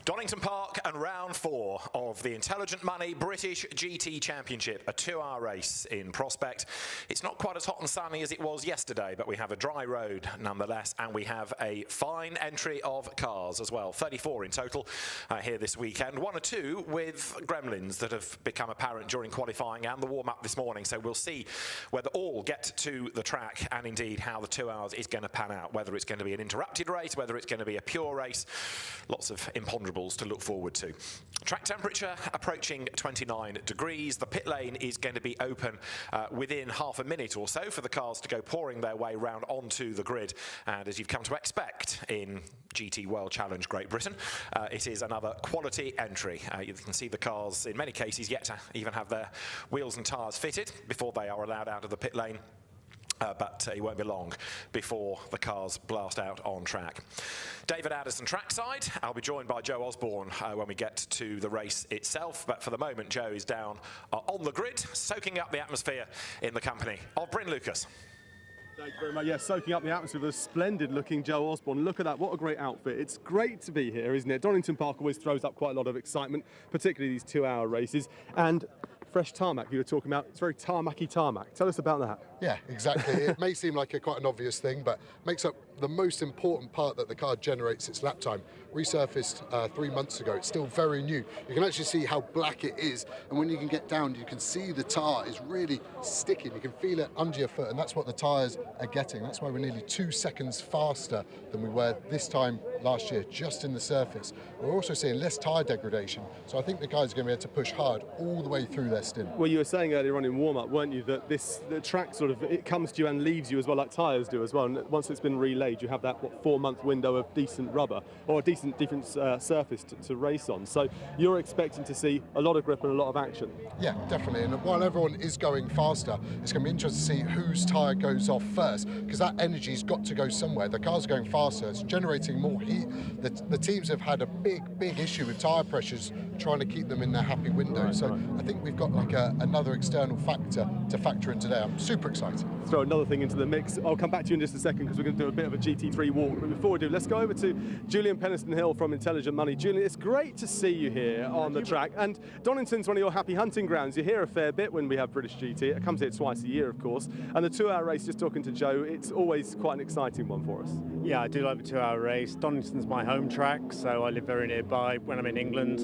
Donington Park and round 4 of the Intelligent Money British GT Championship, a 2-hour race in prospect. It's not quite as hot and sunny as it was yesterday, but we have a dry road nonetheless, and we have a fine entry of cars as well. 34 in total here this weekend. 1 or 2 with gremlins that have become apparent during qualifying and the warm-up this morning. So we'll see whether all get to the track and indeed how the 2 hours is going to pan out, whether it's going to be an interrupted race, whether it's going to be a pure race. Lots of imponderables to look forward to. Track temperature approaching 29 degrees. The pit lane is going to be open within half a minute or so for the cars to go pouring their way round onto the grid. And as you've come to expect in GT World Challenge Great Britain, it is another quality entry. You can see the cars in many cases yet to even have their wheels and tyres fitted before they are allowed out of the pit lane. But it won't be long before the cars blast out on track. David Addison trackside. I'll be joined by Joe Osborne when we get to the race itself. But for the moment, Joe is down on the grid, soaking up the atmosphere in the company of Bryn Lucas. Thank you very much. Yeah, soaking up the atmosphere with a splendid-looking Joe Osborne. Look at that, what a great outfit. It's great to be here, isn't it? Donington Park always throws up quite a lot of excitement, particularly these 2-hour races. And fresh tarmac you were talking about, it's very tarmacy tarmac. Tell us about that. Yeah, exactly. It may seem like quite an obvious thing, but makes up the most important part that the car generates its lap time. Resurfaced 3 months ago, it's still very new. You can actually see how black it is, and when you can get down, you can see the tyre is really sticking. You can feel it under your foot, and that's what the tyres are getting. That's why we're nearly 2 seconds faster than we were this time last year, just in the surface. We're also seeing less tyre degradation, so I think the guys are going to be able to push hard all the way through their stint. Well, you were saying earlier on in warm-up, weren't you, that the track sort of, it comes to you and leaves you as well, like tyres do as well, and once it's been relayed, you have that, 4-month window of decent rubber, or a decent different surface to race on. So you're expecting to see a lot of grip and a lot of action. Yeah, definitely, and while everyone is going faster, it's going to be interesting to see whose tyre goes off first, because that energy's got to go somewhere. The cars are going faster, it's generating more heat. The teams have had a big issue with tyre pressures, trying to keep them in their happy window. So I think we've got like another external factor to factor in today. I'm super excited. Throw another thing into the mix. I'll come back to you in just a second because we're going to do a bit of a GT3 walk. But before we do, let's go over to Julian Penniston-Hill from Intelligent Money. Julian, it's great to see you here on the track. And Donington's one of your happy hunting grounds. You're here a fair bit when we have British GT. It comes here twice a year, of course. And the 2-hour race, just talking to Joe, it's always quite an exciting one for us. Yeah, I do like the 2-hour race. Donington's my home track, so I live very nearby when I'm in England.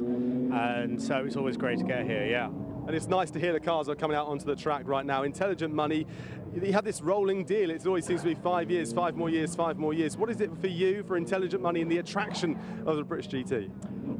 And so it's always great to get here, yeah. And it's nice to hear the cars are coming out onto the track right now. Intelligent Money, you have this rolling deal. It always seems to be 5 years, 5 more years, 5 more years. What is it for you, for Intelligent Money and the attraction of the British GT?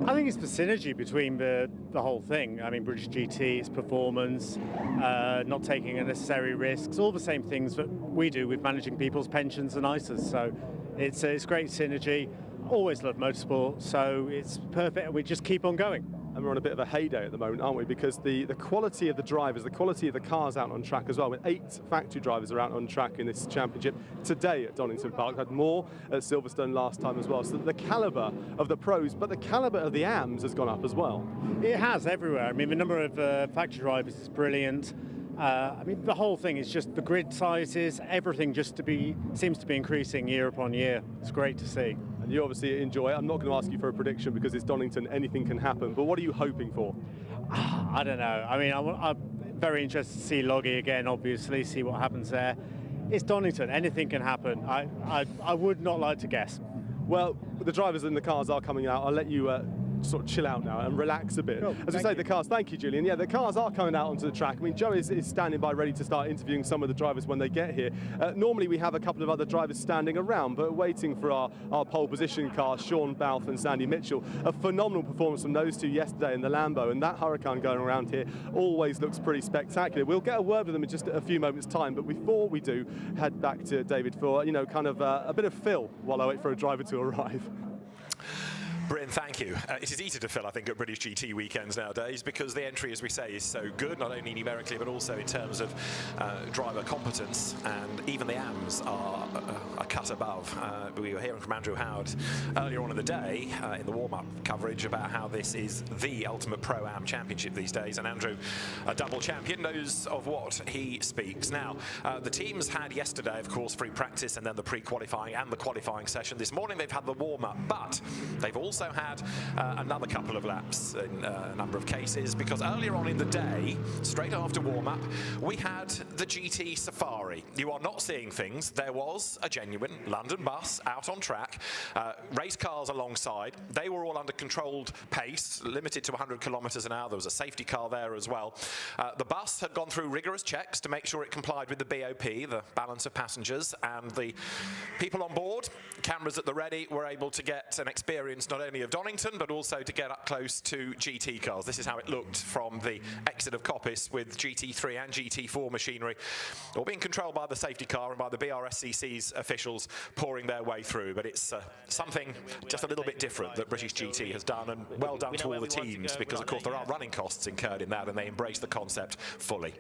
I think it's the synergy between the whole thing. I mean, British GT, its performance, not taking unnecessary risks, all the same things that we do with managing people's pensions and ISAs. So it's great synergy. Always love motorsport, so it's perfect. We just keep on going. And we're on a bit of a heyday at the moment, aren't we? Because the quality of the drivers, the quality of the cars out on track as well, with 8 factory drivers are out on track in this championship today at Donington Park. Had more at Silverstone last time as well. So the calibre of the pros, but the calibre of the AMs has gone up as well. It has everywhere. I mean, the number of factory drivers is brilliant. I mean, the whole thing is just the grid sizes, everything seems to be increasing year upon year. It's great to see. And you obviously enjoy it. I'm not going to ask you for a prediction because it's Donington, anything can happen. But what are you hoping for? I don't know. I mean, I'm very interested to see Loggy again, obviously, see what happens there. It's Donington, anything can happen. I would not like to guess. Well, the drivers and the cars are coming out. I'll let you sort of chill out now and relax a bit. Cool. As we say, the cars, thank you, Julian. Yeah, the cars are coming out onto the track. I mean, Joe is standing by ready to start interviewing some of the drivers when they get here. Normally we have a couple of other drivers standing around, but waiting for our pole position cars, Sean Balfe and Sandy Mitchell. A phenomenal performance from those two yesterday in the Lambo, and that Huracan going around here always looks pretty spectacular. We'll get a word with them in just a few moments' time, but before we do, head back to David for, you know, kind of a bit of fill while I wait for a driver to arrive. Bryn, thank you. It is easy to fill, I think, at British GT weekends nowadays because the entry, as we say, is so good, not only numerically but also in terms of driver competence, and even the AMs are a cut above. We were hearing from Andrew Howard earlier on in the day in the warm-up coverage about how this is the ultimate Pro-Am championship these days, and Andrew, a double champion, knows of what he speaks. Now, the teams had yesterday, of course, free practice and then the pre-qualifying and the qualifying session. This morning they've had the warm-up, but they've also had another couple of laps in a number of cases, because earlier on in the day, straight after warm-up, we had the GT Safari. You are not seeing things. There was a genuine London bus out on track, race cars alongside. They were all under controlled pace, limited to 100 kilometres an hour. There was a safety car there as well. The bus had gone through rigorous checks to make sure it complied with the BOP, the balance of passengers, and the people on board, cameras at the ready, were able to get an experience not only of Donington, but also to get up close to GT cars. This is how it looked from the exit of Coppice, with GT3 and GT4 machinery all being controlled by the safety car and by the BRSCC's officials pouring their way through. But it's something just a little bit different that British GT has done, and well done to all the teams, because of course there are running costs incurred in that, and they embrace the concept fully.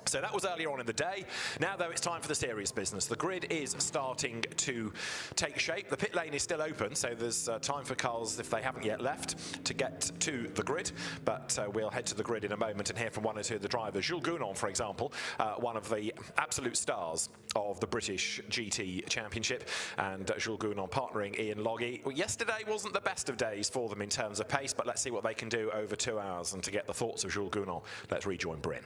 So that was earlier on in the day. Now, though, it's time for the serious business. The grid is starting to take shape. The pit lane is still open, so there's time for cars, if they haven't yet left, to get to the grid. But we'll head to the grid in a moment and hear from one or two of the drivers. Jules Gounon, for example, one of the absolute stars of the British GT Championship, and Jules Gounon partnering Ian Loggy. Well, yesterday wasn't the best of days for them in terms of pace, but let's see what they can do over 2 hours. And to get the thoughts of Jules Gounon, let's rejoin Bryn.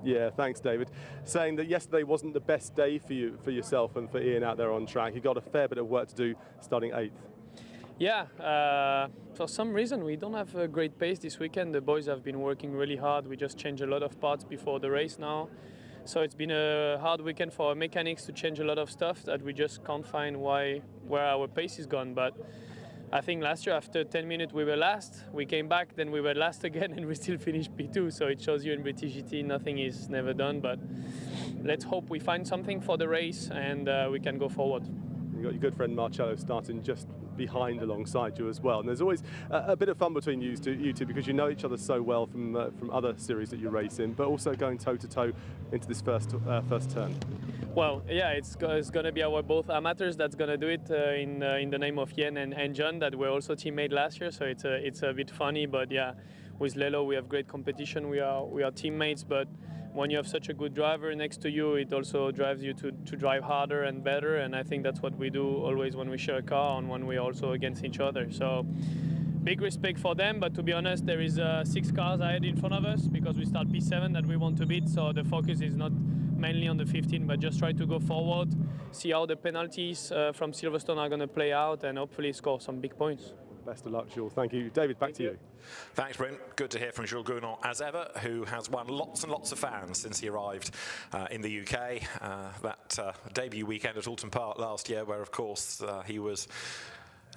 Yeah, thanks, David. Saying that yesterday wasn't the best day for yourself and for Ian out there on track. You got a fair bit of work to do, starting 8th. Yeah, for some reason we don't have a great pace this weekend. The boys have been working really hard. We just changed a lot of parts before the race now. So it's been a hard weekend for our mechanics to change a lot of stuff that we just can't find where our pace is gone. But I think last year, after 10 minutes, we were last. We came back, then we were last again, and we still finished P2. So it shows you in British GT, nothing is never done. But let's hope we find something for the race and we can go forward. You've got your good friend Marcello starting just behind alongside you as well. And there's always a bit of fun between you two because you know each other so well from other series that you race in, but also going toe-to-toe into this first turn. Well, yeah, it's going to be our both amateurs that's going to do it in the name of Yen and John, that were also teammates last year. So it's a bit funny, but yeah, with Lelo we have great competition. We are teammates, but when you have such a good driver next to you, it also drives you to drive harder and better. And I think that's what we do always when we share a car and when we're also against each other. So big respect for them, but to be honest, there is 6 cars ahead in front of us because we start P7 that we want to beat. So the focus is not mainly on the 15, but just try to go forward, see how the penalties from Silverstone are going to play out, and hopefully score some big points. Best of luck, Jules. Thank you. David, back to you. Thanks, Bryn. Good to hear from Jules Gounon, as ever, who has won lots and lots of fans since he arrived in the UK. That debut weekend at Alton Park last year, where, of course, he was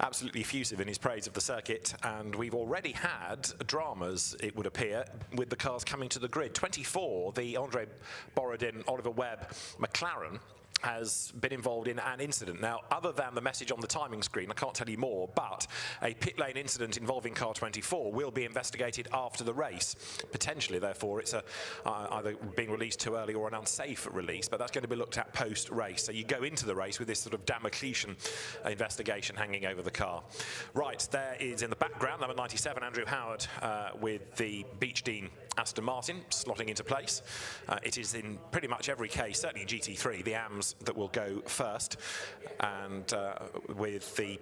absolutely effusive in his praise of the circuit, and we've already had dramas, it would appear, with the cars coming to the grid. 24, the Andre Borodin, Oliver Webb McLaren, has been involved in an incident. Now, other than the message on the timing screen, I can't tell you more, but a pit lane incident involving car 24 will be investigated after the race. Potentially, therefore, it's either being released too early or an unsafe release, but that's going to be looked at post-race. So you go into the race with this sort of Damocletian investigation hanging over the car. Right, there is in the background, number 97, Andrew Howard, with the Beech Dean Aston Martin slotting into place. It is in pretty much every case, certainly in GT3, the AMS that will go first, and with the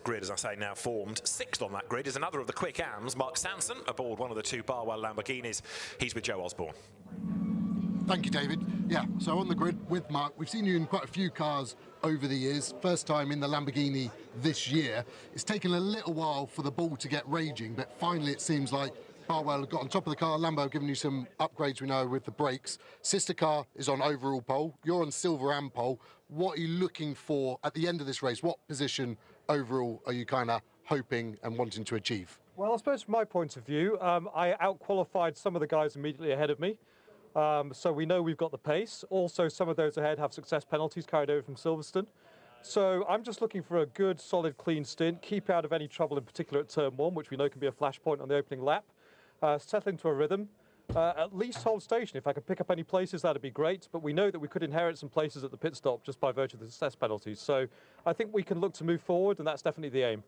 grid, as I say, now formed. 6th on that grid is another of the quick AMS, Mark Sanson, aboard one of the 2 Barwell Lamborghinis. He's with Joe Osborne. Thank you, David. Yeah, so on the grid with Mark, we've seen you in quite a few cars over the years. First time in the Lamborghini this year. It's taken a little while for the ball to get raging, but finally it seems like Barwell got on top of the car. Lambo giving you some upgrades, we know, with the brakes. Sister car is on overall pole. You're on silver and pole. What are you looking for at the end of this race? What position overall are you kind of hoping and wanting to achieve? Well, I suppose from my point of view, I out-qualified some of the guys immediately ahead of me. So we know we've got the pace. Also, some of those ahead have success penalties carried over from Silverstone. So I'm just looking for a good, solid, clean stint, keep out of any trouble, in particular at turn 1, which we know can be a flashpoint on the opening lap. Settle into a rhythm, at least hold station. If I could pick up any places, that'd be great, but we know that we could inherit some places at the pit stop just by virtue of the success penalties. So I think we can look to move forward, and that's definitely the aim.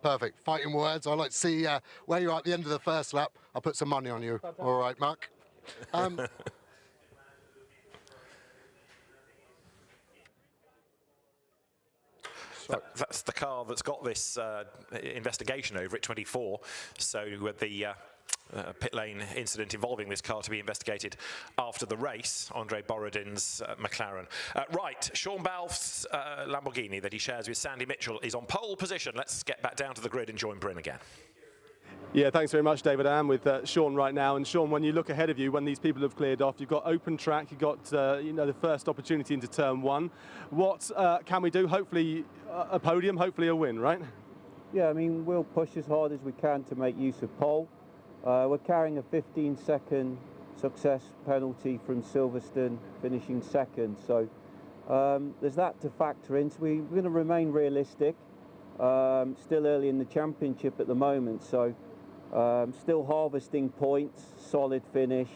Perfect. Fighting words. I'd like to see where you are at the end of the first lap. I'll put some money on you. Fantastic. All right, Mark. That's the car that's got this investigation over it, 24. So with the pit lane incident involving this car to be investigated after the race, Andre Borodin's McLaren. Right, Sean Balfe's Lamborghini that he shares with Sandy Mitchell is on pole position. Let's get back down to the grid and join Bryn again. Yeah, thanks very much, David. I am with Sean right now. And Sean, when you look ahead of you, when these people have cleared off, you've got open track, you've got the first opportunity into turn one. What can we do? Hopefully a podium, hopefully a win, right? Yeah, I mean, we'll push as hard as we can to make use of pole. We're carrying a 15-second success penalty from Silverstone, finishing second. So there's that to factor in. So we're going to remain realistic. Still early in the championship at the moment, so still harvesting points, solid finish.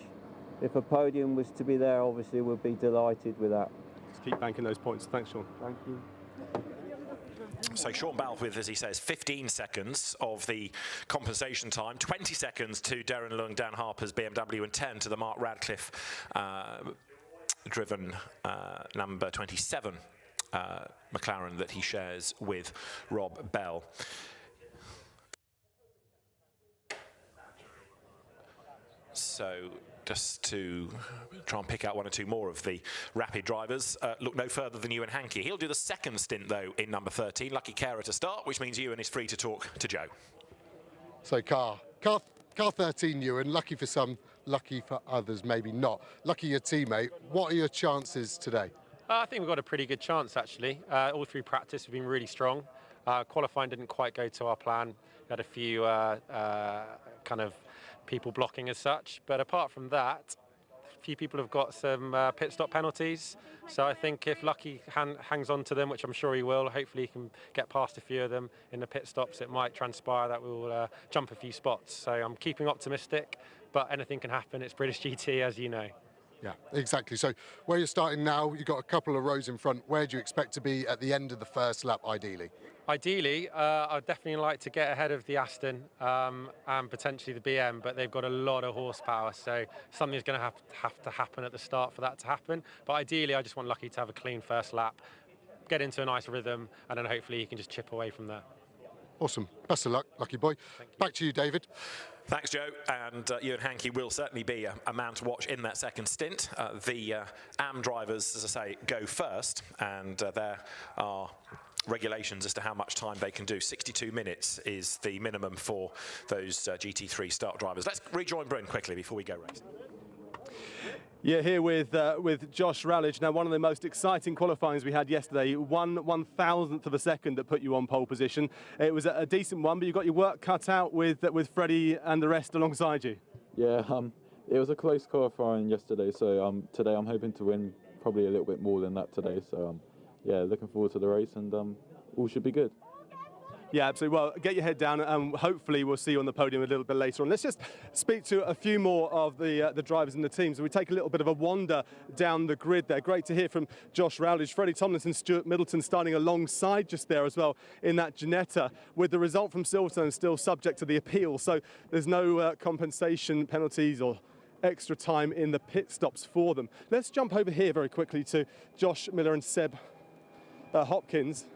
If a podium was to be there, obviously we'd be delighted with that. Just keep banking those points. Thanks, Sean. Thank you. So Sean Balfe with, as he says, 15 seconds of the compensation time, 20 seconds to Darren Leung, Dan Harper's BMW, and 10 to the Mark Radcliffe driven number 27 McLaren that he shares with Rob Bell. So just to try and pick out one or two more of the rapid drivers, look no further than Ewan Hankey. He'll do the second stint, though, in number 13. Lucky Carer to start, which means Ewan is free to talk to Joe. So car 13, Ewan, lucky for some, lucky for others, maybe not. Lucky your teammate. What are your chances today? I think we've got a pretty good chance, actually. All through practice, we've been really strong. Qualifying didn't quite go to our plan. We had a few kind of people blocking as such. But apart from that, a few people have got some pit stop penalties. So I think if Lucky hangs on to them, which I'm sure he will, hopefully he can get past a few of them in the pit stops. It might transpire that we'll jump a few spots. So I'm keeping optimistic, but anything can happen. It's British GT, as you know. Yeah, exactly. So where you're starting now, you've got a couple of rows in front. Where do you expect to be at the end of the first lap, ideally? Ideally, I'd definitely like to get ahead of the Aston and potentially the BM, but they've got a lot of horsepower, so something's going to have to happen at the start for that to happen. But ideally, I just want Lucky to have a clean first lap, get into a nice rhythm, and then hopefully he can just chip away from there. Awesome. Best of luck, Lucky boy. Back to you, David. Thanks, Joe. And Ewan Hankey will certainly be a man to watch in that second stint. The AM drivers, as I say, go first, and there are regulations as to how much time they can do. 62 minutes is the minimum for those GT3 start drivers. Let's rejoin Bryn quickly before we go racing. Yeah, here with Josh Rowledge. Now, one of the most exciting qualifyings we had yesterday, 1/1000th of a second that put you on pole position. It was a decent one, but you got your work cut out with Freddie and the rest alongside you. Yeah, it was a close qualifying yesterday, so today I'm hoping to win probably a little bit more than that today. So yeah, looking forward to the race, and all should be good. Yeah, absolutely. Well, get your head down, and hopefully we'll see you on the podium a little bit later on. Let's just speak to a few more of the drivers and the teams. We take a little bit of a wander down the grid there. Great to hear from Josh Rowledge, Freddie Tomlinson, Stuart Middleton starting alongside just there as well in that Ginetta, with the result from Silverstone still subject to the appeal. So there's no compensation penalties or extra time in the pit stops for them. Let's jump over here very quickly to Josh Miller and Seb Hopkins.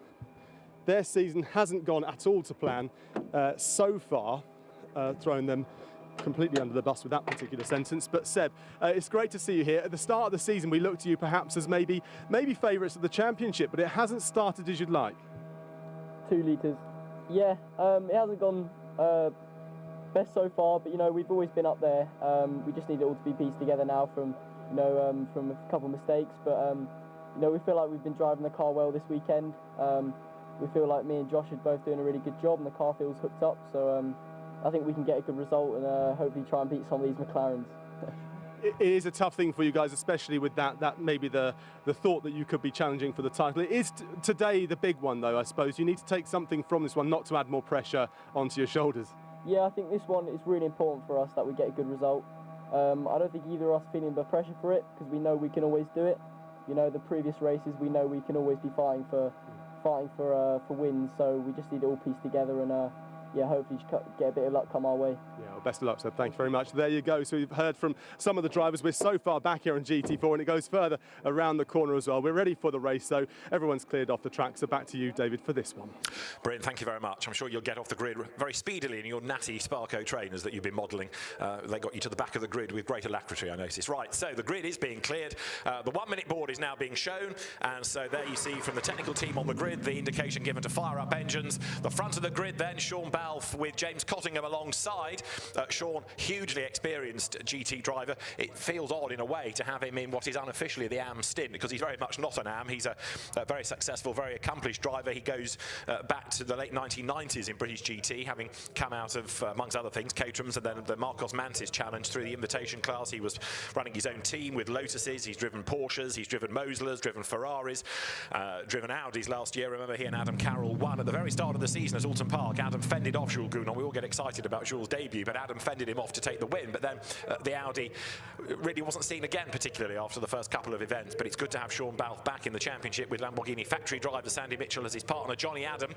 Their season hasn't gone at all to plan so far, throwing them completely under the bus with that particular sentence. But Seb, it's great to see you here. At the start of the season, we looked to you perhaps as maybe favourites of the championship, but it hasn't started as you'd like. 2 litres. Yeah, it hasn't gone best so far, but you know, we've always been up there. We just need it all to be pieced together now from from a couple of mistakes. But you know, we feel like we've been driving the car well this weekend. We feel like me and Josh are both doing a really good job, and the car feels hooked up. So I think we can get a good result and hopefully try and beat some of these McLarens. It is a tough thing for you guys, especially with that maybe the thought that you could be challenging for the title. It is today the big one, though, I suppose. You need to take something from this one, not to add more pressure onto your shoulders. Yeah, I think this one is really important for us that we get a good result. I don't think either of us feeling the pressure for it, because we know we can always do it. You know, the previous races, we know we can always be fighting for wins. So we just need it all pieced together and yeah, hopefully get a bit of luck come our way. Yeah, well, best of luck, sir. Thank you very much. There you go. So we've heard from some of the drivers. We're so far back here on GT4, and it goes further around the corner as well. We're ready for the race, so everyone's cleared off the track. So back to you, David, for this one. Brilliant, thank you very much. I'm sure you'll get off the grid very speedily in your natty Sparco trainers that you've been modelling. They got you to the back of the grid with great alacrity, I noticed. Right, so the grid is being cleared. The 1 minute board is now being shown, and so there you see from the technical team on the grid the indication given to fire up engines. The front of the grid then, Sean Balfe with James Cottingham alongside. Sean, hugely experienced GT driver. It feels odd in a way to have him in what is unofficially the AM stint, because he's very much not an AM. He's a very successful, very accomplished driver. He goes back to the late 1990s in British GT, having come out of, amongst other things, Caterham's and then the Marcos Mantis Challenge through the invitation class. He was running his own team with Lotuses. He's driven Porsches, he's driven Moslers, driven Ferraris, driven Audis last year. Remember, he and Adam Carroll won at the very start of the season at Alton Park. Adam fended off Jules Gounon. We all get excited about Jules' debut, but Adam fended him off to take the win. But then the Audi really wasn't seen again, particularly after the first couple of events. But it's good to have Sean Balfe back in the championship with Lamborghini factory driver Sandy Mitchell as his partner. Johnny Adam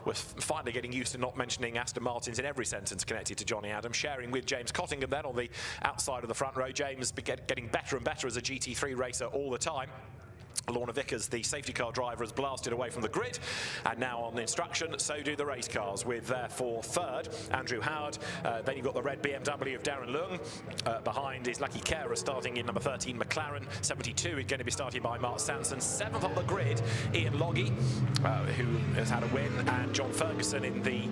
was finally getting used to not mentioning Aston Martins in every sentence connected to Johnny Adam, sharing with James Cottingham then on the outside of the front row. James getting better and better as a GT3 racer all the time. Lorna Vickers, the safety car driver, has blasted away from the grid, and now on instruction, so do the race cars, with therefore third, Andrew Howard. Then you've got the red BMW of Darren Leung. Behind is Lucky Kera starting in number 13, McLaren. 72 is going to be started by Mark Sanson. Seventh on the grid, Ian Logie, who has had a win, and John Ferguson in the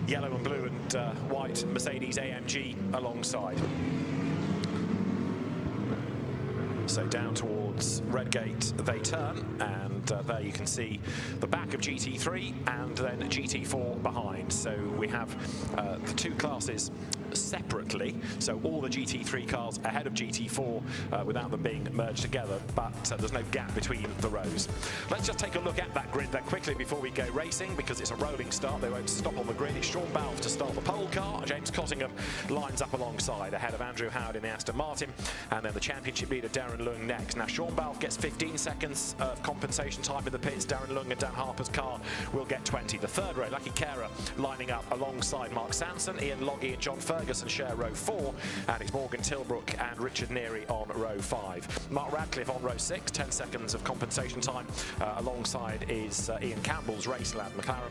yellow and blue and white Mercedes AMG alongside. So down towards Redgate they turn, and there you can see the back of GT3 and then GT4 behind. So we have the two classes separately, so all the GT3 cars ahead of GT4 without them being merged together, but there's no gap between the rows. Let's just take a look at that grid then quickly before we go racing, because it's a rolling start. They won't stop on the grid. It's Sean Balfe to start the pole car. James Cottingham lines up alongside ahead of Andrew Howard in the Aston Martin, and then the championship leader Darren Leung next. Now Sean Balfe gets 15 seconds of compensation time in the pits. Darren Leung and Dan Harper's car will get 20. The third row, Lucky Kera lining up alongside Mark Sanson. Ian Logie and John Ferguson share row 4, and it's Morgan Tilbrook and Richard Neary on row 5. Mark Radcliffe on row 6, 10 seconds of compensation time. Alongside is Ian Campbell's Raceland McLaren.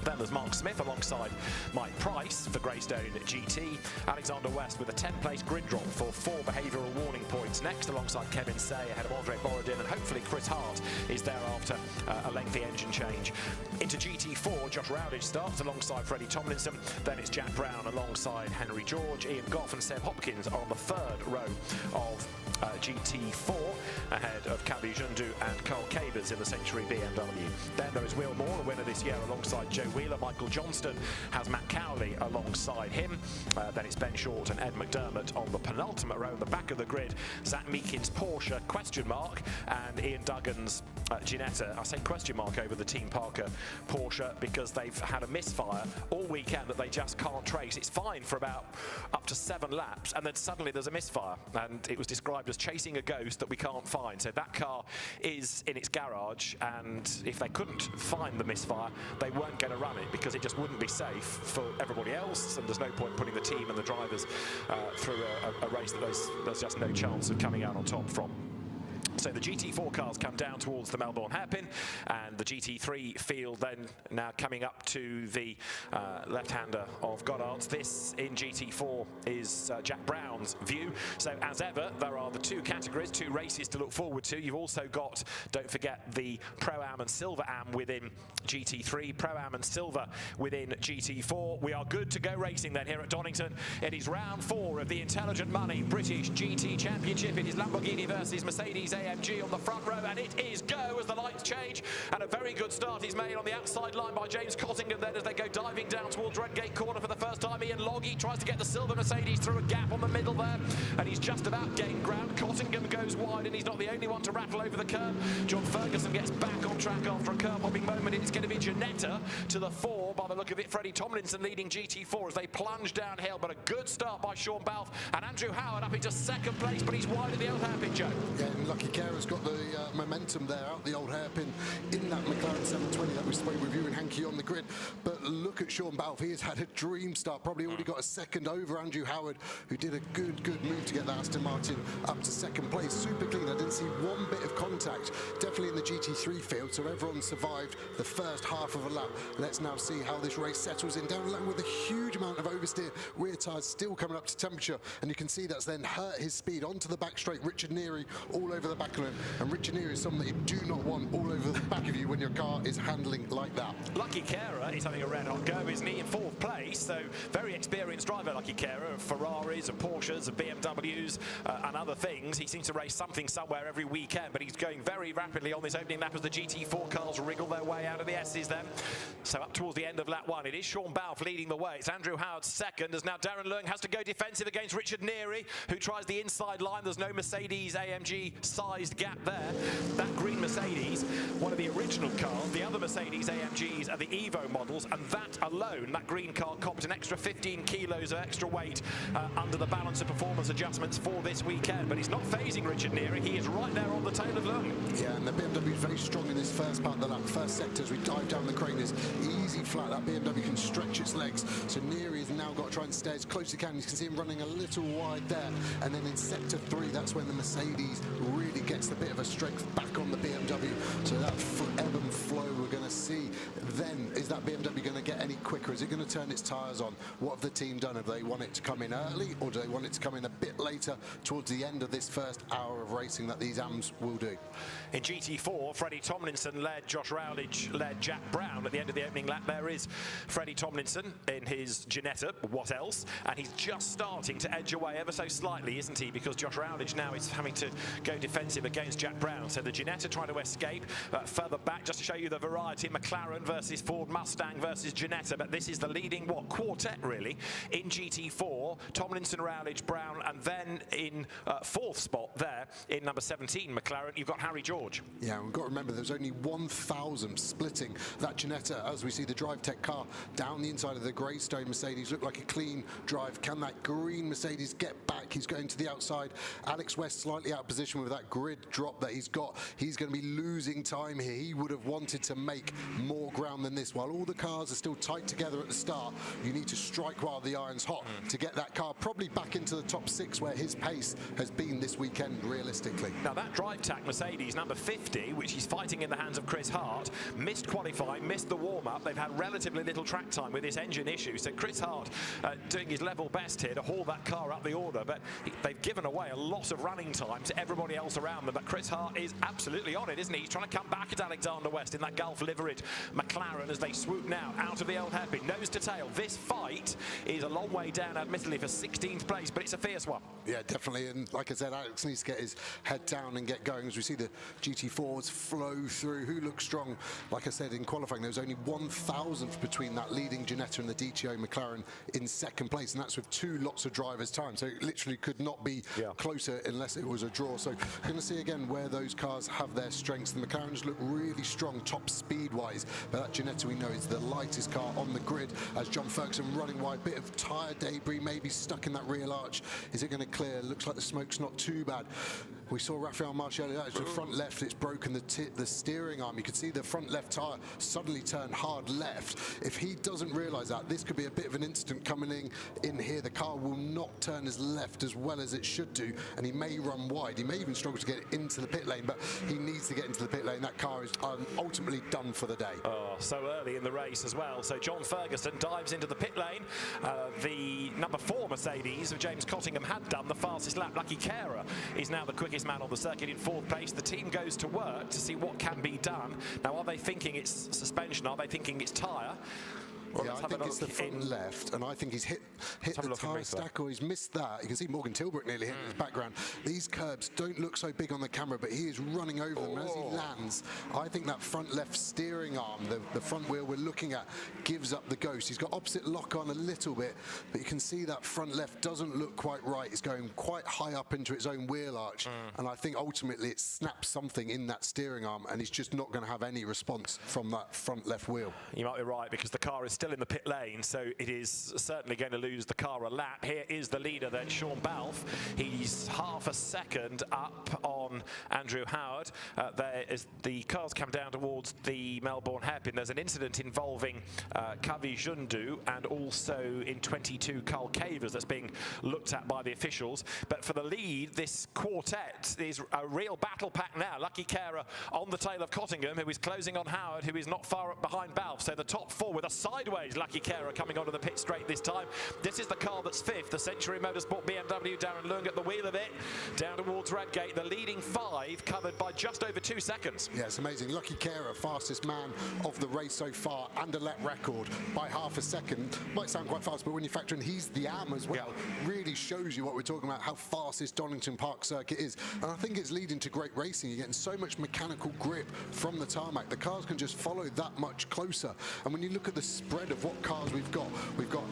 Then there's Mark Smith alongside Mike Price for Greystone GT. Alexander West with a 10-place grid drop for 4 behavioural warning points next, alongside Kevin Say ahead of Andre Borodin, and hopefully Chris Hart is there after a lengthy engine change. Into GT4, Josh Rowdage starts alongside Freddie Tomlinson. Then it's Jack Brown alongside Henry George. Ian Goff and Seb Hopkins are on the third row of GT4 ahead of Kabi Jundu and Carl Cabers in the Century BMW. Then there is Will Moore, the winner this year, alongside Joe Wheeler. Michael Johnston has Matt Cowley alongside him. Then it's Ben Short and Ed McDermott on the penultimate row. The back of the grid, Zach Meakin's Porsche, question mark, and Ian Duggan's Ginetta. I say question mark over the Team Parker Porsche because they've had a misfire all weekend that they just can't trace. It's fine for about up to 7 laps, and then suddenly there's a misfire, and it was described as chasing a ghost that we can't find. So that car is in its garage, and if they couldn't find the misfire, they weren't going to run it because it just wouldn't be safe for everybody else, and there's no point putting the team and the drivers through a race that there's just no chance of coming out on top from. So the GT4 cars come down towards the Melbourne hairpin, and the GT3 field then now coming up to the left-hander of Goddard's. This in GT4 is Jack Brown's view. So as ever, there are the 2 categories, 2 races to look forward to. You've also got, don't forget, the Pro-Am and Silver Am within GT3, Pro-Am and Silver within GT4. We are good to go racing then here at Donington. It is round 4 of the Intelligent Money British GT Championship. It is Lamborghini versus Mercedes AMG on the front row, and it is go as the lights change, and a very good start is made on the outside line by James Cottingham then as they go diving down towards Redgate Corner for the first time. Ian Logie tries to get the silver Mercedes through a gap on the middle there, and he's just about gained ground. Cottingham goes wide, and he's not the only one to rattle over the curb. John Ferguson gets back on track after a curb-hopping moment, and it's going to be Ginetta to the 4 by the look of it. Freddie Tomlinson leading GT4 as they plunge downhill, but a good start by Sean Balfe, and Andrew Howard up into 2nd place, but he's wide in the old hairpin, Joe. Yeah, and Lucky Kerr's got the momentum there out the old hairpin in that McLaren 720 that we spoke with you and Hanky on the grid. But look at Sean Balfe. He has had a dream start, probably already got a second over Andrew Howard, who did a good move to get that Aston Martin up to second place. Super clean. I didn't see one bit of contact, definitely in the GT3 field, so everyone survived the first half of a lap. Let's now see how this race settles in. Darren Leung with a huge amount of oversteer, rear tyres still coming up to temperature, and you can see that's then hurt his speed onto the back straight. Richard Neary all over the back of him, and Richard Neary is someone that you do not want all over the back of you when your car is handling like that. Lucky Kerr is having a red hot go, isn't he, in fourth place? So very experienced driver, Lucky Kerr, of Ferraris, of Porsches, of BMWs, and other things. He seems to race something somewhere every weekend, but he's going very rapidly on this opening lap as the GT4 cars wriggle their way out of the S's then. So up towards the end of lap one, it is Sean Balfe leading the way. It's Andrew Howard second, as now Darren Leung has to go defensive against Richard Neary, who tries the inside line. There's no Mercedes AMG sized gap there. That green Mercedes, one of the original cars, the other Mercedes AMGs are the Evo models, and that alone, that green car, copped an extra 15 kilos of extra weight under the balance of performance adjustments for this weekend. But it's not phasing Richard Neary. He is right there on the tail of Leung. Yeah, and the BMW is very strong in this first part of the lap. First sector, as we dive down the crane, is easy flat. That BMW can stretch its legs. So Neary has now got to try and stay as close as he can. You can see him running a little wide there. And then in sector 3, that's when the Mercedes really gets a bit of a strength back on the BMW. So that ebb and flow we're going to see then. Is that BMW going to get any quicker? Is it going to turn its tyres on? What have the team done? Have they want it to come in early, or do they want it to come in a bit later towards the end of this first hour of racing that these AMs will do? In GT4, Freddie Tomlinson led, Josh Rowledge led Jack Brown at the end of the opening lap. There is Freddie Tomlinson in his Ginetta, what else? And he's just starting to edge away ever so slightly, isn't he? Because Josh Rowledge now is having to go defensive against Jack Brown. So the Ginetta trying to escape further back, just to show you the variety. McLaren versus Ford Mustang versus Ginetta. But this is the leading, quartet really, in GT4. Tomlinson, Rowledge, Brown, and then in fourth spot there, in number 17, McLaren, you've got Harry George. Yeah, we've got to remember there's only 1,000 splitting that Ginetta as we see the Drive Tech car down the inside of the Greystone Mercedes. Look like a clean drive. Can that green Mercedes get back? He's going to the outside. Alex West slightly out of position with that grid drop that he's got. He's going to be losing time here. He would have wanted to make more ground than this. While all the cars are still tight together at the start, you need to strike while the iron's hot to get that car probably back into the top 6 where his pace has been this weekend realistically. Now that Drive Tech Mercedes, number 50, which he's fighting in the hands of Chris Hart, missed qualifying, missed the warm-up. They've had relatively little track time with this engine issue, so Chris Hart doing his level best here to haul that car up the order, but they've given away a lot of running time to everybody else around them. But Chris Hart is absolutely on it, isn't he? He's trying to come back at Alexander West in that Gulf liveried McLaren as they swoop now out of the old hairpin, nose to tail. This fight is a long way down, admittedly, for 16th place, but it's a fierce one. Yeah, definitely, and like I said, Alex needs to get his head down and get going as we see the GT4s flow through. Who looks strong? Like I said, in qualifying, there was only 1,000th between that leading Ginetta and the DTO McLaren in second place, and that's with 2 lots of drivers' time, so it literally could not be closer unless it was a draw. So we're going to see again where those cars have their strengths. The McLarens look really strong top speed-wise, but that Ginetta we know is the lightest car on the grid as John Ferguson running wide. Bit of tyre debris maybe stuck in that rear arch. Is it going to clear? Looks like the smoke's not too bad. We saw Rafael Marchielli, that is the front left, it's broken the steering arm. You can see the front left tyre suddenly turn hard left. If he doesn't realise that, this could be a bit of an incident coming in here. The car will not turn his left as well as it should do, and he may run wide. He may even struggle to get into the pit lane, but he needs to get into the pit lane. That car is ultimately done for the day. Oh, so early in the race as well. So John Ferguson dives into the pit lane. The number 4 Mercedes of James Cottingham had done the fastest lap. Lucky Kerr is now the quickest man on the circuit in 4th place. The team goes to work to see what can be done. Now, are they thinking it's suspension? Are they thinking it's tyre? Well, yeah, I think it's the front left, and I think he's hit the tyre stack, or he's missed that. You can see Morgan Tilbrook nearly hit in his background. These curbs don't look so big on the camera, but he is running over them. As he lands, I think that front left steering arm, the front wheel we're looking at, gives up the ghost. He's got opposite lock on a little bit, but you can see that front left doesn't look quite right. It's going quite high up into its own wheel arch, and I think ultimately it snaps something in that steering arm, and he's just not going to have any response from that front left wheel. You might be right, because the car is still still in the pit lane, so it is certainly going to lose the car a lap. Here is the leader then, Sean Balfe. He's half a second up on Andrew Howard. There is the cars come down towards the Melbourne hairpin. There's an incident involving Kavi Jundu and also in 22 Carl Cavers that's being looked at by the officials. But for the lead, this quartet is a real battle pack now. Lucky Carer on the tail of Cottingham, who is closing on Howard, who is not far up behind Balfe. So the top four with a sideways Lucky Carer coming onto the pit straight this time. This is the car that's fifth, the Century Motorsport BMW, Darren Leung at the wheel of it, down towards Redgate. The leading five covered by just over 2 seconds. Yeah, it's amazing. Lucky Carer, fastest man of the race so far, and a lap record by half a second. Might sound quite fast, but when you factor in he's the AM as well, really shows you what we're talking about, how fast this Donington Park circuit is. And I think it's leading to great racing. You're getting so much mechanical grip from the tarmac. The cars can just follow that much closer. And when you look at the spread of what cars we've got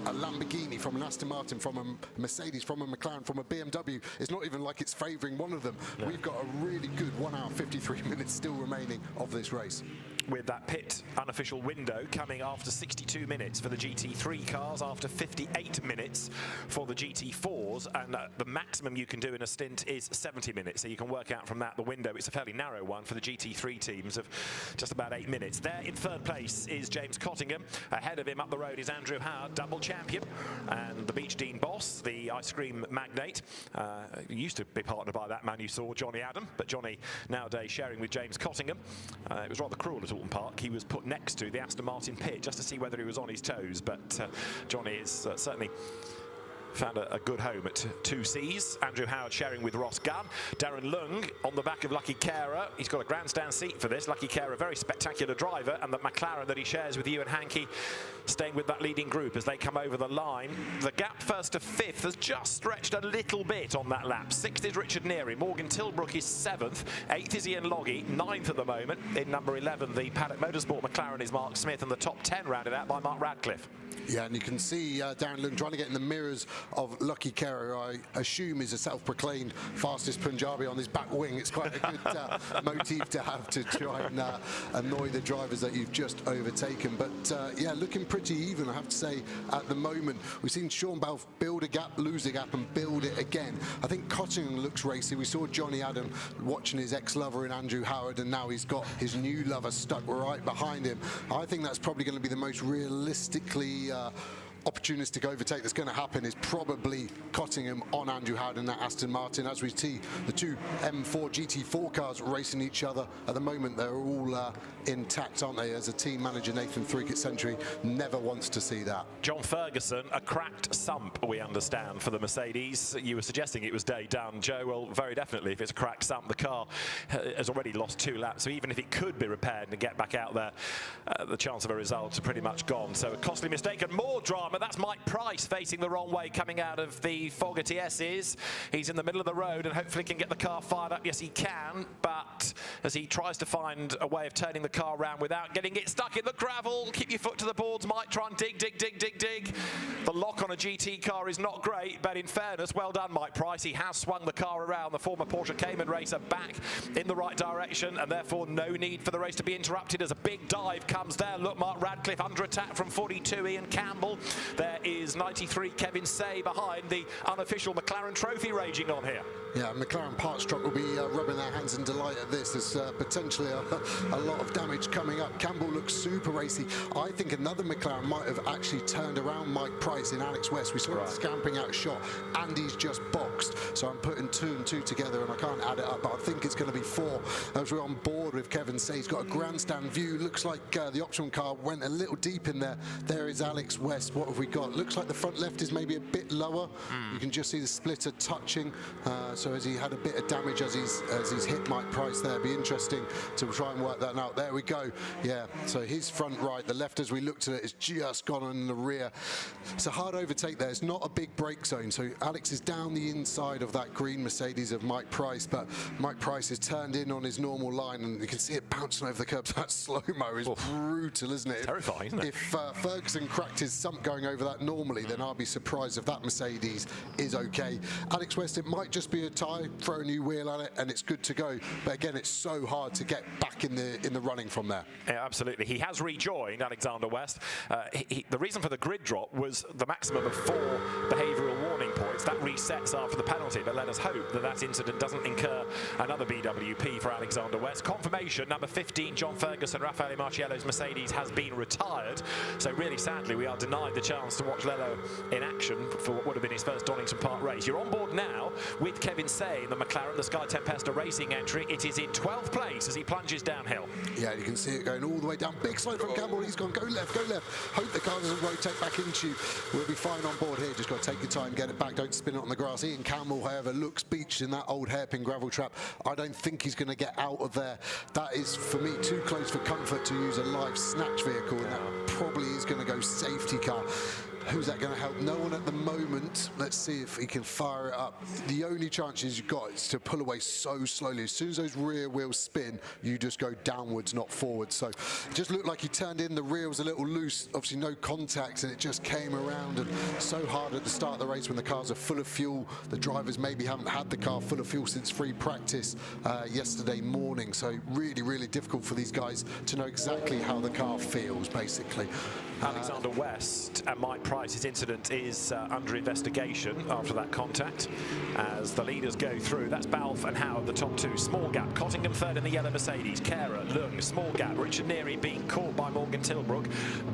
a Lamborghini from an Aston Martin, from a Mercedes, from a McLaren, from a BMW. It's not even like it's favouring one of them. No. We've got a really good 1 hour 53 minutes still remaining of this race. With that pit unofficial window coming after 62 minutes for the GT3 cars, after 58 minutes for the GT4s, and the maximum you can do in a stint is 70 minutes. So you can work out from that the window. It's a fairly narrow one for the GT3 teams of just about 8 minutes. There in third place is James Cottingham. Ahead of him up the road is Andrew Howard, double champion, and the Beach Dean boss, the ice cream magnate. Used to be partnered by that man you saw, Johnny Adam, but Johnny nowadays sharing with James Cottingham. It was rather cruel at Donington Park. He was put next to the Aston Martin pit just to see whether he was on his toes, but Johnny is certainly found a good home at 2Cs. Andrew Howard sharing with Ross Gunn. Darren Leung on the back of Lucky Carer. He's got a grandstand seat for this. Lucky Carer, a very spectacular driver, and the McLaren that he shares with Ewan Hankey staying with that leading group as they come over the line. The gap first to fifth has just stretched a little bit on that lap. Sixth is Richard Neary. Morgan Tilbrook is seventh. Eighth is Ian Loggy. Ninth at the moment. In number 11, the Paddock Motorsport McLaren is Mark Smith, and the top 10 rounded out by Mark Radcliffe. Yeah, and you can see Darren Leung trying to get in the mirrors of Lucky Carer. I assume is a self-proclaimed fastest Punjabi on his back wing. It's quite a good motif to have to try and annoy the drivers that you've just overtaken. But yeah, looking pretty even, I have to say, at the moment. We've seen Sean Balfe build a gap, lose a gap, and build it again. I think Cottingham looks racy. We saw Johnny Adam watching his ex-lover in Andrew Howard, and now he's got his new lover stuck right behind him. I think that's probably going to be the most realistically opportunistic overtake that's going to happen, is probably Cottingham on Andrew Howard and that Aston Martin. As we see the two M4 GT4 cars racing each other at the moment, they're all intact, aren't they? As a team manager, Nathan Threek at Century never wants to see that. John Ferguson, a cracked sump, we understand, for the Mercedes. You were suggesting it was day done, Joe. Well, very definitely, if it's a cracked sump, the car has already lost 2 laps, so even if it could be repaired and get back out there, the chance of a result are pretty much gone. So a costly mistake and more drama. That's Mike Price facing the wrong way coming out of the Fogarty S's. He's in the middle of the road and hopefully can get the car fired up. Yes, he can, but as he tries to find a way of turning the car around without getting it stuck in the gravel, keep your foot to the boards, Mike. Try and dig. The lock on a GT car is not great, but in fairness, well done, Mike Price. He has swung the car around. The former Porsche Cayman racer back in the right direction, and therefore no need for the race to be interrupted as a big dive comes there. Look, Mark Radcliffe under attack from 42, Ian Campbell. There is 93 Kevin Say behind, the unofficial McLaren trophy raging on here. Yeah, McLaren parts truck will be rubbing their hands in delight at this. There's potentially a lot of damage coming up. Campbell looks super racy. I think another McLaren might have actually turned around Mike Price in Alex West. We saw him scampering out shot, and he's just boxed. So I'm putting 2 and 2 together, and I can't add it up, but I think it's going to be 4 as we're on board with Kevin Say. He's got a grandstand view. Looks like the option car went a little deep in there. There is Alex West. What have we got? Looks like the front left is maybe a bit lower. You can just see the splitter touching. So as he had a bit of damage as he's hit Mike Price there. It'd be interesting to try and work that out. There we go. Yeah, so his front right, the left as we looked at it, is just gone in the rear. It's a hard overtake there. It's not a big brake zone. So Alex is down the inside of that green Mercedes of Mike Price, but Mike Price is turned in on his normal line, and you can see it bouncing over the curbs. That slow-mo is brutal, isn't it? Terrifying, isn't it? If Ferguson cracked his sump going over that normally, then I'll be surprised if that Mercedes is okay. Alex West, it might just be good tyre, throw a new wheel on it, and it's good to go. But again, it's so hard to get back in the running from there. Yeah, absolutely. He has rejoined Alexander West. The reason for the grid drop was the maximum of 4 behavioural warning points. That resets after the penalty, but let us hope that that incident doesn't incur another BWP for Alexander West. Confirmation, number 15, John Ferguson, Raffaele Marciello's Mercedes has been retired. So really sadly, we are denied the chance to watch Lello in action for what would have been his first Donington Park race. You're on board now with Kevin Say in the McLaren, the Sky Tempesta Racing entry. It is in 12th place as he plunges downhill. Yeah, you can see it going all the way down. Big slide from Campbell. He's gone, go left, go left. Hope the car doesn't rotate back into you. We'll be fine on board here. Just got to take your time, get it back. Don't spin it on the grass. Ian Campbell, however, looks beached in that old hairpin gravel trap. I don't think he's going to get out of there. That is, for me, too close for comfort to use a live snatch vehicle, and that probably is going to go safety car. Who's that going to help? No one at the moment. Let's see if he can fire it up. The only chances you've got is to pull away so slowly. As soon as those rear wheels spin, you just go downwards, not forwards. So it just looked like he turned in, the rear was a little loose, obviously no contact, and it just came around. And so hard at the start of the race when the cars are full of fuel. The drivers maybe haven't had the car full of fuel since free practice yesterday morning. So really, really difficult for these guys to know exactly how the car feels, basically. Alexander West and Mike Price's incident is under investigation after that contact as the leaders go through. That's Balfe and Howard, the top 2. Small gap. Cottingham third in the yellow Mercedes. Kehrer, Leung, small gap. Richard Neary being caught by Morgan Tilbrook.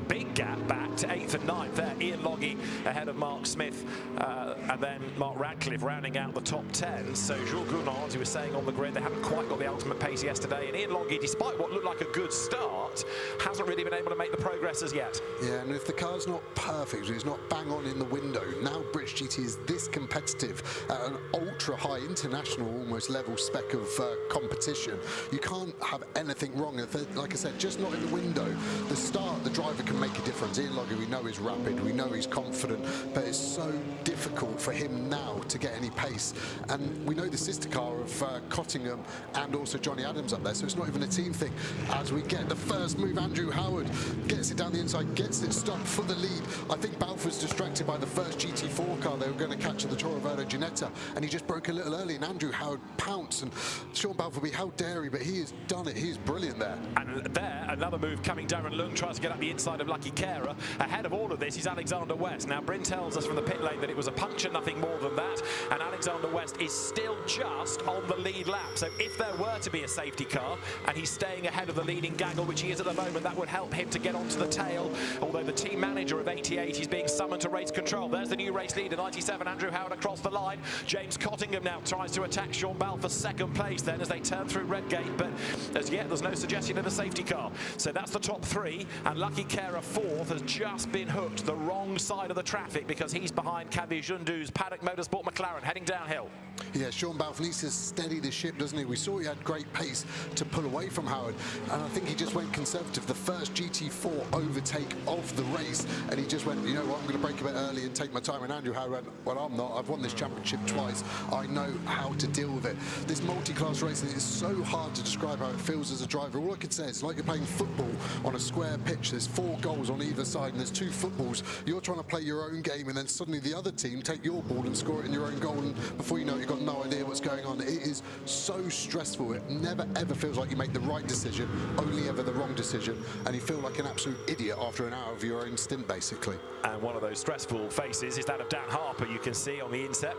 Big gap back to 8th and 9th there. Ian Logie ahead of Mark Smith and then Mark Radcliffe rounding out the top 10. So Jules Gounod, as he was saying on the grid, they haven't quite got the ultimate pace yesterday. And Ian Logie, despite what looked like a good start, hasn't really been able to make the progress as yet. Yeah, and if the car's not perfect, it's not bang on in the window, now British GT is this competitive at an ultra high international almost level spec of competition. You can't have anything wrong. Like I said, just not in the window. The start, the driver can make a difference. Ian Logie, we know is rapid, we know he's confident, but it's so difficult for him now to get any pace. And we know the sister car of Cottingham and also Johnny Adams up there, so it's not even a team thing. As we get the first move, Andrew Howard gets it down the inside, gets it stopped for the lead. I think Balfe was distracted by the first GT4 car they were going to catch at the Toro Verde Ginetta, and he just broke a little early, and Andrew Howard pounced, and Sean Balfe will be how dare he, but he has done it. He is brilliant there. And there, another move coming. Darren Leung tries to get up the inside of Lucky Kehrer. Ahead of all of this is Alexander West. Now, Bryn tells us from the pit lane that it was a puncture, nothing more than that, and Alexander West is still just on the lead lap. So if there were to be a safety car, and he's staying ahead of the leading gaggle, which he is at the moment, that would help him to get onto the tail, although the team manager of 88 is being summoned to race control. There's the new race leader, 97, Andrew Howard across the line. James Cottingham now tries to attack Sean Balfe for second place then as they turn through Redgate, but as yet there's no suggestion of a safety car. So that's the top 3, and Lucky Kehrer 4th has just been hooked the wrong side of the traffic because he's behind Kavi Jundu's Paddock Motorsport McLaren heading downhill. Yeah, Sean Balfe needs to steady the ship, doesn't he? We saw he had great pace to pull away from Howard, and I think he just went conservative. The first GT4 overtake of the race, and he just went, you know what, I'm going to break a bit early and take my time. And Andrew Howard went, well, I'm not. I've won this championship twice. I know how to deal with it. This multi-class racing is so hard to describe how it feels as a driver. All I could say is it's like you're playing football on a square pitch. There's 4 goals on either side, and there's 2 footballs. You're trying to play your own game, and then suddenly the other team take your ball and score it in your own goal, and before you know it, you've got no idea what's going on. It is so stressful. It never, ever feels like you make the right decision, only ever the wrong decision, and you feel like an absolute idiot after an hour of your own stint, basically. And one of those stressful faces is that of Dan Harper. You can see on the inset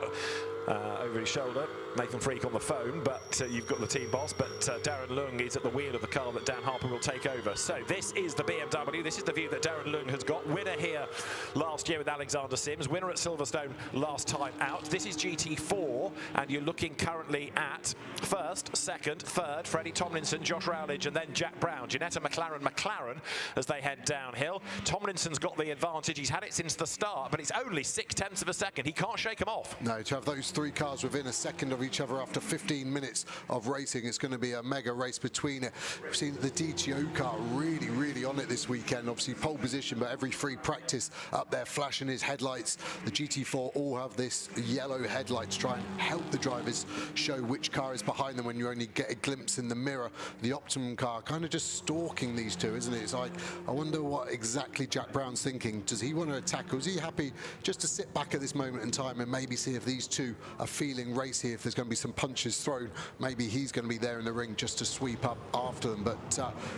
over his shoulder, Nathan Freak on the phone, but you've got the team boss, but Darren Leung is at the wheel of the car that Dan Harper will take over. So this is the BMW. This is the view that Darren Leung has got. Winner here last year with Alexander Sims, winner at Silverstone last time out. This is GT4, and you're looking currently at first, second, third, Freddie Tomlinson, Josh Rowledge, and then Jack Brown. Ginetta McLaren as they head downhill. Tomlinson's got the advantage. He's had it since the start, but it's only 0.6 of a second. He can't shake them off. No, to have those 3 cars within a second of each other after 15 minutes of racing, it's going to be a mega race between it. We've seen the DTO car really, really on it this weekend. Obviously pole position, but every free practice up there flashing his headlights. The GT4 all have this yellow headlight to try and help the drivers show which car is behind them when you only get a glimpse in the mirror. The Optimum car kind of just stalking these two, isn't it? It's like, I wonder what exactly Jack Brown's thinking. Does he want to attack, or is he happy just to sit back at this moment in time and maybe see if these two a feeling race here. If there's going to be some punches thrown, maybe he's going to be there in the ring just to sweep up after them. But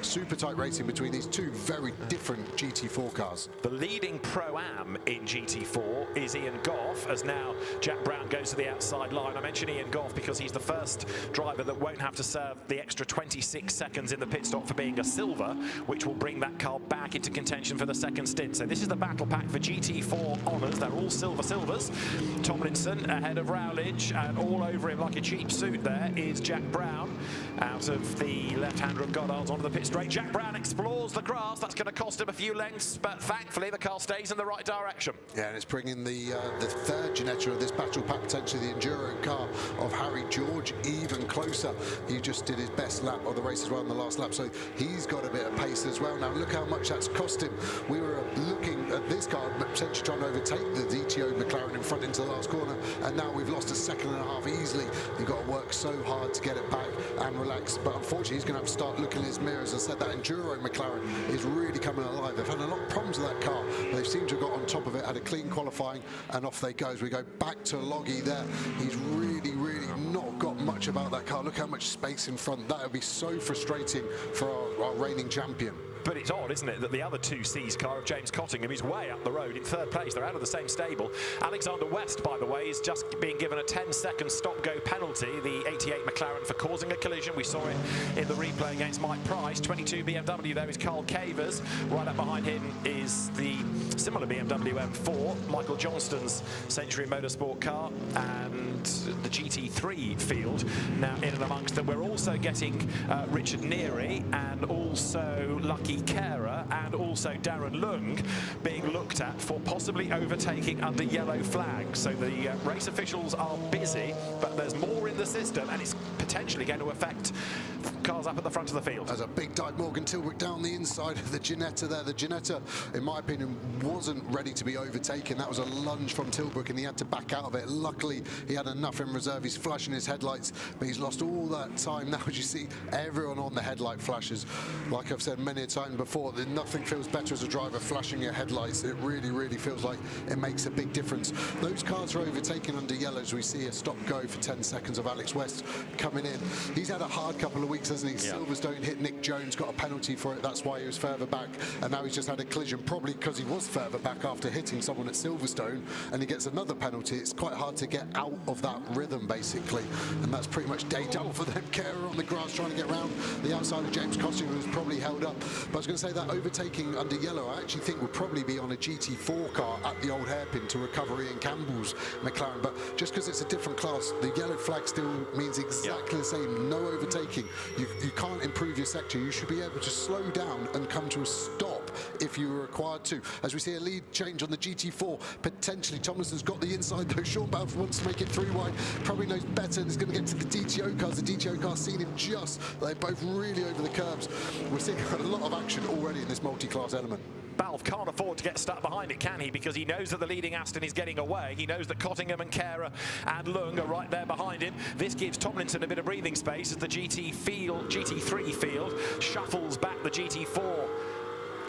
super tight racing between these two very different GT4 cars. The leading Pro-Am in GT4 is Ian Goff, as now Jack Brown goes to the outside line. I mention Ian Goff because he's the first driver that won't have to serve the extra 26 seconds in the pit stop for being a silver, which will bring that car back into contention for the second stint. So this is the battle pack for GT4 honours. They're all silvers. Tomlinson ahead of Rowledge, and all over him like a cheap suit there is Jack Brown. Out of the left-hander of Goddard's onto the pit straight. Jack Brown explores the grass. That's going to cost him a few lengths, but thankfully the car stays in the right direction. Yeah, and it's bringing the third Ginetta of this battle pack, potentially the Enduro car of Harry George, even closer. He just did his best lap of the race as well in the last lap, so he's got a bit of pace as well. Now look how much that's cost him. We were looking at this car potentially trying to overtake the DTO McLaren in front into the last corner, and now we've lost a second and a half easily. You've got to work so hard to get it back and relax, but unfortunately he's going to have to start looking in his mirrors. As I said, that Enduro McLaren is really coming alive. They've had a lot of problems with that car, but they seem to have got on top of it, had a clean qualifying, and off they go. As we go back to Loggy there, he's really not got much about that car. Look how much space in front. That would be so frustrating for our reigning champion. But it's odd, isn't it, that the other 2C's car of James Cottingham is way up the road in third place. They're out of the same stable. Alexander West, by the way, is just being given a 10-second stop-go penalty, the 88 McLaren, for causing a collision. We saw it in the replay against Mike Price. 22 BMW there is Carl Cavers. Right up behind him is the similar BMW M4, Michael Johnston's Century Motorsport car, and the GT3 field now in and amongst them. We're also getting Richard Neary and also Lucky Carer and also Darren Leung being looked at for possibly overtaking under yellow flag. So the race officials are busy, but there's more in the system, and it's potentially going to affect cars up at the front of the field. There's a big dive Morgan Tilbrook down the inside of the Ginetta there. The Ginetta, in my opinion, wasn't ready to be overtaken. That was a lunge from Tilbrook, and he had to back out of it. Luckily, he had enough in reserve. He's flashing his headlights, but he's lost all that time. Now, as you see, everyone on the headlight flashes. Like I've said many a time before, that nothing feels better as a driver flashing your headlights. It really feels like it makes a big difference. Those cars are overtaken under yellows. We see a stop-go for 10 seconds of Alex West coming in. He's had a hard couple of weeks, hasn't he? Yeah. Silverstone hit Nick Jones, got a penalty for it. That's why he was further back, and now he's just had a collision, probably because he was further back after hitting someone at Silverstone, and he gets another penalty. It's quite hard to get out of that rhythm, basically, and that's pretty much day done for them. Carer on the grass trying to get around the outside of James Costigan, who's probably held up. But I was going to say that overtaking under yellow, I actually think would probably be on a GT4 car at the old hairpin to recover Ian Campbell's McLaren. But just because it's a different class, the yellow flag still means exactly the same. No overtaking. You can't improve your sector. You should be able to slow down and come to a stop if you were required to. As we see a lead change on the GT4, potentially Tomlinson's got the inside though. Sean Balfour wants to make it 3 wide, probably knows better, and is going to get to the DTO cars. The DTO cars seen him just. They're both really over the curbs. We're seeing a lot of action already in this multi-class element. Balfe can't afford to get stuck behind it, can he? Because he knows that the leading Aston is getting away. He knows that Cottingham and Carer and Leung are right there behind him. This gives Tomlinson a bit of breathing space as the GT3 field shuffles back the GT4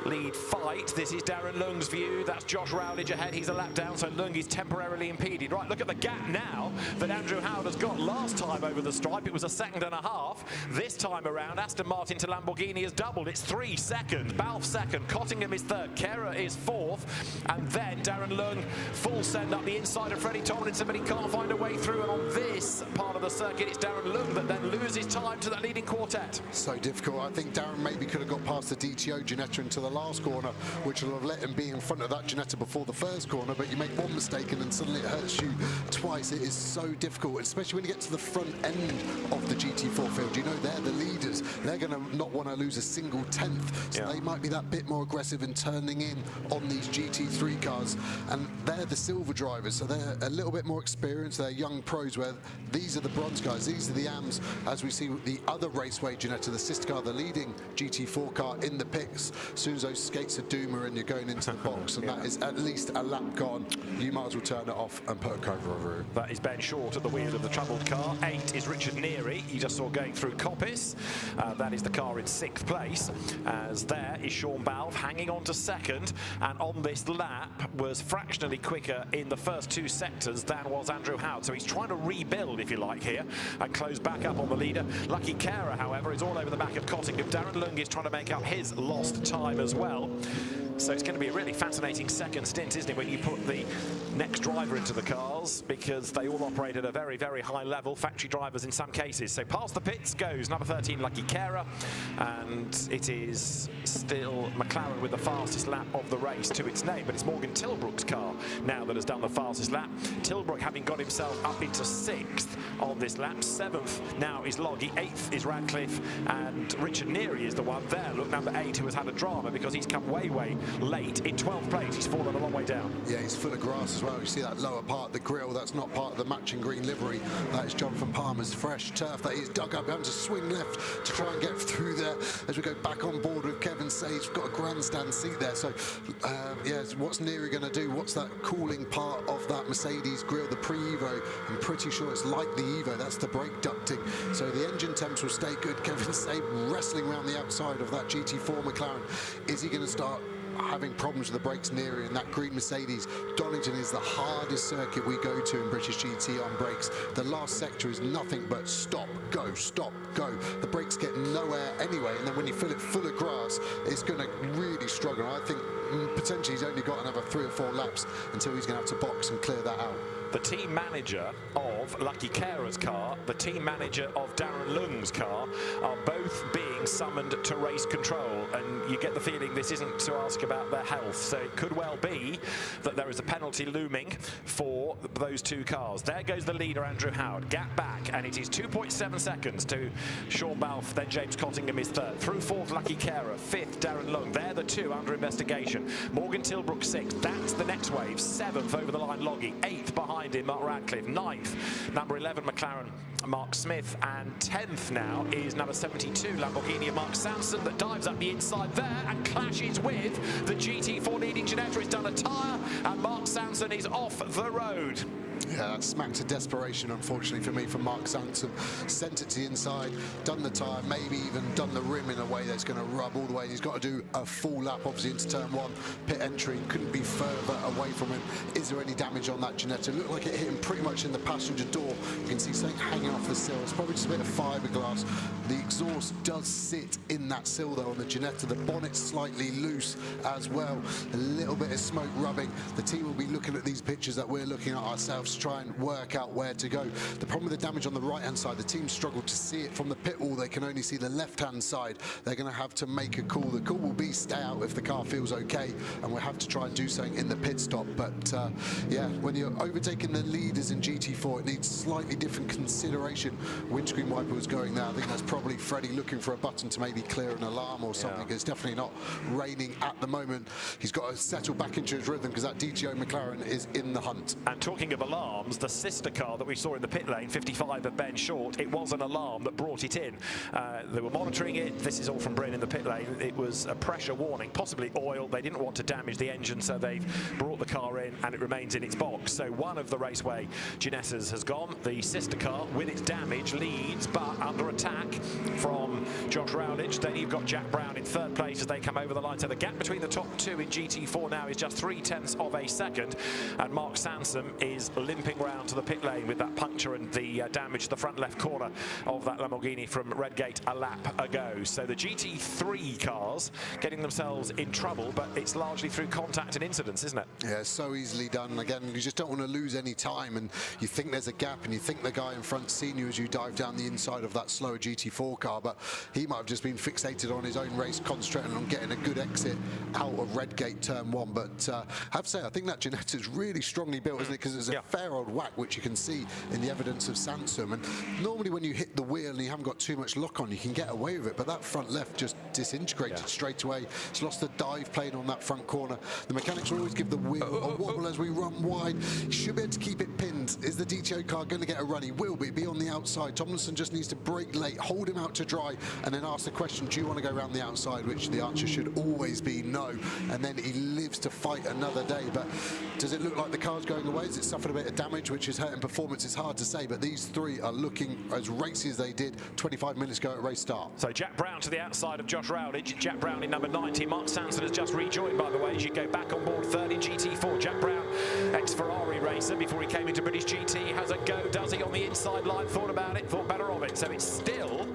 lead fight. This is Darren Leung's view. That's Josh Rowledge ahead. He's a lap down, so Leung is temporarily impeded. Right, look at the gap now that Andrew Howard has got. Last time over the stripe, it was a second and a half. This time around, Aston Martin to Lamborghini has doubled. It's 3 seconds. Balfe second. Cottingham is third. Carer is fourth. And then Darren Leung full send up the inside of Freddie Tomlinson, but he can't find a way through. And on this part of the circuit, it's Darren Leung that then loses time to that leading quartet. So difficult. I think Darren maybe could have got past the DTO Ginetta into the last corner, which will have let him be in front of that Ginetta before the first corner, but you make one mistake and then suddenly it hurts you twice. It is so difficult, especially when you get to the front end of the GT4 field. You know, they're the leaders. They're going to not want to lose a single tenth, so they might be that bit more aggressive in turning in on these GT3 cars, and they're the silver drivers, so they're a little bit more experienced. They're young pros, where these are the bronze guys. These are the AMs, as we see the other Raceway Ginetta, the sister car, the leading GT4 car in the pits. As soon as those skates of doom are in, you're going into the box, and that is at least a lap gone. You might as well turn it off and put a cover over it. That is Ben Short at the wheel of the troubled car. 8 is Richard Neary. You just saw going through Coppice. That is the car in 6th place. As there is Sean Balfe hanging on to 2nd, and on this lap was fractionally quicker in the first 2 sectors than was Andrew Howard. So he's trying to rebuild, if you like, here, and close back up on the leader. Lucky Kara, however, is all over the back of Cottingham. Darren Leung is trying to make up his lost time as well. So it's going to be a really fascinating second stint, isn't it, when you put the next driver into the cars, because they all operate at a very, very high level, factory drivers in some cases. So past the pits goes number 13, Lucky Kara, and it is still McLaren with the fastest lap of the race to its name, but it's Morgan Tilbrook's car now that has done the fastest lap. Tilbrook having got himself up into 6th on this lap. 7th now is Loggy, 8th is Radcliffe, and Richard Neary is the one there, look, number 8, who has had a drama because he's come way, way late. In 12th place, he's fallen a long way down. Yeah, he's full of grass as well. You see that lower part, the grille, that's not part of the matching green livery. That is Jonathan Palmer's fresh turf that he's dug up, having to swing left to try and get through there. As we go back on board with Kevin Sage, we've got a grandstand seat there. So, yeah, what's Neary going to do? What's that cooling part of that Mercedes grille, the pre-Evo? I'm pretty sure it's like the Evo. That's the brake ducting. So the engine temps will stay good. Kevin Sage wrestling around the outside of that GT4 McLaren. Is he going to start having problems with the brakes Neary in that green Mercedes? Donington is the hardest circuit we go to in British GT on brakes. The last sector is nothing but stop, go, stop, go. The brakes get nowhere anyway, and then when you fill it full of grass, it's going to really struggle. I think potentially he's only got another 3 or 4 laps until he's going to have to box and clear that out. The team manager of Lucky Kara's car, the team manager of Darren Leung's car, are both being summoned to race control, and you get the feeling this isn't to ask about their health, so it could well be that there is a penalty looming for those 2 cars. There goes the leader, Andrew Howard, gap back, and it is 2.7 seconds to Sean Balfe, then James Cottingham is 3rd. Through 4th, Lucky Kara, 5th, Darren Leung. They're the 2 under investigation. Morgan Tilbrook 6th, that's the next wave. 7th over the line, Loggy. 8th behind him, Mark Radcliffe. 9th, number 11, McLaren, Mark Smith, and 10th now is number 72, Lamborghini of Mark Sampson, that dives up the inside there and clashes with the GT4 leading Ginetta. He's done a tyre, and Mark Sampson is off the road. Yeah, that smacked of desperation, unfortunately for me, from Mark Sampson. Sent it to the inside, done the tyre, maybe even done the rim in a way that's going to rub all the way. He's got to do a full lap, obviously, into turn 1. Pit entry, couldn't be further away from him. Is there any damage on that Ginetta? It looked like it hit him pretty much in the passenger door. You can see something hanging off the sill. It's probably just a bit of fiberglass. The exhaust does sit in that sill, though, on the Ginetta. The bonnet's slightly loose as well. A little bit of smoke rubbing. The team will be looking at these pictures that we're looking at ourselves to try and work out where to go. The problem with the damage on the right-hand side, the team struggle to see it from the pit wall. They can only see the left-hand side. They're going to have to make a call. The call will be stay out if the car feels okay, and we'll have to try and do something in the pit stop. But yeah, when you're overtaking the leaders in GT4, it needs slightly different consideration. Windscreen wiper was going there. I think that's probably Freddie looking for a button to maybe clear an alarm or something. It's definitely not raining at the moment. He's got to settle back into his rhythm because that DTO McLaren is in the hunt. And talking of alarms, the sister car that we saw in the pit lane, 55 of Ben Short, it was an alarm that brought it in. They were monitoring it. This is all from Bryn in the pit lane. It was a pressure warning, possibly oil. They didn't want to damage the engine, so they've brought the car in and it remains in its box. So one of the Raceway Ginettas has gone. The sister car, with its damage, leads, but under attack from Josh Rowledge. Then you've got Jack Brown in 3rd place as they come over the line. So the gap between the top 2 in GT4 now is just 0.3 of a second, and Mark Sansom is limping round to the pit lane with that puncture and the damage to the front left corner of that Lamborghini from Redgate a lap ago. So the GT3 cars getting themselves in trouble, but it's largely through contact and incidents, isn't it? Yeah, so easily done. Again, you just don't want to lose any time, and you think there's a gap and you think the guy in front's seen you as you dive down the inside of that slower GT4 car, but he might have just been fixated on his own race, concentrating on getting a good exit out of Redgate turn 1. But I have to say, I think that Ginetta's really strongly built, isn't it? Because there's a fair old whack, which you can see in the evidence of Sansom. And normally when you hit the wheel and you haven't got too much lock on, you can get away with it, but that front left just disintegrated straight away. It's lost the dive plane on that front corner. The mechanics will always give the wheel a wobble as we run wide. Should be able to keep it pinned. Is the DTO car going to get a run? He will be on the outside. Tomlinson just needs to brake late, hold him out to dry, and then ask the question, do you want to go around the outside? Which the answer should always be no. And then he lives to fight another day. But does it look like the car's going away? Has it suffered a bit of damage, which is hurting performance? It's hard to say, but these three are looking as racy as they did 25 minutes ago at race start. So Jack Brown to the outside of Josh Rowledge. Jack Brown in number 90. Mark Sanson has just rejoined, by the way, as you go back on board third in GT4. Jack Brown, ex-Ferrari racer before he came into British GT, has a go, does he, on the inside line? Thought about it, thought better of it. So it's still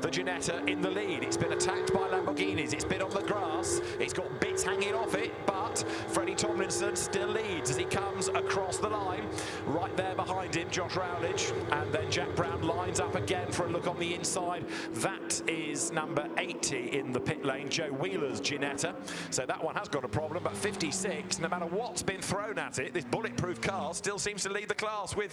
the Ginetta in the lead. It's been attacked by Lamborghinis. It's been on the grass. It's got bits hanging off it, but Freddie Tomlinson still leads as he comes across the line. Right there behind him, Josh Rowledge, and then Jack Brown lines up again for a look on the inside. That is number 80 in the pit lane, Joe Wheeler's Ginetta. So that one has got a problem, but 56, no matter what's been thrown at it, this bulletproof car still seems to lead the class, with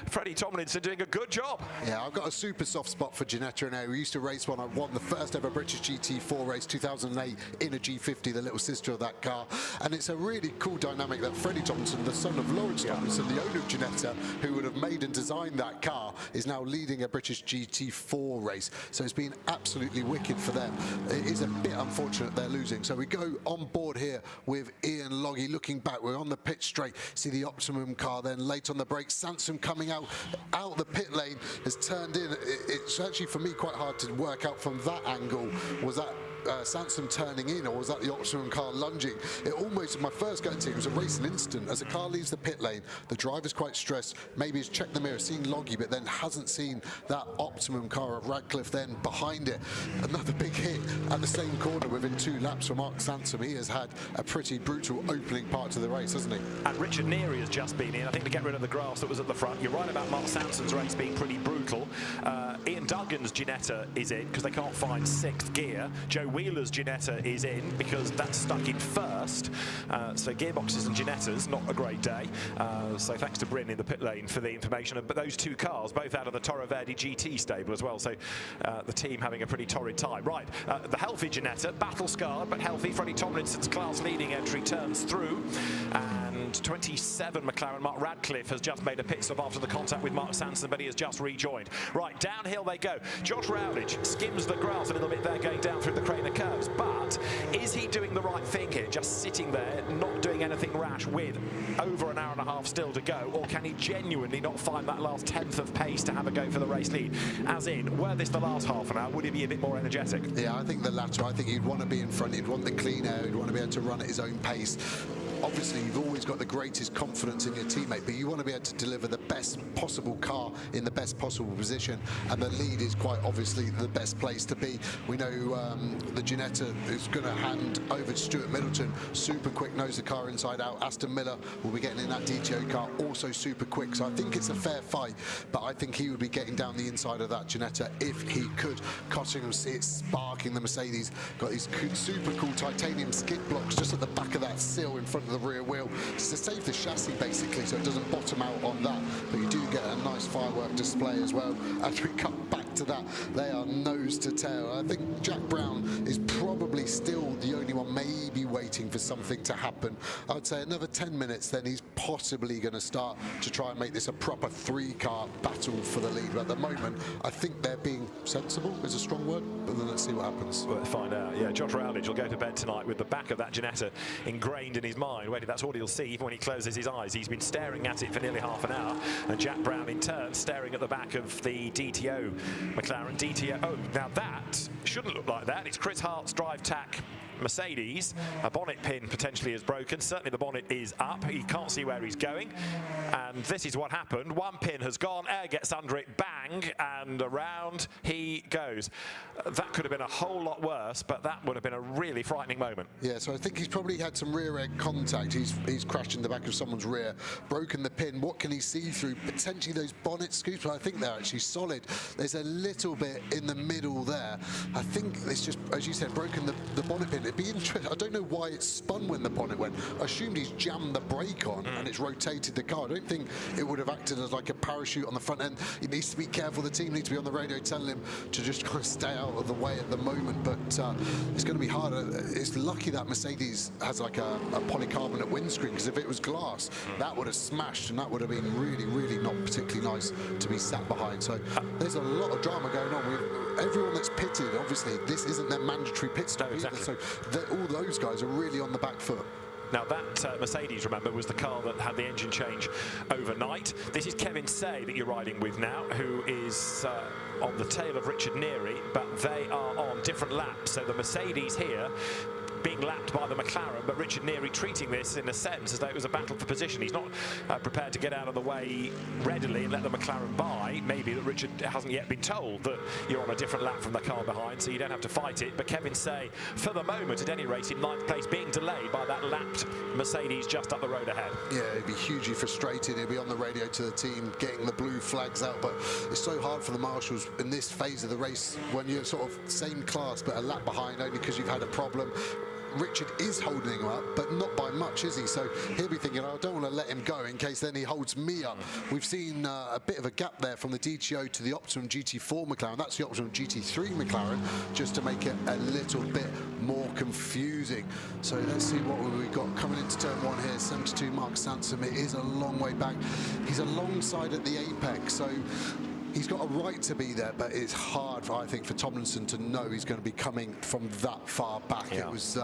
Freddie Tomlinson doing a good job. Yeah, I've got a super soft spot for Ginetta in there. We used to race one. I won the first ever British GT4 race, 2008, in a G50, the little sister of that car. And it's a really cool dynamic that Freddie Tomlinson, the son of Lawrence Tomlinson, the owner of Ginetta, who would have made and designed that car, is now leading a British GT4 race. So it's been absolutely wicked for them. It is a bit unfortunate they're losing. So we go on board here with Ian Loggy looking back. We're on the pit straight. See the Optimum car then late on the brakes. Sansom coming out the pit lane has turned in. It's actually for me quite hard to work out from that angle. Was that Sansom turning in, or was that the Optimum car lunging? It almost, my first gut instinct was a racing instant. As the car leaves the pit lane, the driver's quite stressed, maybe he's checked the mirror, seen Loggy, but then hasn't seen that Optimum car of Radcliffe then behind it. Another big hit at the same corner within 2 laps for Mark Sansom. He has had a pretty brutal opening part to the race, hasn't he? And Richard Neary has just been in, I think, to get rid of the grass that was at the front. You're right about Mark Sanson's race being pretty brutal. Ian Duggan's Ginetta is in because they can't find 6th gear. Joe Wheeler's Ginetta is in because that's stuck in first. So gearboxes and Ginettas, not a great day. So thanks to Bryn in the pit lane for the information. But those 2 cars, both out of the Toro Verde GT stable as well. So the team having a pretty torrid time. Right, the healthy Ginetta, battle-scarred but healthy. Freddie Tomlinson's class-leading entry turns through. And 27 McLaren, Mark Radcliffe, has just made a pit stop after the contact with Mark Sanson, but he has just rejoined. Right, downhill they go. Josh Rowledge skims the grass a little bit there going down through the Craner curves, but is he doing the right thing here, just sitting there, not doing anything rash with over an hour and a half still to go, or can he genuinely not find that last 10th of pace to have a go for the race lead? As in, were this the last half an hour, would he be a bit more energetic? Yeah, I think the latter. I think he'd want to be in front, he'd want the clean air, he'd want to be able to run at his own pace. Obviously, you've always got the greatest confidence in your teammate, but you want to be able to deliver the best possible car in the best possible position, and the lead is quite obviously the best place to be. We know the Ginetta is going to hand over to Stuart Middleton, super quick, knows the car inside out. Aston Miller will be getting in that DTO car, also super quick. So I think it's a fair fight, but I think he would be getting down the inside of that Ginetta if he could. Cottingham, see it sparking the Mercedes, got these super cool titanium skid blocks just at the back of that sill in front of the rear wheel. It's to save the chassis basically, so it doesn't bottom out on that, but you do get a nice firework display as well. As we come back to that, they are nose to tail. I think Jack Brown is probably still the only one maybe waiting for something to happen. I would say another 10 minutes, then he's possibly going to start to try and make this a proper 3-car battle for the lead. But at the moment, I think they're being sensible, is a strong word, but then let's see what happens. We'll find out. Yeah, Josh Rowledge will go to bed tonight with the back of that Ginetta ingrained in his mind. That's all he'll see even when he closes his eyes. He's been staring at it for nearly half an hour, and Jack Brown in turn staring at the back of the DTO McLaren DTO. Oh, now that shouldn't look like that. It's Chris Hart's drive tack Mercedes. A bonnet pin potentially is broken. Certainly the bonnet is up. He can't see where he's going. And this is what happened. One pin has gone, air gets under it, bang, and around he goes. That could have been a whole lot worse, but that would have been a really frightening moment. Yeah, so I think he's probably had some rear end contact. He's crashed in the back of someone's rear, broken the pin. What can he see through? Potentially those bonnet scoops, but I think they're actually solid. There's a little bit in the middle there. I think it's just, as you said, broken the bonnet pin. it'd be interesting. I don't know why it spun when the bonnet went. I assumed he's jammed the brake on and it's rotated the car. I don't think it would have acted as like a parachute on the front end. He needs to be careful. The team needs to be on the radio telling him to just kind of stay out of the way at the moment, but it's going to be hard. It's lucky that Mercedes has like a polycarbonate windscreen, because if it was glass, that would have smashed, and that would have been really, really not particularly nice to be sat behind. So there's a lot of drama going on with everyone that's pitted. Obviously, this isn't their mandatory pit stop either, so all those guys are really on the back foot. Now that Mercedes, remember, was the car that had the engine change overnight. This is Kevin Say that you're riding with now, who is on the tail of Richard Neary, but they are on different laps. So the Mercedes here being lapped by the McLaren, but Richard Neary treating this in a sense as though it was a battle for position. He's not prepared to get out of the way readily and let the McLaren by. Maybe that Richard hasn't yet been told that you're on a different lap from the car behind, so you don't have to fight it. But Kevin Say, for the moment, at any rate, in 9th place, being delayed by that lapped Mercedes just up the road ahead. Yeah, he'd be hugely frustrated. He'd be on the radio to the team, getting the blue flags out. But it's so hard for the marshals in this phase of the race when you're sort of same class but a lap behind, only because you've had a problem. Richard is holding him up, but not by much, is he? So he'll be thinking, I don't want to let him go in case then he holds me up. We've seen a bit of a gap there from the DTO to the Optimum GT4 McLaren. That's the Optimum GT3 McLaren, just to make it a little bit more confusing. So let's see what we've got coming into turn 1 here. 72 Mark Sansom. It is a long way back. He's alongside at the apex, so he's got a right to be there, but it's hard, I think, for Tomlinson to know he's going to be coming from that far back. Yeah. It was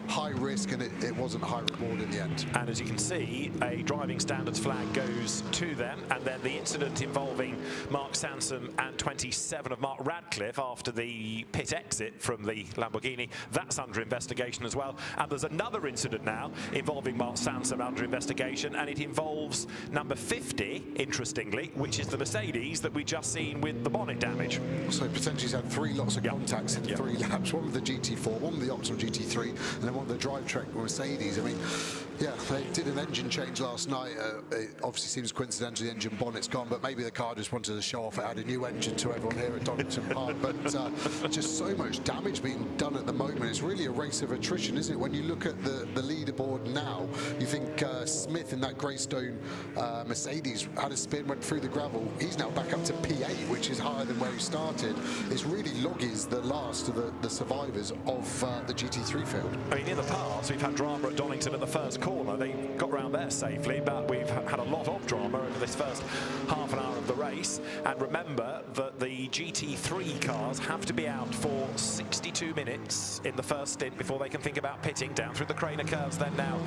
high risk, and it wasn't high reward in the end. And as you can see, a driving standards flag goes to them, and then the incident involving Mark Sansom and 27 of Mark Radcliffe after the pit exit from the Lamborghini, that's under investigation as well. And there's another incident now involving Mark Sansom under investigation, and it involves number 50, interestingly, which is the Mercedes that we just seen with the bonnet damage. So potentially he's had 3 lots of contacts in 3 laps, one with the GT4, one with the Optimum GT3, and then one with the drivetrain Mercedes. I mean, yeah, they did an engine change last night. It obviously seems coincidental the engine bonnet's gone, but maybe the car just wanted to show off it had a new engine to everyone here at Donington Park. But just so much damage being done at the moment. It's really a race of attrition, isn't it? When you look at the leaderboard now, you think Smith in that Greystone Mercedes had a spin, went through the gravel. He's now back up to P8, which is higher than where he started. It's really Loggy's the last of the survivors of the GT3 field. I mean, in the past, we've had drama at Donington at the first corner. They got round there safely, but we've had a lot of drama over this first half an hour of the race. And remember that the GT3 cars have to be out for 62 minutes in the first stint before they can think about pitting down through the Craner curves. Then now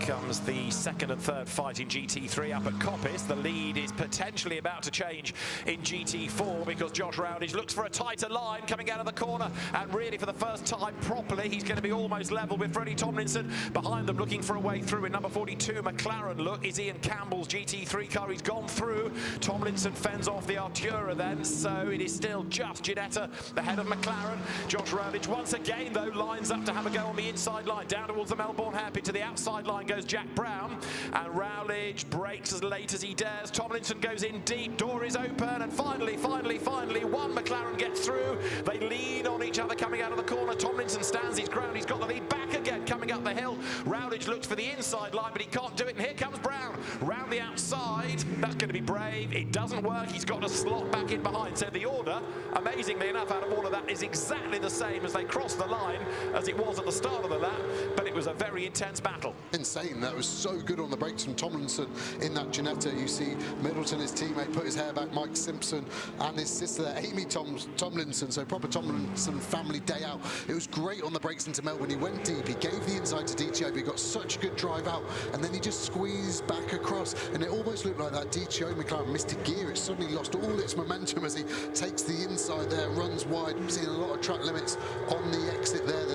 comes the second and third fight in GT3 up at Coppice. The lead is potentially about to change in GT4 because Josh Rowdage looks for a tighter line coming out of the corner, and really for the first time properly he's going to be almost level with Freddie Tomlinson behind them looking for a way through in number 42 McLaren. Look, is Ian Campbell's GT3 car. He's gone through. Tomlinson fends off the Artura then, so it is still just Ginetta ahead of McLaren. Josh Rowdage once again though lines up to have a go on the inside line down towards the Melbourne hairpin. To the outside line goes Jack Brown, and Rowdage brakes as late as he dares. Tomlinson goes in deep, door is open, and finally one McLaren gets through. They lean on each other coming out of the corner. Tomlinson stands his ground. He's got the lead back again coming up the hill. Rowdage looks for the inside line, but he can't do it, and here comes Brown round the outside. That's going to be brave. It doesn't work. He's got to slot back in behind. So the order, amazingly enough, out of all of that is exactly the same as they crossed the line as it was at the start of the lap, but it was a very intense battle. Insane. That was so good on the brakes from Tomlinson in that Ginetta. You see Middleton, his teammate, put his hair back, Mike Simpson, and his sister there, Amy Tomlinson. So proper Tomlinson family day out. It was great on the brakes into Melbourne. He went deep. He gave the inside to DTO, but he got such a good drive out, and then he just squeezed back across, and it almost looked like that DTO McLaren missed a gear. It suddenly lost all its momentum as he takes the inside there, runs wide. We've seen a lot of track limits on the exit there.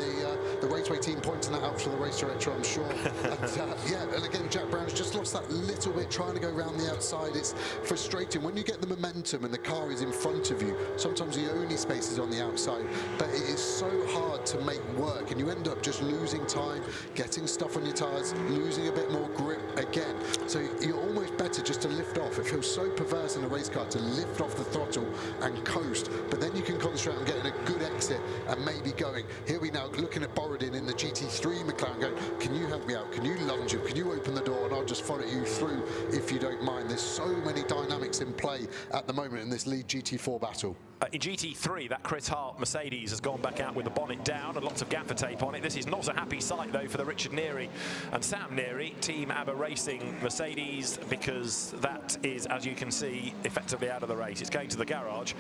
The Raceway team pointing that out for the race director, I'm sure. Yeah, and again, Jack Brown's just lost that little bit trying to go around the outside. It's frustrating when you get the momentum and the car is in front of you. Sometimes the only space is on the outside, but it is so hard to make work, and you end up just losing time, getting stuff on your tyres, losing a bit more grip again. So you're almost better just to lift off. It feels so perverse in a race car to lift off the throttle and coast, but then you can concentrate on getting a good exit and maybe going. Here we now looking at Borodin in the lunge him? Can you open the door and I'll just follow you through if you don't mind? There's so many dynamics in play at the moment in this lead GT4 battle. In GT3, that Chris Hart Mercedes has gone back out with the bonnet down and lots of gaffer tape on it. This is not a happy sight, though, for the Richard Neary and Sam Neary, Team ABBA Racing Mercedes, because that is, as you can see, effectively out of the race. It's going to the garage.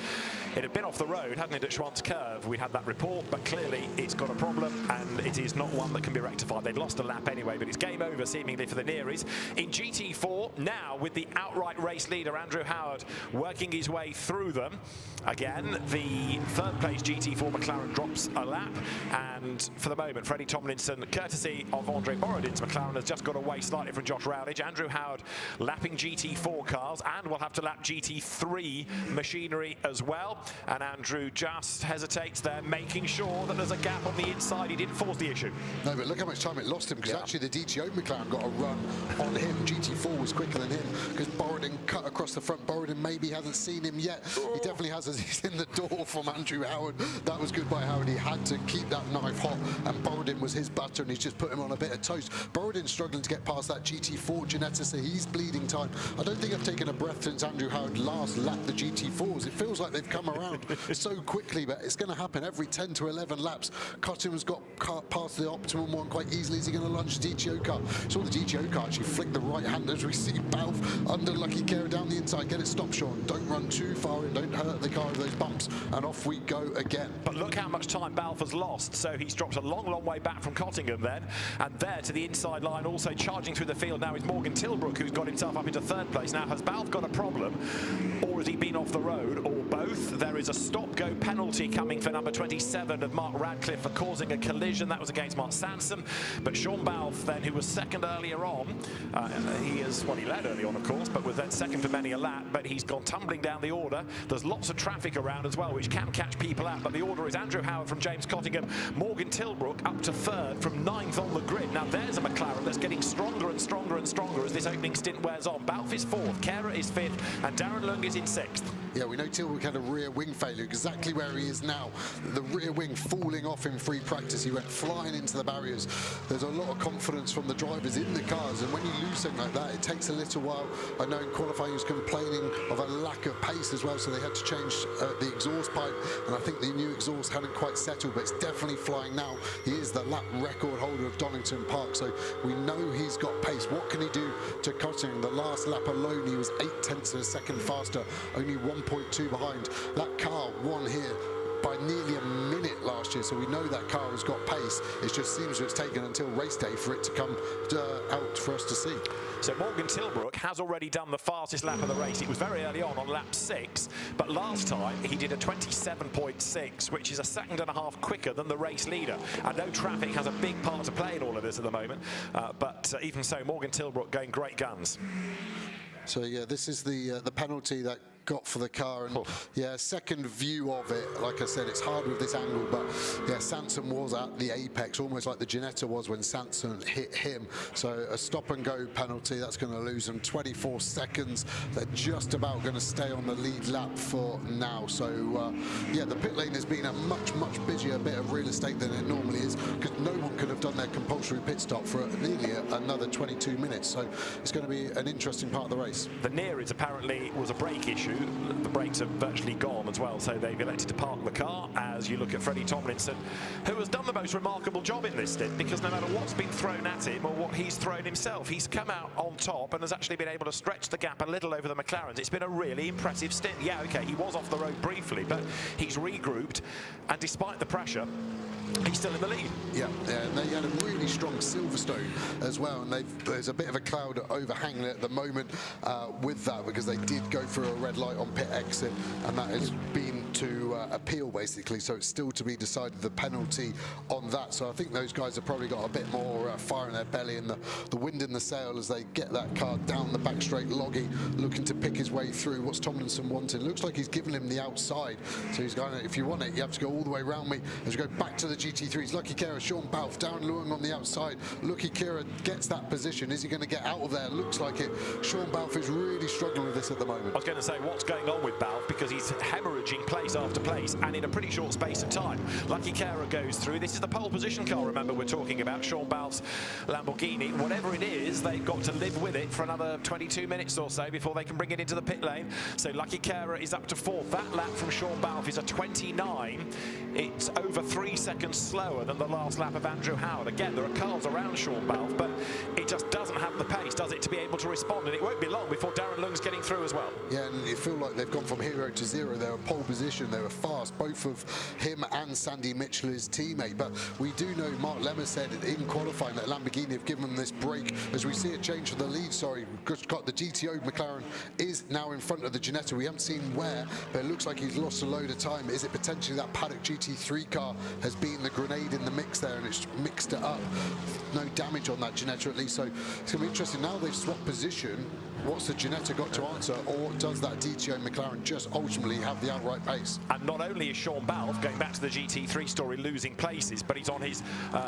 It had been off the road, hadn't it, at Schwantz Curve? We had that report, but clearly it's got a problem, and it is not one that can be rectified. They'd lost a lap anyway, but it's game over, seemingly, for the Nearys. In GT4, now, with the outright race leader, Andrew Howard, working his way through them. Again, the third place GT4 McLaren drops a lap, and for the moment, Freddie Tomlinson, courtesy of Andre Borodin's McLaren, has just got away slightly from Josh Rowledge. Andrew Howard lapping GT4 cars, and will have to lap GT3 machinery as well. And Andrew just hesitates there, making sure that there's a gap on the inside. He didn't force the issue. No, but look how much time it lost him, because actually the DTO McLaren got a run on him. GT4 was quicker than him, because Borodin cut across the front. Borodin maybe hasn't seen him yet. He definitely has, as he's in the door from Andrew Howard. That was good by Howard. He had to keep that knife hot, and Borodin was his butter, and he's just put him on a bit of toast. Borodin's struggling to get past that GT4 Ginetta, so he's bleeding time. I don't think I've taken a breath since Andrew Howard last lapped the GT4s. It feels like they've come around so quickly, but it's going to happen every 10 to 11 laps. Cotton's got past the optimum one quite easily. Is he going to launch the DTO car? Saw the DTO car actually flick the right hand as we see Balf under Lucky Care down the inside. Get it stopped, Sean. Don't run too far in. Don't hurt the car with those bumps. And off we go again. But look how much time Balf has lost. So he's dropped a long, long way back from Cottingham then. And there to the inside line, also charging through the field now is Morgan Tilbrook, who's got himself up into third place. Now, has Balf got a problem, or has he been off the road, or both? There is a stop-go penalty coming for number 27 of Mark Radcliffe for causing a collision. That was against Mark Sanson. But Sean Balf then, who was second earlier on, he led early on, of course, but was then second for many a lap. But he's gone tumbling down the order. There's lots of traffic around as well, which can catch people out. But the order is Andrew Howard from James Cottingham, Morgan Tilbrook up to third from 9th on the grid. Now there's a McLaren that's getting stronger and stronger and stronger as this opening stint wears on. Balf is 4th, Kehrer is 5th, and Darren Leung is in 6th. Yeah, we know Tilbrook had a rear wing failure, exactly where he is now. The rear wing falling off in free practice. He went flying into the barriers. There's a lot of confidence from the drivers in the cars, and when you lose something like that, it takes a little while. I know in qualifying he was complaining of a lack of pace as well, so they had to change the exhaust pipe, and I think the new exhaust hadn't quite settled, but it's definitely flying now. He is the lap record holder of Donington Park, so we know he's got pace. What can he do to Cottingham? The last lap alone, he was 0.8 of a second faster, only 1.2 behind. That car won here by nearly a minute last year, so we know that car has got pace. It just seems that it's taken until race day for it to come out for us to see. So Morgan Tilbrook has already done the fastest lap of the race. It was very early on lap 6, but last time he did a 27.6, which is a second and a half quicker than the race leader. I know traffic has a big part to play in all of this at the moment, but even so, Morgan Tilbrook going great guns. So yeah, this is the penalty that got for the car, and yeah, second view of it, like I said, it's hard with this angle, but yeah, Sanson was at the apex, almost like the Ginetta was when Sanson hit him. So a stop and go penalty, that's going to lose them 24 seconds. They're just about going to stay on the lead lap for now. So yeah, the pit lane has been a much busier bit of real estate than it normally is, because no one could have done their compulsory pit stop for nearly another 22 minutes. So it's going to be an interesting part of the race. The Nearys apparently was a brake issue. The brakes are virtually gone as well, so they've elected to park the car. As you look at Freddie Tomlinson, who has done the most remarkable job in this stint, because no matter what's been thrown at him or what he's thrown himself, he's come out on top and has actually been able to stretch the gap a little over the McLarens. It's been a really impressive stint. Yeah, okay, he was off the road briefly, but he's regrouped, and despite the pressure, he's still in the lead. Yeah, and they had a really strong Silverstone as well, and there's a bit of a cloud overhanging at the moment with that, because they did go through a red light on pit exit, and that has been to appeal basically, so it's still to be decided, the penalty on that. So I think those guys have probably got a bit more fire in their belly and the wind in the sail as they get that car down the back straight. Loggy looking to pick his way through. What's Tomlinson wanting? Looks like he's given him the outside, so he's going, if you want it, you have to go all the way around me. As we go back to the GT3s. Lucky Kira, Sean Balfe, Darren Leung on the outside. Lucky Kira gets that position. Is he going to get out of there? Looks like it. Sean Balfe is really struggling with this at the moment. I was going to say, what's going on with Balfe, because he's hemorrhaging place after place and in a pretty short space of time. Lucky Kira goes through. This is the pole position car, remember, we're talking about, Sean Balfe's Lamborghini. Whatever it is, they've got to live with it for another 22 minutes or so before they can bring it into the pit lane. So Lucky Kira is up to 4th. That lap from Sean Balfe is a 29. It's over 3 seconds slower than the last lap of Andrew Howard. Again, there are cars around Sean Balfe, but it just doesn't have the pace, does it, to be able to respond? And it won't be long before Darren Leung's getting through as well. Yeah, and you feel like they've gone from hero to zero. They're a pole position, they were fast, both of him and Sandy Mitchell, his teammate. But we do know Mark Lemmer said in qualifying that Lamborghini have given them this break. As we see a change for the lead, we've got the GTO McLaren is now in front of the Ginetta. We haven't seen where, but it looks like he's lost a load of time. Is it potentially that Paddock GT3 car has been the grenade in the mix there and it's mixed it up? No damage on that Ginetta at least, so it's going to be interesting. Now they've swapped position, what's the Ginetta got to answer, or does that DTO McLaren just ultimately have the outright pace? And not only is Sean Balfe, going back to the GT3 story, losing places, but he's on his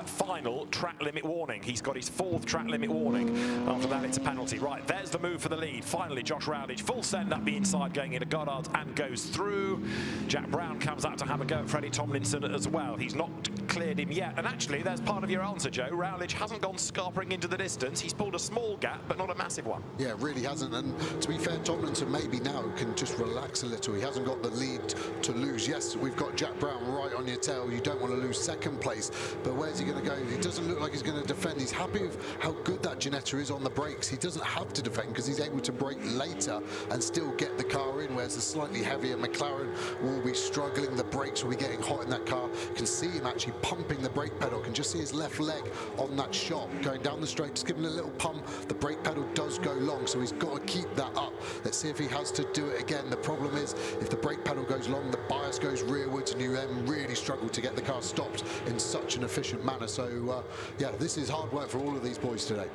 final track limit warning. He's got his 4th track limit warning. After that, it's a penalty. Right, there's the move for the lead. Finally, Josh Rowledge, full send up the inside, going into Goddard and goes through. Jack Brown comes out to have a go at Freddie Tomlinson as well. He's not cleared him yet. And actually, there's part of your answer, Joe. Rowledge hasn't gone scarpering into the distance. He's pulled a small gap, but not a massive one. Yeah, really hasn't. And to be fair, Tomlinson maybe now can just relax a little. He hasn't got the lead to lose. Yes, we've got Jack Brown right on your tail. You don't want to lose 2nd place, but where's he going to go? He doesn't look like he's going to defend. He's happy with how good that Ginetta is on the brakes. He doesn't have to defend because he's able to brake later and still get the car in, whereas the slightly heavier McLaren will be struggling. The brakes will be getting hot in that car. You can see him actually pumping the brake pedal. You can just see his left leg on that shot going down the straight, just giving a little pump. The brake pedal does go long, so he's got to keep that up. Let's see if he has to do it again. The problem is, if the brake pedal goes long, the bias goes rearwards, and you then really struggle to get the car stopped in such an efficient manner. So, yeah, this is hard work for all of these boys today.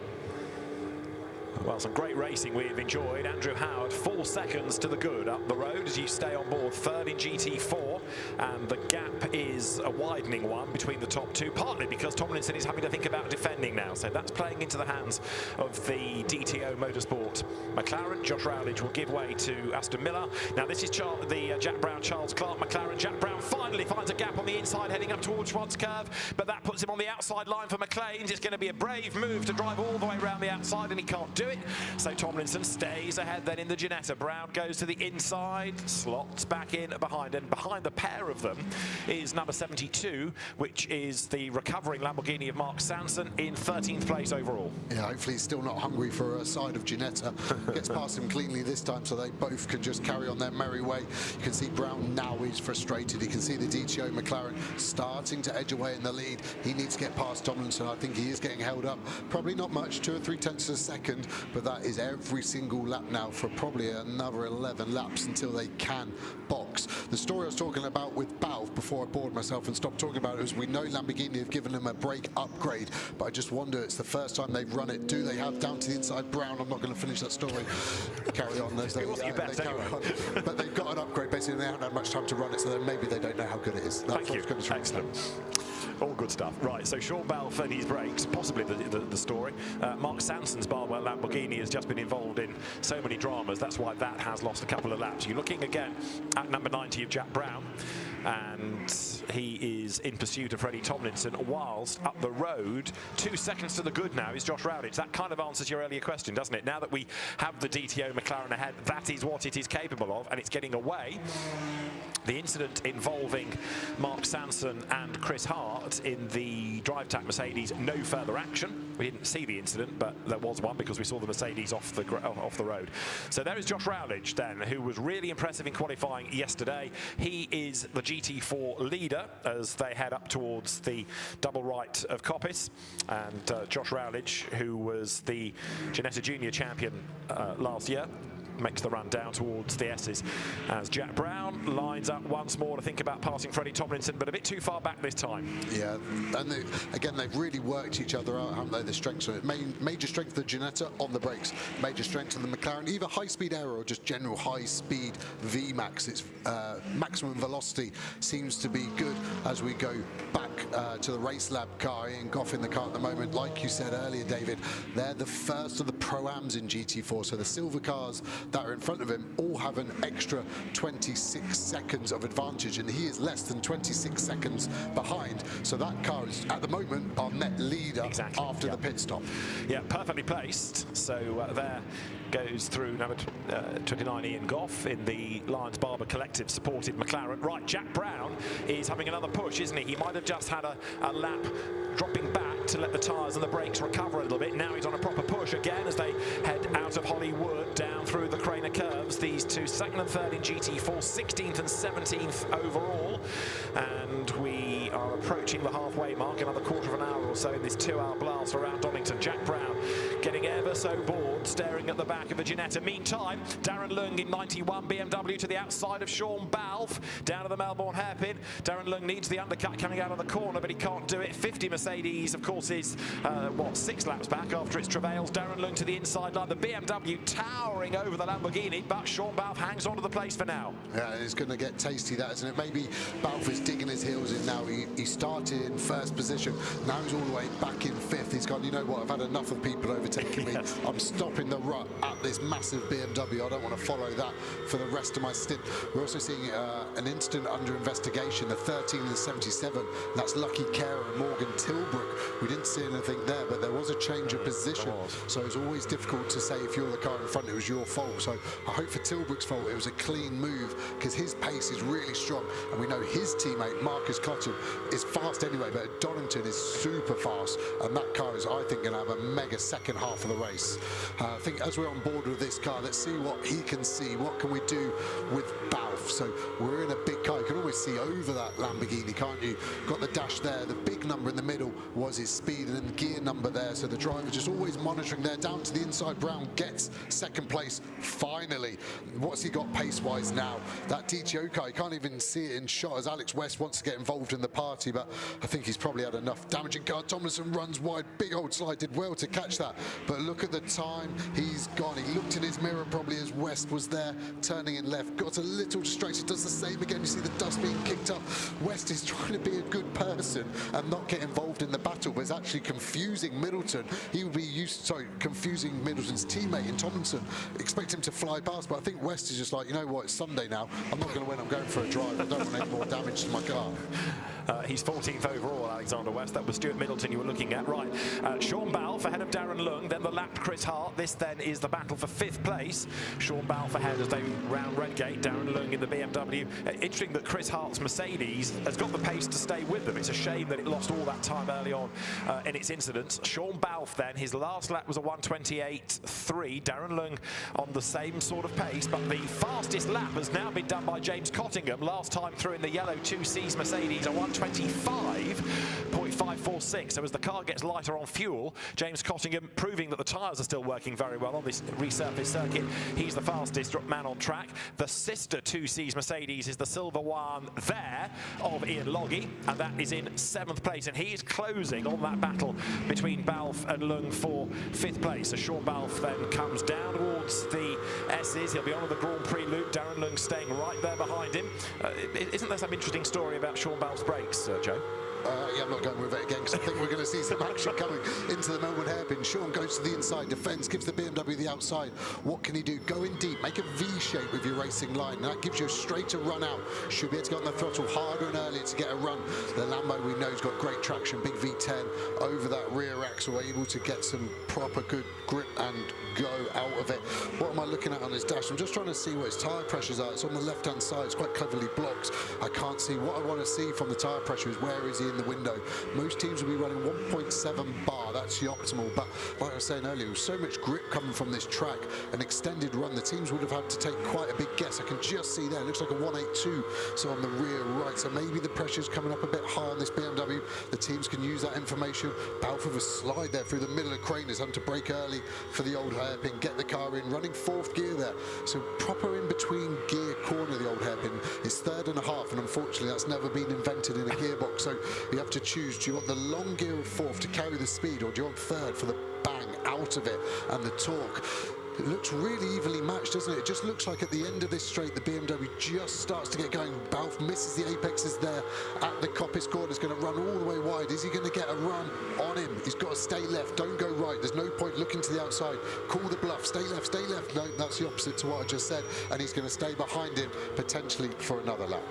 Well, some great racing we've enjoyed. Andrew Howard, 4 seconds to the good up the road as you stay on board, 3rd in GT4, and the gap is a widening one between the top two, partly because Tomlinson is having to think about defending now, so that's playing into the hands of the DTO Motorsport McLaren. Josh Rowledge will give way to Aston Miller. Now this is the Jack Brown Charles Clark McLaren. Jack Brown finally finds a gap on the inside heading up towards Schwartz curve, but that puts him on the outside line for McLean's. It's going to be a brave move to drive all the way around the outside, and he can't do it. So Tomlinson stays ahead then in the Ginetta. Brown goes to the inside, slots back in behind, and behind the pair of them is number 72, which is the recovering Lamborghini of Mark Sanson, in 13th place overall. Yeah, hopefully he's still not hungry for a side of Ginetta. Gets past him cleanly this time, so they both can just carry on their merry way. You can see Brown now is frustrated. You can see the DTO McLaren starting to edge away in the lead. He needs to get past Tomlinson. I think he is getting held up. Probably not much, 2 or 3 tenths of a second, but that is every single lap now for probably another 11 laps until they can box. The story I was talking about with Balfe before I bored myself and stopped talking about it was, we know Lamborghini have given him a brake upgrade, but I just wonder, it's the first time they've run it. Do they have down to the inside Brown? I'm not going to finish that story. Carry on. They carry on. But they've got an upgrade. Basically, they haven't had much time to run it, so then maybe they don't know how good it is. Thank you. Excellent. All good stuff. Right, so Sean Balfe and his brakes, possibly the story. Mark Sanson's Barwell Lamborghini has just been involved in so many dramas. That's why that has lost a couple of laps. You're looking again at number 90 of Jack Brown, and he is in pursuit of Freddie Tomlinson, whilst up the road, 2 seconds to the good now is Josh Rowledge. That kind of answers your earlier question, doesn't it? Now that we have the DTO McLaren ahead, that is what it is capable of, and it's getting away. The incident involving Mark Sanson and Chris Hart in the Drive Tac Mercedes, no further action. We didn't see the incident, but there was one because we saw the Mercedes off the road. So there is Josh Rowledge then, who was really impressive in qualifying yesterday. He is the GT4 leader as they head up towards the double right of Coppice, and Josh Rowledge, who was the Ginetta Junior champion last year, makes the run down towards the S's as Jack Brown lines up once more to think about passing Freddie Tomlinson, but a bit too far back this time. Yeah, and again, they've really worked each other out, haven't they, the strengths of it. Major strength of the Ginetta on the brakes, major strength of the McLaren, either high-speed aero or just general high-speed VMAX. Its maximum velocity seems to be good as we go back to the race lab car. Ian Goff in the car at the moment. Like you said earlier, David, they're the first of the Pro-Ams in GT4, so the silver cars that are in front of him all have an extra 26 seconds of advantage, and he is less than 26 seconds behind. So that car is, at the moment, our net leader after the pit stop. Yeah, perfectly placed. So there goes through number 29, Ian Goff, in the Lions Barber Collective supported McLaren. Right, Jack Brown is having another push, isn't he? He might have just had a lap dropping back to let the tyres and the brakes recover a little bit. Now he's on a proper push again as they head out of Hollywood down through the Craner curves. These two, second and third in GT4, 16th and 17th overall. And we are approaching the halfway mark, another quarter of an hour or so in this 2-hour blast around Donington. Jack Brown getting ever so bored, staring at the back of the Ginetta. Meantime, Darren Leung in 91 BMW to the outside of Sean Balfe, down to the Melbourne hairpin. Darren Leung needs the undercut coming out of the corner, but he can't do it. 50 Mercedes, of course, is, 6 laps back after its travails. Darren Leung to the inside line. The BMW towering over the Lamborghini, but Sean Balfe hangs on to the place for now. Yeah, it's going to get tasty, that, isn't it? Maybe Balfe is digging his heels in now. He started in first position. Now he's all the way back in fifth. He's gone, you know what, I've had enough of people overtaking me. I'm stopping the rut at this massive BMW. I don't want to follow that for the rest of my stint. We're also seeing an incident under investigation, the 13 and 77. That's Lucky Carer and Morgan Tilbrook. We didn't see anything there, but there was a change of position. So it's always difficult to say if you're the car in front, it was your fault. So I hope for Tilbrook's fault it was a clean move, because his pace is really strong. And we know his teammate, Marcus Clutton, is fast anyway, but Donington is super fast. And that car is, I think, going to have a mega second half of the race. I think as we're on board with this car, let's see what he can see. What can we do with Balfe? So we're in a big car. You can always see over that Lamborghini, can't you? Got the dash there. The big number in the middle was his speed, and then the gear number there. So the driver just always monitoring there. Down to the inside, Brown gets second place finally. What's he got pace-wise now? That DTO car, you can't even see it in shot as Alex West wants to get involved in the party, but I think he's probably had enough. Damaging car, Tomlinson runs wide. Big old slide, did well to catch that. But look at the time he's gone. He looked in his mirror probably as West was there, turning in left. Got a little distracted, does the same again. You see the dust being kicked up. West is trying to be a good person and not get involved in the battle, but is actually confusing Middleton. He would be confusing Middleton's teammate in Tomlinson. Expect him to fly past, but I think West is just like, you know what, it's Sunday now. I'm not going to win, I'm going for a drive. I don't want any more damage to my car. He's 14th overall, Alexander West. That was Stuart Middleton you were looking at. Right, Sean Balfe ahead of Darren Leung, then the lapped Chris Hart. This then is the battle for 5th place. Sean Balfe ahead as they round Redgate. Darren Leung in the BMW. Interesting that Chris Hart's Mercedes has got the pace to stay with them. It's a shame that it lost all that time early on in its incidents. Sean Balfe then, his last lap was a 1:28.3. Darren Leung on the same sort of pace, but the fastest lap has now been done by James Cottingham. Last time through in the yellow 2Cs Mercedes, a 1:25.546. So as the car gets lighter on fuel, James Cottingham proving that the tyres are still working very well on this resurfaced circuit. He's the fastest man on track. The sister 2Cs Mercedes is the silver one there of Ian Loggy, and that is in 7th place, and he is closing on that battle between Balfe and Leung for 5th place. So Sean Balfe then comes down towards the S's. He'll be on the Grand Prix loop. Darren Leung staying right there behind him. Isn't there some interesting story about Sean Balfe's brakes, Joe? Yeah, I'm not going with it again because I think we're going to see some action coming into the Melbourne hairpin. Sean goes to the inside, defends, gives the BMW the outside. What can he do? Go in deep, make a V shape with your racing line. And that gives you a straighter run out. Should be able to get on the throttle harder and earlier to get a run. The Lambo we know has got great traction, big V10 over that rear axle, able to get some proper good grip and go out of it. What am I looking at on his dash? I'm just trying to see what his tyre pressures are. It's on the left-hand side. It's quite cleverly blocked. I can't see. What I want to see from the tyre pressure is where is he in the window. Most teams will be running 1.7 bar car, that's the optimal. But like I was saying earlier, with so much grip coming from this track, an extended run, the teams would have had to take quite a big guess. I can just see there, it looks like a 182, so on the rear right. So maybe the pressure's coming up a bit high on this BMW. The teams can use that information. Balfe with a slide there through the middle of Crane is having to brake early for the old hairpin, get the car in, running 4th gear there. So proper in between gear corner, the old hairpin is 3rd and a half, and unfortunately that's never been invented in a gearbox. So you have to choose, do you want the long gear of 4th to carry the speed, or do you want 3rd for the bang out of it and the torque? It looks really evenly matched, doesn't it? It just looks like at the end of this straight, the BMW just starts to get going. Balfe misses the apexes there at the Coppice corner. He's going to run all the way wide. Is he going to get a run on him? He's got to stay left. Don't go right. There's no point looking to the outside. Call the bluff. Stay left. Stay left. No, that's the opposite to what I just said. And he's going to stay behind him, potentially for another lap.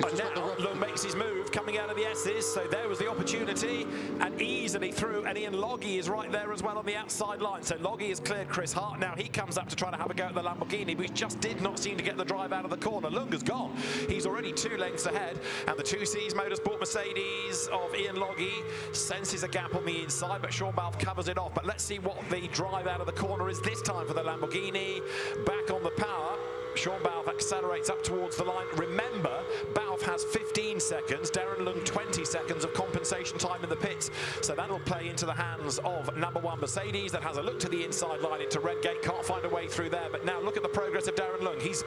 And now Leung makes his move coming out of the S's, so there was the opportunity and easily through, and Ian Loggy is right there as well on the outside line. So Loggy has cleared Chris Hart. Now he comes up to try to have a go at the Lamborghini, which just did not seem to get the drive out of the corner. Leung has gone. He's already 2 lengths ahead, and the 2Cs Motorsport Mercedes of Ian Loggy senses a gap on the inside, but Sean Balfe covers it off. But let's see what the drive out of the corner is this time for the Lamborghini. Back on the power. Sean Balfe accelerates up towards the line. Remember, Balfe has 15 seconds, Darren Leung 20 seconds of compensation time in the pits. So that'll play into the hands of number 1 Mercedes that has a look to the inside line into Redgate. Can't find a way through there, but now look at the progress of Darren Leung. He's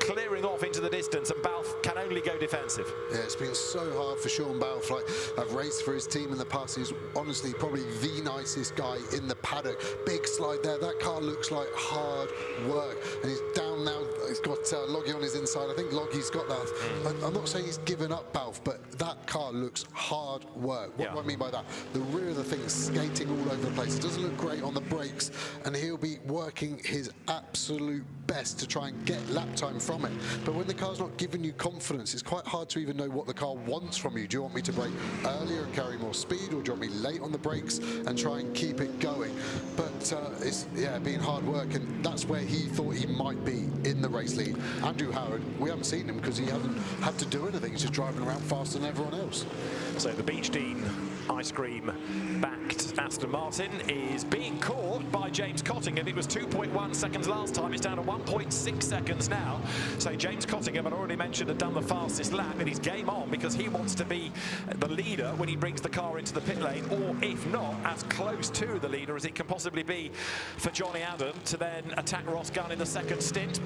clearing off into the distance, and Balfe can only go defensive. Yeah, it's been so hard for Sean Balfe. Like, I've raced for his team in the past. He's honestly probably the nicest guy in the paddock. Big slide there. That car looks like hard work, and he's down now. He's got Loggy on his inside. I think Loggy's got that. I'm not saying he's given up, Balfe, but that car looks hard work. What do I mean by that? The rear of the thing is skating all over the place. It doesn't look great on the brakes, and he'll be working his absolute best to try and get lap time from it. But when the car's not giving you confidence, it's quite hard to even know what the car wants from you. Do you want me to brake earlier and carry more speed, or do you want me late on the brakes and try and keep it going? But it's being hard work, and that's where he thought he might be in the race lead. Andrew Howard, we haven't seen him because he hasn't had to do anything. He's just driving around faster than everyone else. So the Beach Dean ice cream backed Aston Martin is being caught by James Cottingham. It was 2.1 seconds last time. It's down to 1.6 seconds now. So James Cottingham, I'd already mentioned, had done the fastest lap, and he's game on because he wants to be the leader when he brings the car into the pit lane, or if not, as close to the leader as it can possibly be for Johnny Adam to then attack Ross Gunn in the second stint.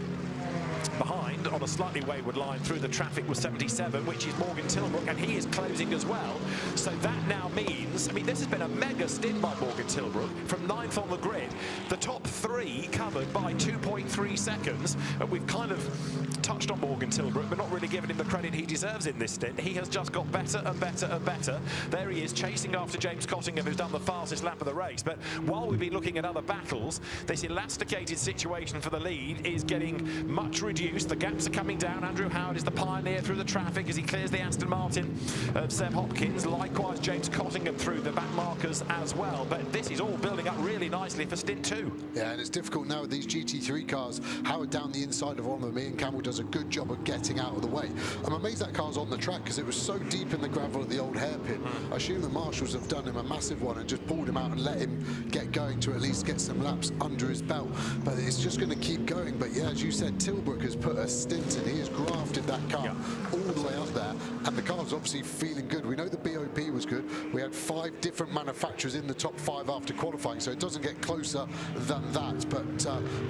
Behind on a slightly wayward line through the traffic was 77, which is Morgan Tilbrook, and he is closing as well. So that now means, I mean, this has been a mega stint by Morgan Tilbrook from 9th on the grid. The top 3 covered by 2.3 seconds. And we've kind of touched on Morgan Tilbrook, but not really given him the credit he deserves in this stint. He has just got better and better and better. There he is, chasing after James Cottingham, who's done the fastest lap of the race. But while we've been looking at other battles, this elasticated situation for the lead is getting much reduced. The gaps are coming down. Andrew Howard is the pioneer through the traffic as he clears the Aston Martin of Seb Hopkins. Likewise, James Cottingham through the back markers as well. But this is all building up really nicely for stint 2. Yeah, and it's difficult now with these GT3 cars. Howard down the inside of one of them. Ian Campbell does a good job of getting out of the way. I'm amazed that car's on the track because it was so deep in the gravel at the old hairpin. I assume the marshals have done him a massive one and just pulled him out and let him get going to at least get some laps under his belt. But it's just going to keep going. But yeah, as you said, Tilbrook has put a stint in. He has grafted that car all the way up there, and the car's obviously feeling good. We know the BOP was good. We had 5 different manufacturers in the top 5 after qualifying, so it doesn't get closer than that. But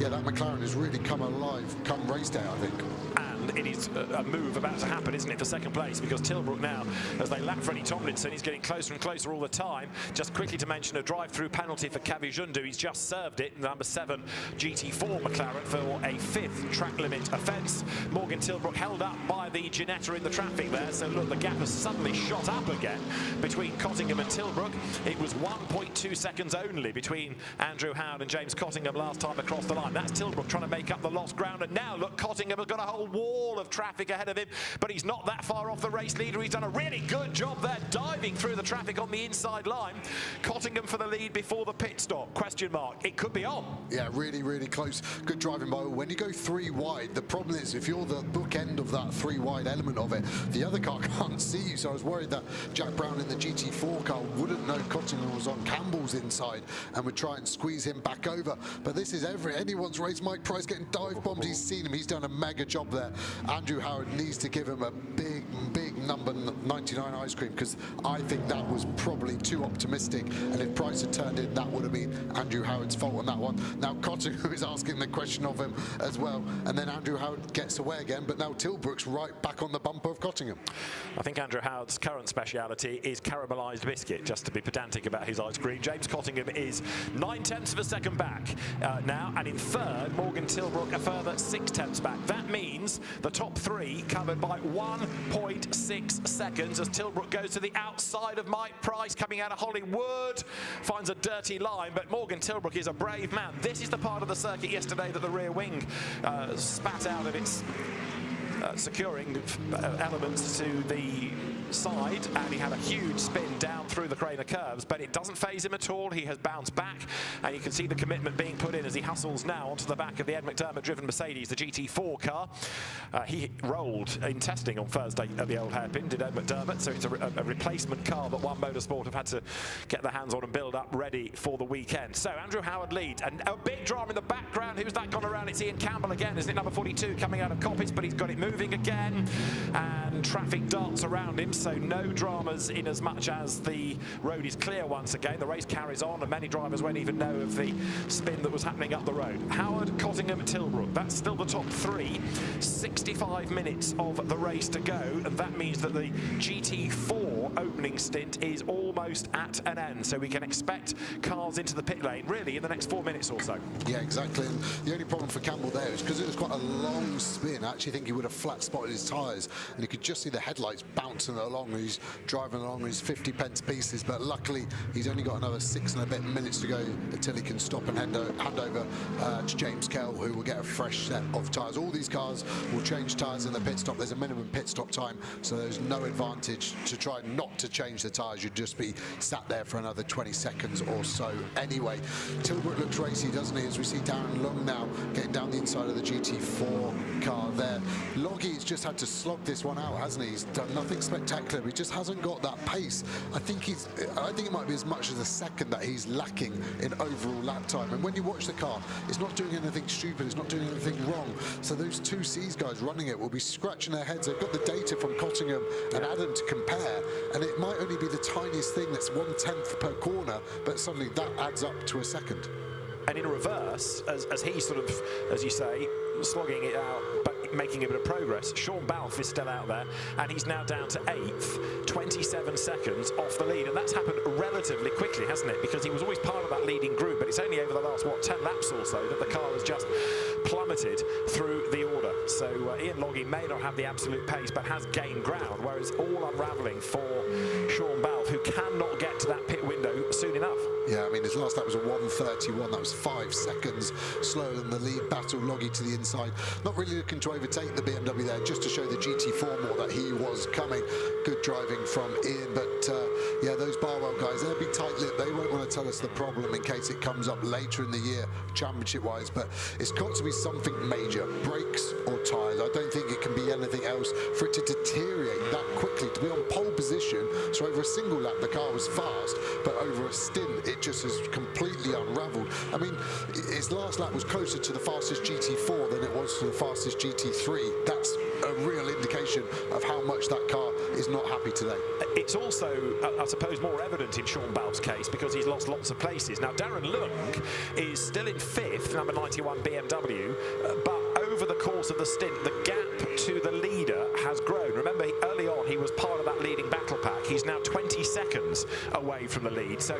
yeah, that McLaren has really come alive come race day, I think. And it is a move about to happen, isn't it, for second place, because Tilbrook now, as they lap Freddie Tomlinson, he's getting closer and closer all the time. Just quickly to mention a drive-through penalty for Kavi Jundu. He's just served it, number 7 GT4 McLaren, for a 5th track limit offence. Morgan Tilbrook held up by the Ginetta in the traffic there, so look, the gap has suddenly shot up again between Cottingham and Tilbrook. It was 1.2 seconds only between Andrew Howard and James Cottingham last time across the line. That's Tilbrook trying to make up the lost ground, and now look, Cottingham has got a whole wall wall of traffic ahead of him, but he's not that far off the race leader. He's done a really good job there, diving through the traffic on the inside line. Cottingham for the lead before the pit stop. Question mark. It could be on. Yeah, really, really close. Good driving by all. When you go 3 wide, the problem is if you're the bookend of that 3 wide element of it, the other car can't see you. So I was worried that Jack Brown in the GT4 car wouldn't know Cottingham was on Campbell's inside and would try and squeeze him back over. But this is anyone's race. Mike Price getting dive bombed. He's seen him. He's done a mega job there. Andrew Howard needs to give him a big number 99 ice cream, because I think that was probably too optimistic, and if Price had turned in, that would have been Andrew Howard's fault on that one. Now Cottingham is asking the question of him as well, and then Andrew Howard gets away again, but now Tilbrook's right back on the bumper of Cottingham. I think Andrew Howard's current speciality is caramelised biscuit, just to be pedantic about his ice cream. James Cottingham is 9/10 of a second back now, and in third, Morgan Tilbrook a further 6/10 back. That means the top 3 covered by 1.6 seconds as Tilbrook goes to the outside of Mike Price, coming out of Hollywood, finds a dirty line, but Morgan Tilbrook is a brave man. This is the part of the circuit yesterday that the rear wing spat out of its securing elements to the side, and he had a huge spin down through the Craner curves, but it doesn't faze him at all. He has bounced back, and you can see the commitment being put in as he hustles now onto the back of the Ed McDermott driven Mercedes, the GT4 car. He rolled in testing on Thursday at the old hairpin, did Ed McDermott, so it's a replacement car that One Motorsport have had to get their hands on and build up ready for the weekend. So Andrew Howard leads, and a big drama in the background. Who's that gone around? It's Ian Campbell again, isn't it? Number 42 coming out of Coppice, but he's got it moving again, and traffic darts around him, so no dramas in as much as the road is clear once again. The race carries on, and many drivers won't even know of the spin that was happening up the road. Howard, Cottingham, Tilbrook, that's still the top 3. 65 minutes of the race to go, and that means that the GT4 opening stint is almost at an end, so we can expect cars into the pit lane really in the next 4 minutes or so. Yeah, exactly. And the only problem for Campbell there is because it was quite a long spin. I actually think he would have flat spotted his tyres, and you could just see the headlights bouncing along. He's driving along his 50 pence pieces, but luckily he's only got another 6 and a bit minutes to go until he can stop and hand over to James Kell, who will get a fresh set of tyres. All these cars will change tyres in the pit stop. There's a minimum pit stop time, so there's no advantage to try not to change the tyres. You'd just be sat there for another 20 seconds or so anyway. Tilbrook looks racy, doesn't he, as we see Darren Leung now getting down the inside of the GT4 car there. Loggie's just had to slog this one out, hasn't he? He's done nothing spectacular, but he just hasn't got that pace. I think it might be as much as a second that he's lacking in overall lap time. And when you watch the car, it's not doing anything stupid, it's not doing anything wrong. So those 2 C's guys running it will be scratching their heads. They've got the data from Cottingham and Adam to compare, and it might only be the tiniest thing that's 1/10 per corner, but suddenly that adds up to a second. And in reverse, as he's sort of, as you say, slogging it out, but making a bit of progress, Sean Balfe is still out there, and he's now down to 8th, 27 seconds off the lead, and that's happened relatively quickly, hasn't it? Because he was always part of that leading group, but it's only over the last, 10 laps or so that the car has just plummeted through the order. So Ian Logie may not have the absolute pace, but has gained ground, whereas all unravelling for Sean Balfe, who cannot get to that pit window soon enough. Yeah, I mean, his last lap was a 1:31. That was 5 seconds slower than the lead battle. Logie to the inside. Not really looking to overtake the BMW there, just to show the GT4 more that he was coming. Good driving from Ian, but yeah, those Barwell guys, they'll be tight-lipped. They won't want to tell us the problem in case it comes up later in the year, championship-wise, but it's got to be something major, brakes or tyres. I don't think it can be anything else for it to deteriorate that quickly, to be on pole position. So over a single lap, the car was fast, but over a stint, it just has completely unravelled. I mean, his last lap was closer to the fastest GT4 than it was to the fastest GT3. That's a real indication of how much that car is not happy today. It's also, I suppose, more evident in Sean Balfe's case because he's lost lots of places. Now, Darren Leung is still in 5th, number 91 BMW, but over the course of the stint, the gap to the leader has grown. Remember, early on, he was part of that leading battle pack. He's now 20 seconds away from the lead, so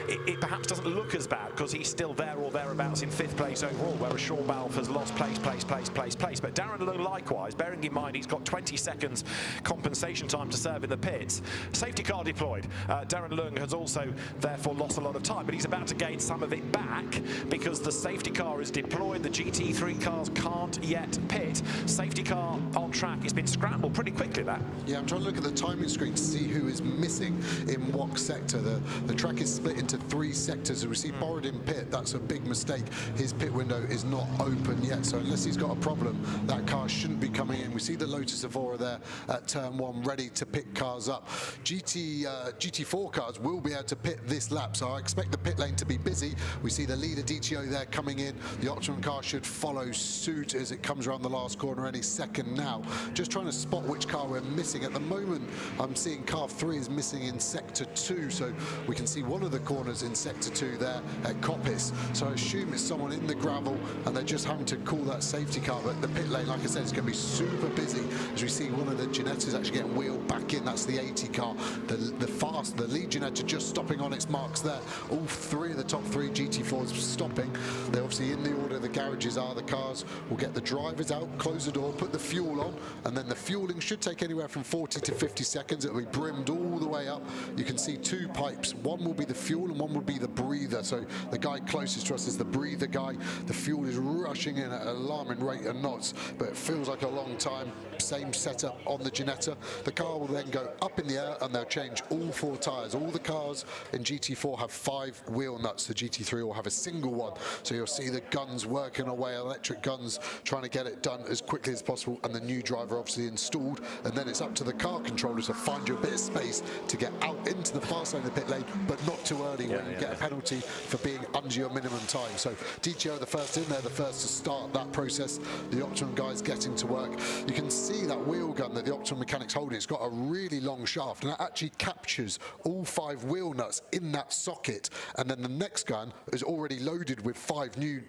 it perhaps doesn't look as bad because he's still there or thereabouts in 5th place overall, whereas Sean Balfe has lost place. But Darren Leung, likewise, bearing in mind he's got 20 seconds compensation time to serve in the pits. Safety car deployed. Darren Leung has also, therefore, lost a lot of time, but he's about to gain some of it back because the safety car is deployed. The GT3 cars can't yet pit. Safety car on track. It's been scrambled pretty quickly, that. Yeah, I'm trying to look at the timing screen to see who is missing in what sector. The track is split into 3 sectors. As we see Borrowed in pit, that's a big mistake. His pit window is not open yet, so unless he's got a problem, that car shouldn't be coming in. We see the Lotus Evora there at turn 1, ready to pick cars up. GT4 cars will be able to pit this lap, so I expect the pit lane to be busy. We see the leader DTO there coming in. The Optimum car should follow suit as it comes around the last corner any second now. Just trying to spot which car we're missing. At the moment, I'm seeing car 3 is missing in sector 2, so we can see one of the corners in sector 2 there at Coppice. So I assume it's someone in the gravel and they're just having to call that safety car. But the pit lane, like I said, is going to be super busy as we see one of the Ginettas actually getting wheeled back in. That's the 80 car. The lead Ginetta just stopping on its marks there. All 3 of the top 3 GT4s stopping. They're obviously in the order the garages are. The cars will get the drivers out, close the door, put the fuel on, and then the fueling should take anywhere from 40 to 50 seconds. It'll be brimmed all the way up. You can see 2 pipes. One will be the fuel and one will be the breather. So the guy closest to us is the breather guy. The fuel is rushing in at an alarming rate of knots, but it feels like a long time. Same setup on the Ginetta. The car will then go up in the air and they'll change all 4 tyres. All the cars in GT4 have 5 wheel nuts. The GT3 will have a single one. So you'll see the guns working away, electric guns, trying to get it done as quickly as possible, and the new driver obviously installed. And then it's up to the car controller to find you a bit of space to get out into the fast lane of the pit lane, but not too early where you get a penalty for being under your minimum time. So DTO the first in there, the first to start that process. The Optimum guys getting to work. You can see that wheel gun that the Optimum mechanics holding. It's got a really long shaft, and that actually captures all 5 wheel nuts in that socket. And then the next gun is already loaded with 5 new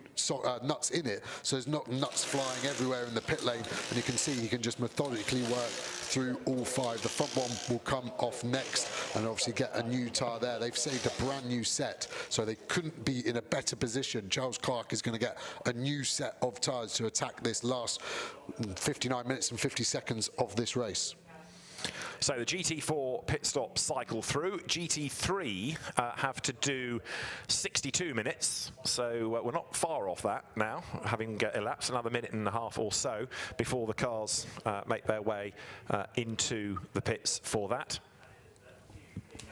nuts in it, so there's not nuts flying everywhere in the pit lane. And you can see you can just methodically work through all 5. The front one will come off next and obviously get a new tyre there. They've saved a brand new set, so they couldn't be in a better position. Charles Clark is going to get a new set of tyres to attack this last 59 minutes and 50 seconds of this race. So the GT4 pit stop cycle through. GT3 have to do 62 minutes, so we're not far off that now, having elapsed another minute and a half or so before the cars make their way into the pits for that.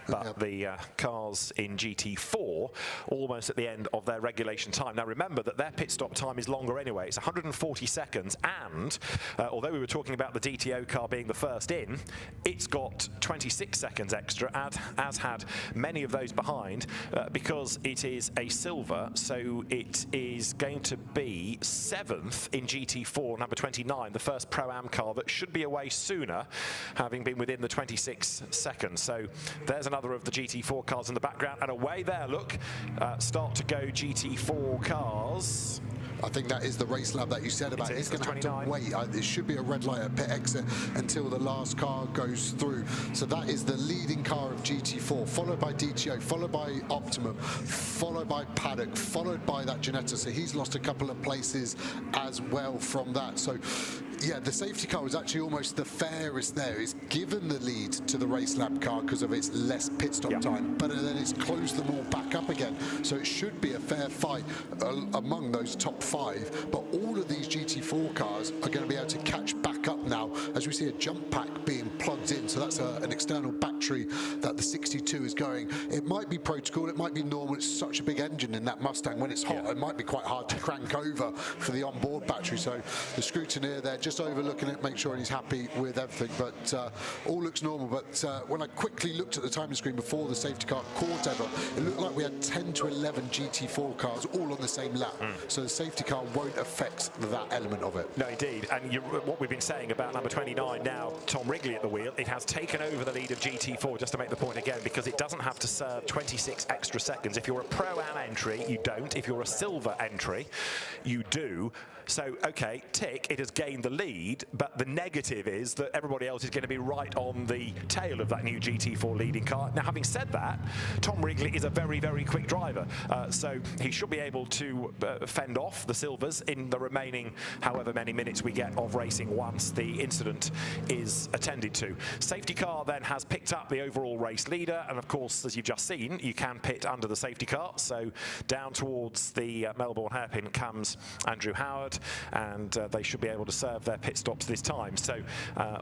But the cars in GT4 almost at the end of their regulation time. Now remember that their pit stop time is longer anyway. It's 140 seconds, and although we were talking about the DTO car being the first in, it's got 26 seconds extra, as had many of those behind, because it is a silver, so it is going to be 7th in GT4, number 29, the first Pro-Am car that should be away sooner, having been within the 26 seconds. So there's another of the GT4 cars in the background, and away there, look, start to go GT4 cars. I think that is the race lab that you said about. It's going to have to wait. It should be a red light at pit exit until the last car goes through. So that is the leading car of GT4, followed by DTO, followed by Optimum, followed by Paddock, followed by that Ginetta. So he's lost a couple of places as well from that. So yeah, the safety car was actually almost the fairest there. It's given the lead to the race lab car because of its less pit stop time, but then it's closed them all back up again. So it should be a fair fight among those top 5. But all of these GT4 cars are going to be able to catch back up now as we see a jump pack being plugged in. So that's an external battery that the 62 is going. It might be protocol, it might be normal. It's such a big engine in that Mustang. When it's hot, it might be quite hard to crank over for the onboard battery. So the scrutineer there just overlooking it, make sure he's happy with everything, but all looks normal. But when I quickly looked at the timing screen before the safety car caught Ever, it looked like we had 10 to 11 GT4 cars all on the same lap. So the safety car won't affect that element of it. No, indeed. And what we've been saying about number 29 now, Tom Wrigley at the wheel, it has taken over the lead of GT4, just to make the point again, because it doesn't have to serve 26 extra seconds. If you're a Pro-Am entry, you don't. If you're a silver entry, you do. So, okay, tick, it has gained the lead, but the negative is that everybody else is going to be right on the tail of that new GT4 leading car. Now, having said that, Tom Wrigley is a very, very quick driver, so he should be able to fend off the Silvers in the remaining however many minutes we get of racing once the incident is attended to. Safety car then has picked up the overall race leader, and of course, as you've just seen, you can pit under the safety car. So down towards the Melbourne hairpin comes Andrew Howard, and they should be able to serve their pit stops this time. So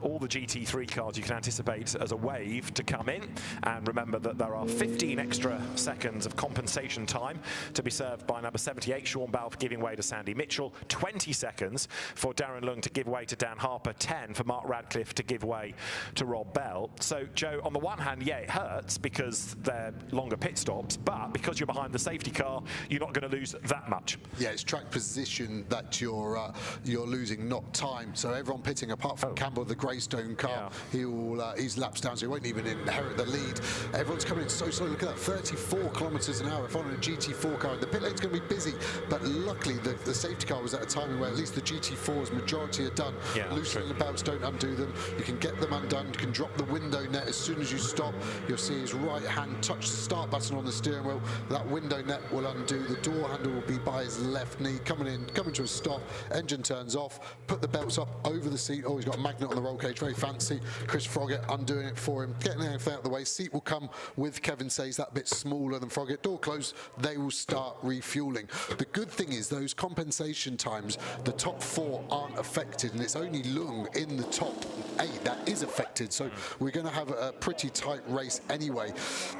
all the GT3 cars you can anticipate as a wave to come in, and remember that there are 15 extra seconds of compensation time to be served by number 78 Sean Balfe giving way to Sandy Mitchell, 20 seconds for Darren Leung to give way to Dan Harper, 10 for Mark Radcliffe to give way to Rob Bell. So Joe, on the one hand, yeah, it hurts because they're longer pit stops, but because you're behind the safety car, you're not going to lose that much. Yeah, it's track position that you're losing, not time. So everyone pitting apart from Campbell, the Greystone car, he's laps down, so he won't even inherit the lead. Everyone's coming in so slow. Look at that, 34 kilometres an hour. If on a GT4 car, the pit lane's going to be busy, but luckily the safety car was at a time where at least the GT4's majority are done. Yeah, loosening the belts don't undo them. You can get them undone. You can drop the window net as soon as you stop. You'll see his right hand touch the start button on the steering wheel. That window net will undo. The door handle will be by his left knee. Coming to a stop. Engine turns off. Put the belts up over the seat. Oh, he's got a magnet on the roll cage. Very fancy. Chris Froggatt undoing it for him. Getting everything out of the way. Seat will come with Kevin Says, that bit smaller than Froggatt. Door closed. They will start refueling. The good thing is those compensation times, the top 4 aren't affected, and it's only Leung in the top 8 that is affected. So we're going to have a pretty tight race anyway.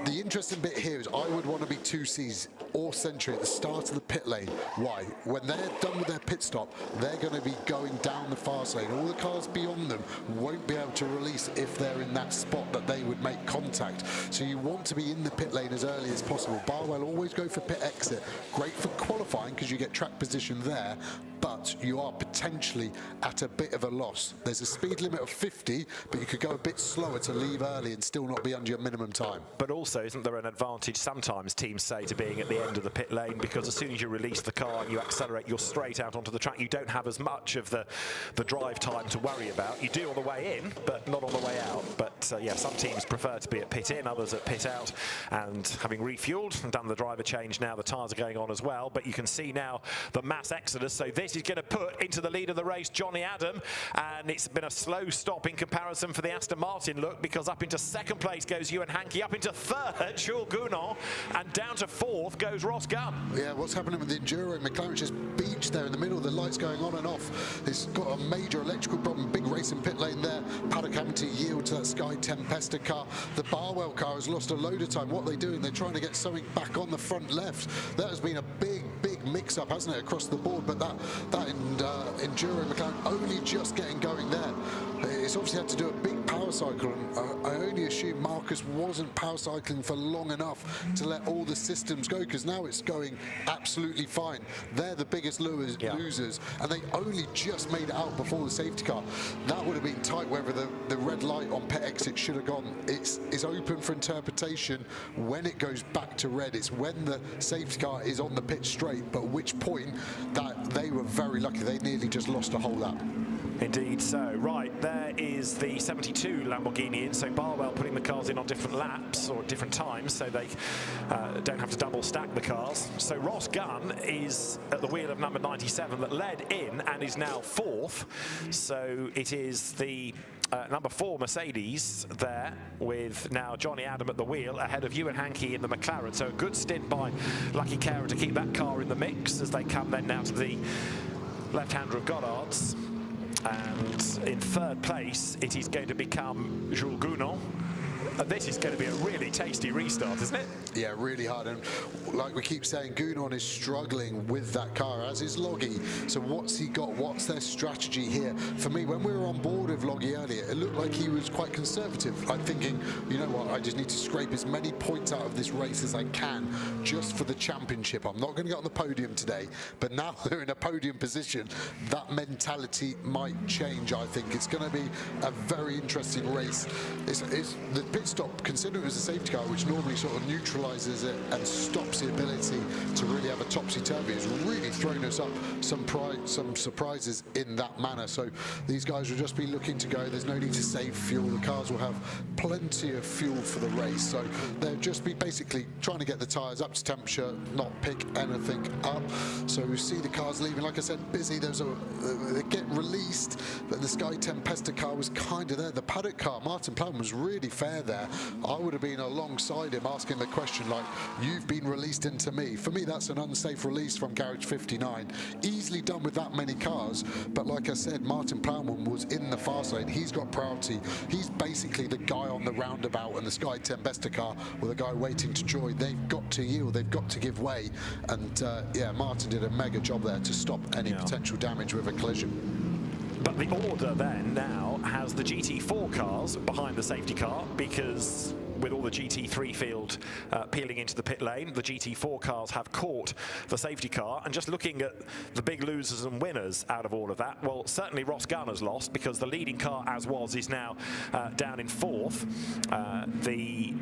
The interesting bit here is I would want to be 2Cs or Century at the start of the pit lane. Why? When they're done with their pit stop, they're going to be going down the fast lane. All the cars beyond them won't be able to release if they're in that spot that they would make contact. So you want to be in the pit lane as early as possible. Barwell always go for pit exit. Great for qualifying because you get track position there, but you are potentially at a bit of a loss. There's a speed limit of 50, but you could go a bit slower to leave early and still not be under your minimum time. But also, isn't there an advantage sometimes, teams say, to being at the end of the pit lane, because as soon as you release the car and you accelerate, you're straight out onto the track. You don't have as much of the drive time to worry about. You do on the way in, but not on the way out. But yeah, some teams prefer to be at pit in, others at pit out, and having refueled and done the driver change now, the tyres are going on as well. But you can see now the mass exodus. So this is going to put into the lead of the race Johnny Adam, and it's been a slow stop in comparison for the Aston Martin look, because up into second place goes Ewan Hankey, up into third Jules Gounon, and down to fourth goes Ross Gunn. Yeah, what's happening with the Enduro? McLaren just beached there in the middle, the lights going on and off. It's got a major electrical problem, big race in pit lane there. Paddock having to yield to that Sky Tempesta car. The Barwell car has lost a load of time. What are they doing? They're trying to get something back on the front left. That has been a big mix-up, hasn't it, across the board? But that Enduro McLaren only just getting going there. It's obviously had to do a big power cycle, and I only assume Marcus wasn't power cycling for long enough to let all the systems go, because now it's going absolutely fine. They're the biggest losers, and they only just made it out before the safety car. That would have been tight, whether the red light on pit exit should have gone. It's open for interpretation when it goes back to red. It's when the safety car is on the pitch straight, but at which point that they were very lucky. They nearly just lost a whole lap. Indeed so. Right, there is the 72 Lamborghini in, so Barwell putting the cars in on different laps or different times, so they don't have to double stack the cars. So Ross Gunn is at the wheel of number 97 that led in and is now fourth. So it is the number 4 Mercedes there, with now Johnny Adam at the wheel ahead of Ewan Hankey in the McLaren. So a good stint by Lucky Caron to keep that car in the mix as they come then now to the left-hander of Goddard's. And in third place, it is going to become Jules Gounon. And this is going to be a really tasty restart, isn't it? Yeah, really hard. And like we keep saying, Gounon is struggling with that car, as is Loggy. So what's he got? What's their strategy here? For me, when we were on board with Loggy earlier, it looked like he was quite conservative. Like thinking, you know what, I just need to scrape as many points out of this race as I can just for the championship. I'm not going to get on the podium today. But now they're in a podium position, that mentality might change, I think. It's going to be a very interesting race. The pit pit stop, considering it was a safety car, which normally sort of neutralises it and stops the ability to really have a topsy-turvy, has really thrown us up some surprises in that manner. So these guys will just be looking to go. There's no need to save fuel. The cars will have plenty of fuel for the race. So they'll just be basically trying to get the tyres up to temperature, not pick anything up. So we see the cars leaving. Like I said, busy. There's they get released, but the Sky Tempesta car was kind of there. The paddock car, Martin Plowman, was really fair there. I would have been alongside him asking the question like, you've been released into me. For me, that's an unsafe release from Garage 59. Easily done with that many cars, but like I said, Martin Plowman was in the fast lane. He's got priority. He's basically the guy on the roundabout, and the Sky Tempesta car, or the guy waiting to join, they've got to yield, they've got to give way. And yeah, Martin did a mega job there to stop any potential damage with a collision. But the order then now has the GT4 cars behind the safety car, because with all the GT3 field peeling into the pit lane, the GT4 cars have caught the safety car. And just looking at the big losers and winners out of all of that, well, certainly Ross Gunner's lost, because the leading car, as was, is now down in 4th. The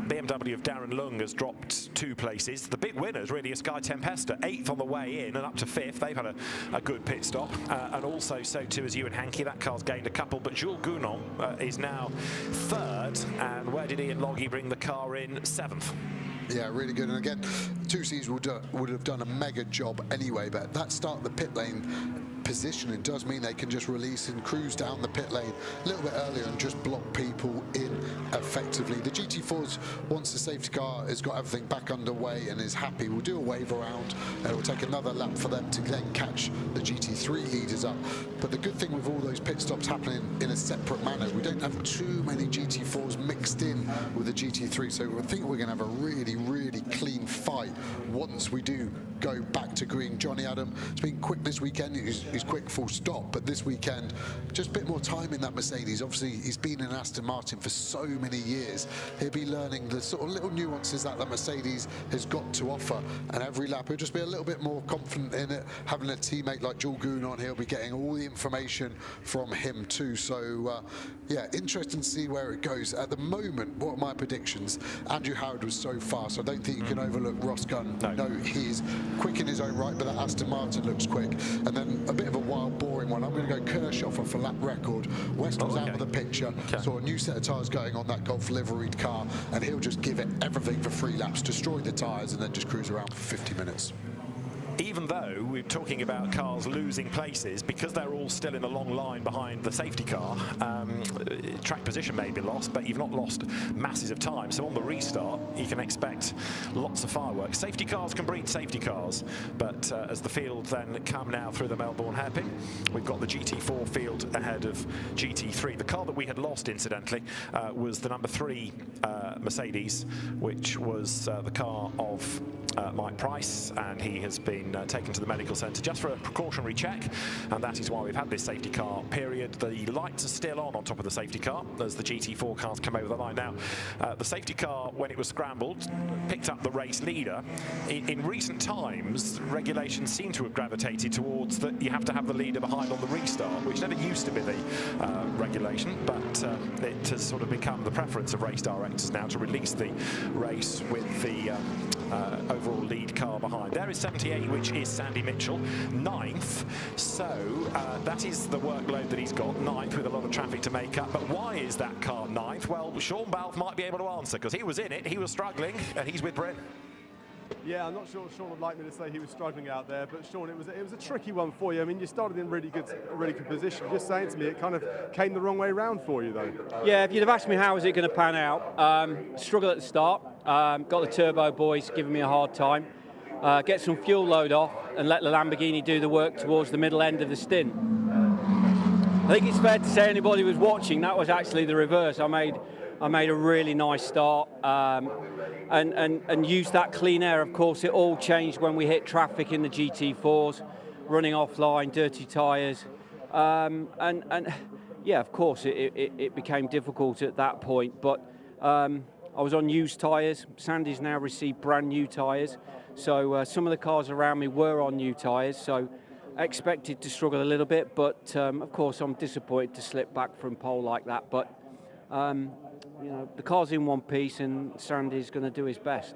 BMW of Darren Leung has dropped 2 places. The big winners really are Sky Tempesta, 8th on the way in and up to 5th. They've had a good pit stop, and also so too is Ewan Hankey. That car's gained a couple, but Jules Gounon is now 3rd. And where did Ian Loggy bring the car in? 7th. Yeah, really good. And again, 2Cs would have done a mega job anyway, but that start of the pit lane positioning does mean they can just release and cruise down the pit lane a little bit earlier and just block people in effectively. The GT4s, once the safety car has got everything back underway and is happy, will do a wave around, and it will take another lap for them to then catch the GT3 leaders up. But the good thing with all those pit stops happening in a separate manner, we don't have too many GT4s mixed in with the GT3, so I think we're going to have a really, really clean fight once we do go back to green. Johnny Adam has been quick this weekend. He's quick full stop, but this weekend just a bit more time in that Mercedes. Obviously he's been in Aston Martin for so many years. He'll be learning the sort of little nuances that the Mercedes has got to offer, and every lap he'll just be a little bit more confident in it. Having a teammate like Jules Gounon, he'll be getting all the information from him too. So yeah, interesting to see where it goes. At the moment, what are my predictions? Andrew Howard was so fast, I don't think you can overlook Ross Gunn. No, he's quick in his own right, but that Aston Martin looks quick. And then a bit of a wild, boring one. I'm going to go Kershaw for lap record. Weston's out of the picture. So a new set of tyres going on that Golf liveried car, and he'll just give it everything for 3 laps, destroy the tyres, and then just cruise around for 50 minutes. Even though we're talking about cars losing places, because they're all still in a long line behind the safety car, track position may be lost, but you've not lost masses of time. So on the restart, you can expect lots of fireworks. Safety cars can breed safety cars, but as the field then come now through the Melbourne hairpin, we've got the GT4 field ahead of GT3. The car that we had lost, incidentally, was the number 3 Mercedes, which was the car of Mike Price, and he has been taken to the medical centre just for a precautionary check, and that is why we've had this safety car period. The lights are still on top of the safety car as the GT4 cars come over the line. Now, the safety car, when it was scrambled, picked up the race leader. In recent times, regulations seem to have gravitated towards that you have to have the leader behind on the restart, which never used to be the regulation, but it has sort of become the preference of race directors now to release the race with the overall lead car behind. There is 78, which is Sandy Mitchell, 9th. So that is the workload that he's got, 9th, with a lot of traffic to make up. But why is that car 9th? Well, Sean Balfe might be able to answer, because he was in it, he was struggling, and he's with Bryn. Yeah, I'm not sure Sean would like me to say he was struggling out there, but Sean, it was a tricky one for you. I mean, you started in a really good position. Just saying to me, it kind of came the wrong way round for you, though. Yeah, if you'd have asked me how was it going to pan out, struggle at the start. Got the turbo boys giving me a hard time. Get some fuel load off and let the Lamborghini do the work towards the middle end of the stint. I think it's fair to say anybody was watching, that was actually the reverse. I made a really nice start and used that clean air. Of course, it all changed when we hit traffic in the GT4s, running offline, dirty tyres, and yeah, of course, it became difficult at that point. But I was on used tyres. Sandy's now received brand new tyres, so some of the cars around me were on new tyres. So I expected to struggle a little bit, but of course, I'm disappointed to slip back from pole like that. But You know, the car's in one piece, and Sandy's going to do his best.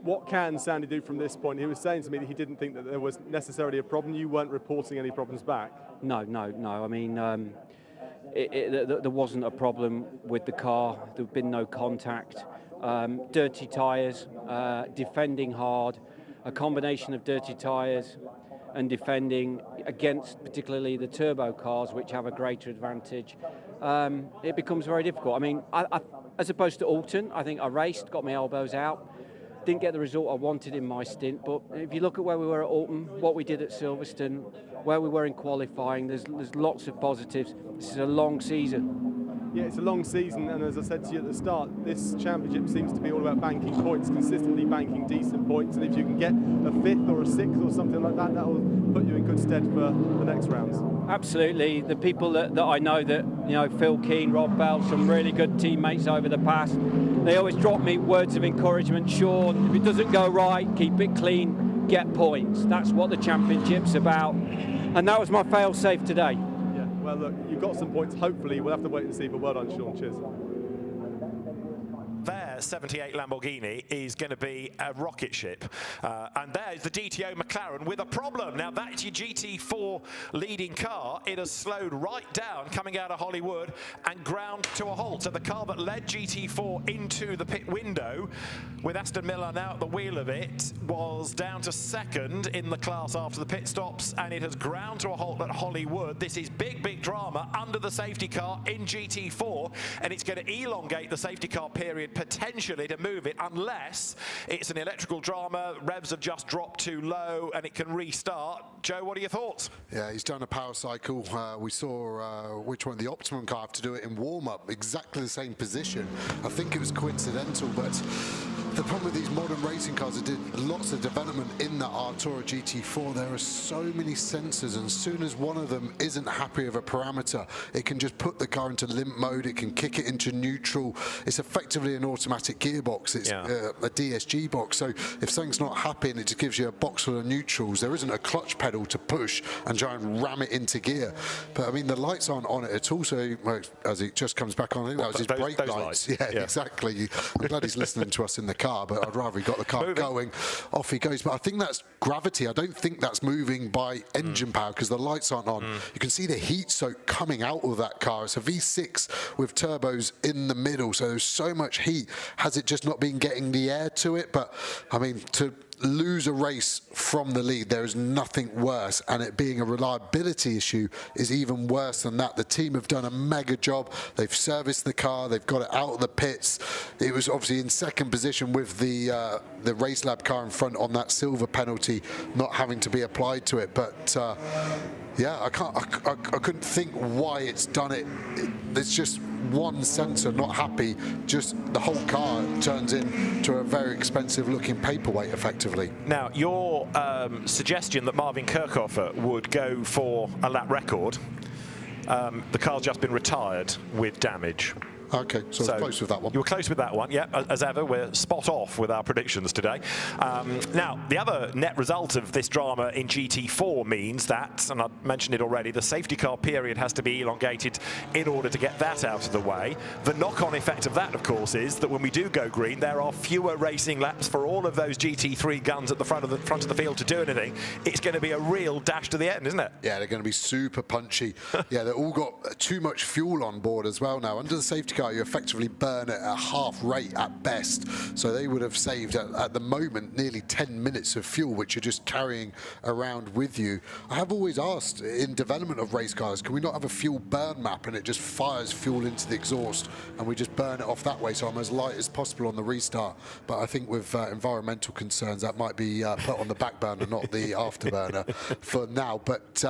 What can Sandy do from this point? He was saying to me that he didn't think that there was necessarily a problem. You weren't reporting any problems back. No. I mean, there wasn't a problem with the car. There'd been no contact. Dirty tyres, defending hard, a combination of dirty tyres and defending against particularly the turbo cars, which have a greater advantage. It becomes very difficult. I mean, I, as opposed to Alton, I think I raced, got my elbows out, didn't get the result I wanted in my stint. But if you look at where we were at Alton, what we did at Silverstone, where we were in qualifying, there's lots of positives. This is a long season. Yeah, it's a long season, and as I said to you at the start, this championship seems to be all about banking points, consistently banking decent points, and if you can get a 5th or a 6th or something like that, that will put you in good stead for the next rounds. Absolutely. The people that I know, that, you know, Phil Keane, Rob Bell, some really good teammates over the past, they always drop me words of encouragement. Sean, if it doesn't go right, keep it clean, get points. That's what the championship's about, and that was my fail-safe today. Well, look, you've got some points, hopefully. We'll have to wait and see, but well done, Sean. Cheers. Their 78 Lamborghini is going to be a rocket ship. And there's the DTO McLaren with a problem. Now, that's your GT4 leading car. It has slowed right down coming out of Hollywood and ground to a halt. So the car that led GT4 into the pit window, with Aston Miller now at the wheel of it, was down to 2nd in the class after the pit stops, and it has ground to a halt at Hollywood. This is big drama under the safety car in GT4, and it's going to elongate the safety car period potentially to move it, unless it's an electrical drama, revs have just dropped too low and it can restart. Joe, what are your thoughts? Yeah, he's done a power cycle. We saw which one, the Optimum car, have to do it in warm-up, exactly the same position. I think it was coincidental, but the problem with these modern racing cars, it did lots of development in the Artura GT4. There are so many sensors, and as soon as one of them isn't happy with a parameter, it can just put the car into limp mode, it can kick it into neutral. It's effectively an automatic gearbox. It's a DSG box. So if something's not happy and it just gives you a box full of neutrals, there isn't a clutch pedal to push and try and ram it into gear. But I mean, the lights aren't on it at all. So as it just comes back on, I think that was his brake lights. Yeah, exactly. I'm glad he's listening to us in the car, but I'd rather he got the car going. Off he goes. But I think that's gravity. I don't think that's moving by engine power, because the lights aren't on. You can see the heat soak coming out of that car. It's a V6 with turbos in the middle, so there's so much heat. Has it just not been getting the air to it? But I mean, to lose a race from the lead, there is nothing worse, and it being a reliability issue is even worse than that. The team have done a mega job. They've serviced the car, they've got it out of the pits. It was obviously in 2nd position with the Race Lab car in front on that silver penalty not having to be applied to it. But yeah, I couldn't think why it's done it. It's just one sensor not happy, just the whole car turns into a very expensive looking paperweight effectively. Now, your suggestion that Marvin Kirchhofer would go for a lap record, the car's just been retired with damage. Okay, so I was close with that one. You were close with that one, yeah. As ever, we're spot off with our predictions today. Now, the other net result of this drama in GT4 means that, and I mentioned it already, the safety car period has to be elongated in order to get that out of the way. The knock-on effect of that, of course, is that when we do go green, there are fewer racing laps for all of those GT3 guns at the front of the field to do anything. It's going to be a real dash to the end, isn't it? Yeah, they're going to be super punchy. Yeah, they've all got too much fuel on board as well now. Under the safety car, you effectively burn it at half rate at best. So they would have saved, at the moment, nearly 10 minutes of fuel, which you're just carrying around with you. I have always asked, in development of race cars, can we not have a fuel burn map and it just fires fuel into the exhaust and we just burn it off that way, so I'm as light as possible on the restart? But I think with environmental concerns, that might be put on the back burner, not the afterburner for now. But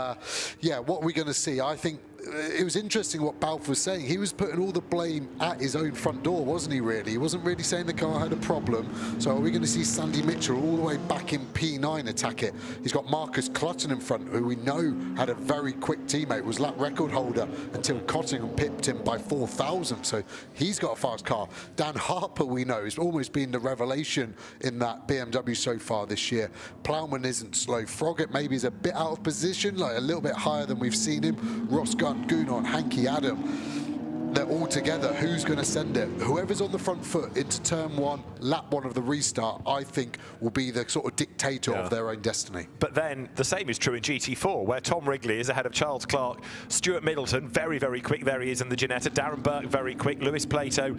yeah, what we're going to see, I think, it was interesting what Balfe was saying. He was putting all the blame at his own front door, wasn't he, really? He wasn't really saying the car had a problem. So are we going to see Sandy Mitchell all the way back in P9 attack it? He's got Marcus Clutton in front, who we know had a very quick teammate, was lap record holder until Cottingham pipped him by 4,000. So he's got a fast car. Dan Harper, we know, has almost been the revelation in that BMW so far this year. Plowman isn't slow. Froggatt maybe is a bit out of position, like a little bit higher than we've seen him. Ross Gunn, Gounon, Hankey, Adam. they're all together. Who's going to send it? Whoever's on the front foot into turn 1, lap 1 of the restart, I think will be the sort of dictator of their own destiny. But then the same is true in GT4, where Tom Wrigley is ahead of Charles Clark. Stuart Middleton, very, very quick. There he is in the Ginetta. Darren Burke, very quick. Lewis Plato,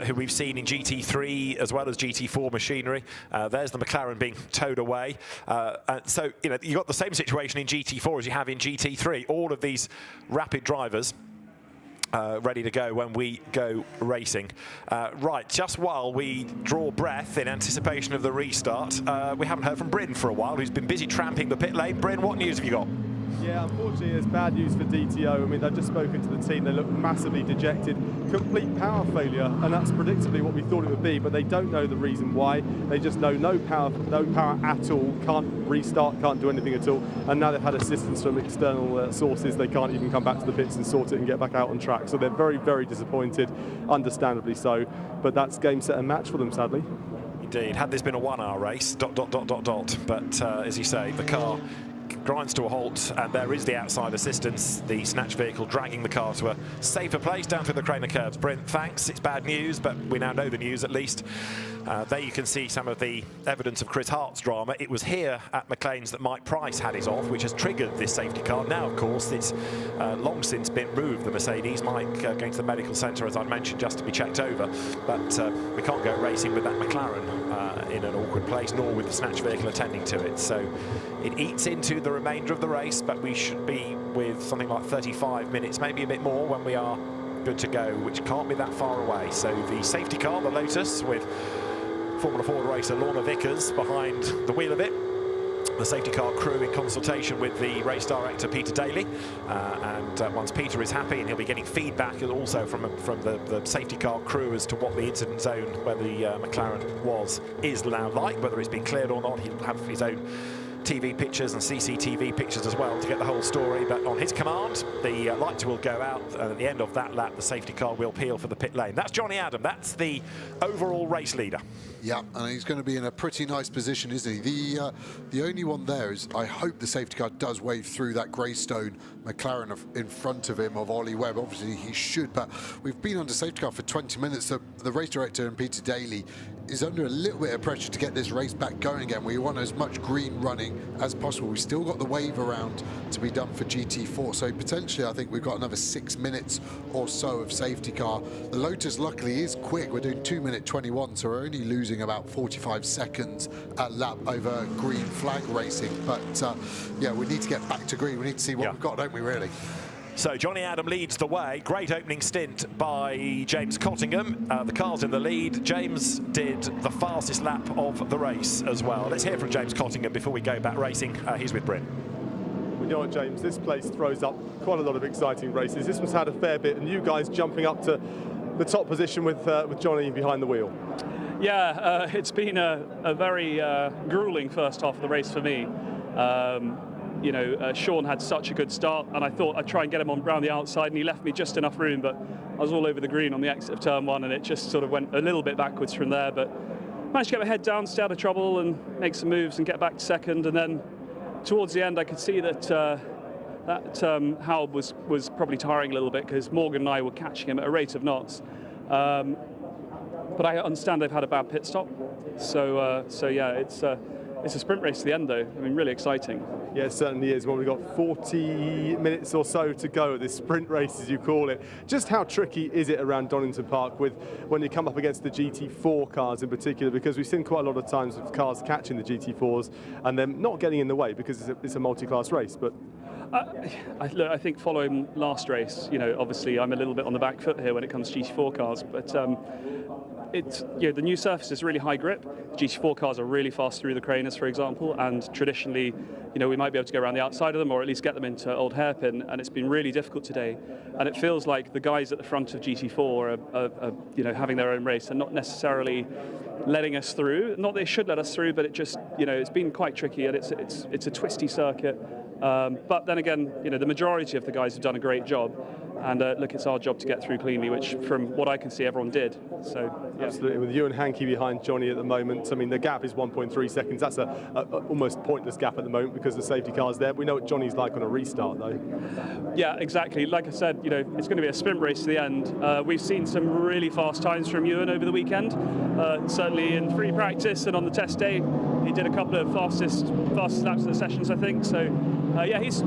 who we've seen in GT3 as well as GT4 machinery. There's the McLaren being towed away. So, you know, you've got the same situation in GT4 as you have in GT3. All of these rapid drivers ready to go when we go racing. Right, just while we draw breath in anticipation of the restart, we haven't heard from Bryn for a while, who's been busy tramping the pit lane. Bryn, what news have you got? Yeah, unfortunately, it's bad news for DTO. I mean, they've just spoken to the team. They look massively dejected. Complete power failure, and that's predictably what we thought it would be, but they don't know the reason why. They just know no power at all, can't restart, can't do anything at all, and now they've had assistance from external sources. They can't even come back to the pits and sort it and get back out on track. So they're very, very disappointed, understandably so, but that's game, set and match for them, sadly. Indeed. Had this been a 1-hour race, ... But as you say, the car grinds to a halt, and there is the outside assistance, the snatch vehicle dragging the car to a safer place down through the Craner curves. Bryn, thanks. It's bad news, but we now know the news at least. There you can see some of the evidence of Chris Hart's drama. It was here at McLean's that Mike Price had his off, which has triggered this safety car. Now, of course, it's long since been moved, the Mercedes. Mike going to the medical centre, as I mentioned, just to be checked over. But we can't go racing with that McLaren in an awkward place, nor with the snatch vehicle attending to it. So it eats into the remainder of the race, but we should be with something like 35 minutes, maybe a bit more, when we are good to go, which can't be that far away. So the safety car, the Lotus, with Formula Ford racer Lorna Vickers behind the wheel of it. The safety car crew in consultation with the race director Peter Daly, and once Peter is happy, and he'll be getting feedback also from the safety car crew as to what the incident zone where the McLaren is now like, whether it's been cleared or not. He'll have his own TV pictures and CCTV pictures as well to get the whole story, but on his command the lights will go out, and at the end of that lap the safety car will peel for the pit lane. That's Johnny Adam, that's the overall race leader. Yeah, and he's going to be in a pretty nice position, isn't he? The only one there is, I hope the safety car does wave through that Greystone McLaren in front of him of Ollie Webb. Obviously he should, but we've been under safety car for 20 minutes, so the race director and Peter Daly is under a little bit of pressure to get this race back going again. We want as much green running as possible. We've still got the wave around to be done for GT4, so potentially I think we've got another 6 minutes or so of safety car. The Lotus luckily is quick. We're doing 2:21, so we're only losing about 45 seconds a lap over green flag racing. But yeah, we need to get back to green. We need to see what we've got, don't we, really? So Johnny Adam leads the way. Great opening stint by James Cottingham. The car's in the lead. James did the fastest lap of the race as well. Let's hear from James Cottingham before we go back racing. He's with Bryn. You know what, James, this place throws up quite a lot of exciting races. This one's had a fair bit, and you guys jumping up to the top position with Johnny behind the wheel. Yeah, it's been a very grueling first half of the race for me. You know, Sean had such a good start, and I thought I'd try and get him on around the outside, and he left me just enough room, but I was all over the green on the exit of turn 1, and it just sort of went a little bit backwards from there, but managed to get my head down, stay out of trouble, and make some moves and get back to second. And then towards the end I could see that Howard was probably tiring a little bit, because Morgan and I were catching him at a rate of knots. But I understand they've had a bad pit stop, so yeah, it's a sprint race to the end, though. I mean, really exciting. Yeah, it certainly is. Well, we've got 40 minutes or so to go at this sprint race, as you call it. Just how tricky is it around Donington Park when you come up against the GT4 cars in particular? Because we've seen quite a lot of times of cars catching the GT4s and them not getting in the way, because it's a multi-class race. But I think following last race, you know, obviously I'm a little bit on the back foot here when it comes to GT4 cars, but it's, you know, the new surface is really high grip. GT4 cars are really fast through the Craners, for example, and traditionally, you know, we might be able to go around the outside of them, or at least get them into Old Hairpin, and it's been really difficult today. And it feels like the guys at the front of GT4 are you know, having their own race and not necessarily letting us through. Not that they should let us through, but it just, you know, it's been quite tricky, and it's a twisty circuit. But then again, the majority of the guys have done a great job. And look, it's our job to get through cleanly, which from what I can see, everyone did. So yeah. Absolutely. With you and Hankey behind Johnny at the moment, I mean, the gap is 1.3 seconds. That's a almost pointless gap at the moment because the safety car's there. We know what Johnny's like on a restart, though. Yeah, exactly. Like I said, it's going to be a sprint race to the end. We've seen some really fast times from Ewan over the weekend. Certainly in free practice and on the test day, he did a couple of fastest laps of the sessions, I think. So yeah, it's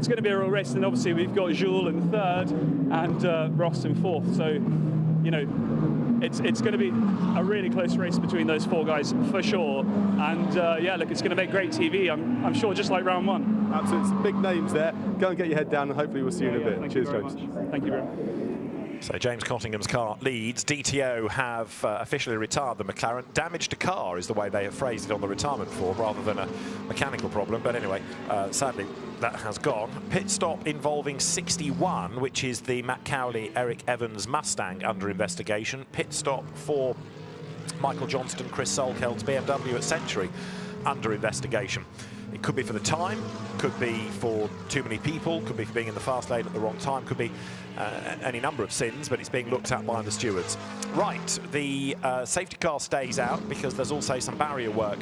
going to be a real race. And obviously we've got Jules in third and Ross in fourth. So it's going to be a really close race between those four guys for sure. And yeah, look, it's going to make great TV. I'm sure, just like round one. Absolutely, some big names there. Go and get your head down, and hopefully we'll see you in a bit. Cheers, James. Thank you very much. So James Cottingham's car leads. DTO have officially retired the McLaren. Damaged a car is the way they have phrased it on the retirement form, rather than a mechanical problem. But anyway, sadly, that has gone. Pit stop involving 61, which is the Matt Cowley, Eric Evans Mustang, under investigation. Pit stop for Michael Johnston, Chris Solkeld's BMW at Century, under investigation. It could be for the time, could be for too many people, could be for being in the fast lane at the wrong time, could be any number of sins, but it's being looked at by the stewards. Right, the safety car stays out because there's also some barrier work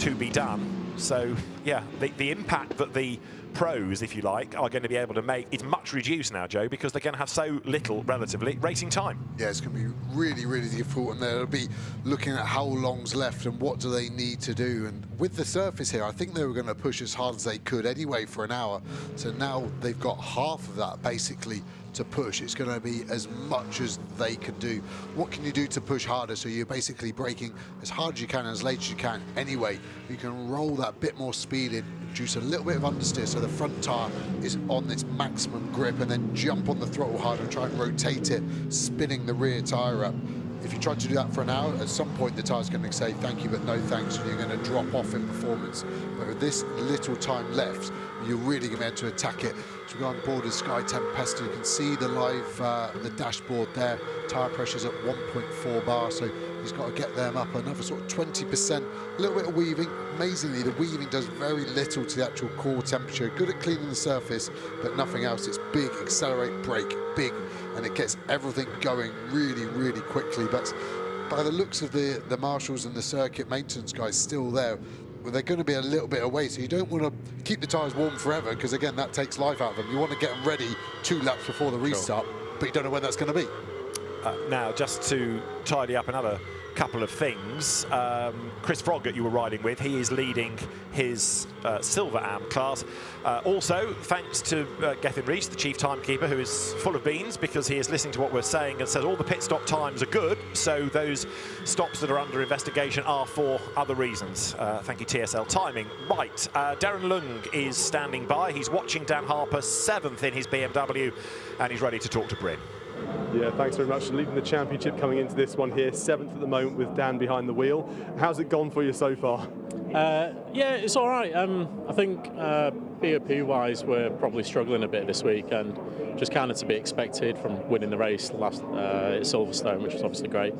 to be done. So, yeah, the impact that the pros, if you like, are going to be able to make is much reduced now, Joe, because they're going to have so little, relatively, racing time. Yeah, it's going to be really, really difficult, and they'll be looking at how long's left and what do they need to do. And with the surface here, I think they were going to push as hard as they could anyway for an hour. So now they've got half of that, basically, to push. It's going to be as much as they can do. What can you do to push harder? So you're basically braking as hard as you can, as late as you can. Anyway, you can roll that bit more speed in, introduce a little bit of understeer so the front tyre is on its maximum grip, and then jump on the throttle hard and try and rotate it, spinning the rear tyre up. If you try to do that for an hour, at some point the tyre's going to say thank you but no thanks, and you're going to drop off in performance. But with this little time left, you're really going to be able to attack it. So we go on board with Sky Tempesta. You can see the live, the dashboard there. Tyre pressure's at 1.4 bar, so he's got to get them up another sort of 20%. A little bit of weaving. Amazingly, the weaving does very little to the actual core temperature. Good at cleaning the surface, but nothing else. It's big, accelerate, brake, big, and it gets everything going really, really quickly. But by the looks of the marshals and the circuit maintenance guys still there, well, they're going to be a little bit away, so you don't want to keep the tyres warm forever, because again, that takes life out of them. You want to get them ready 2 laps before the restart, but you don't know when that's going to be. Now, just to tidy up another couple of things, Chris Froggatt, you were riding with, he is leading his Silver Am class. Also, thanks to Gethin Rees, the chief timekeeper, who is full of beans because he is listening to what we're saying and says all the pit stop times are good, so those stops that are under investigation are for other reasons. Thank you, TSL Timing. Right, Darren Leung is standing by. He's watching Dan Harper, 7th in his BMW, and he's ready to talk to Bryn. Yeah, thanks very much. Leading the championship coming into this one here, 7th at the moment with Dan behind the wheel. How's it gone for you so far? Yeah, it's all right. I think BOP-wise, we're probably struggling a bit this week, and just kind of to be expected from winning the race last at Silverstone, which was obviously great.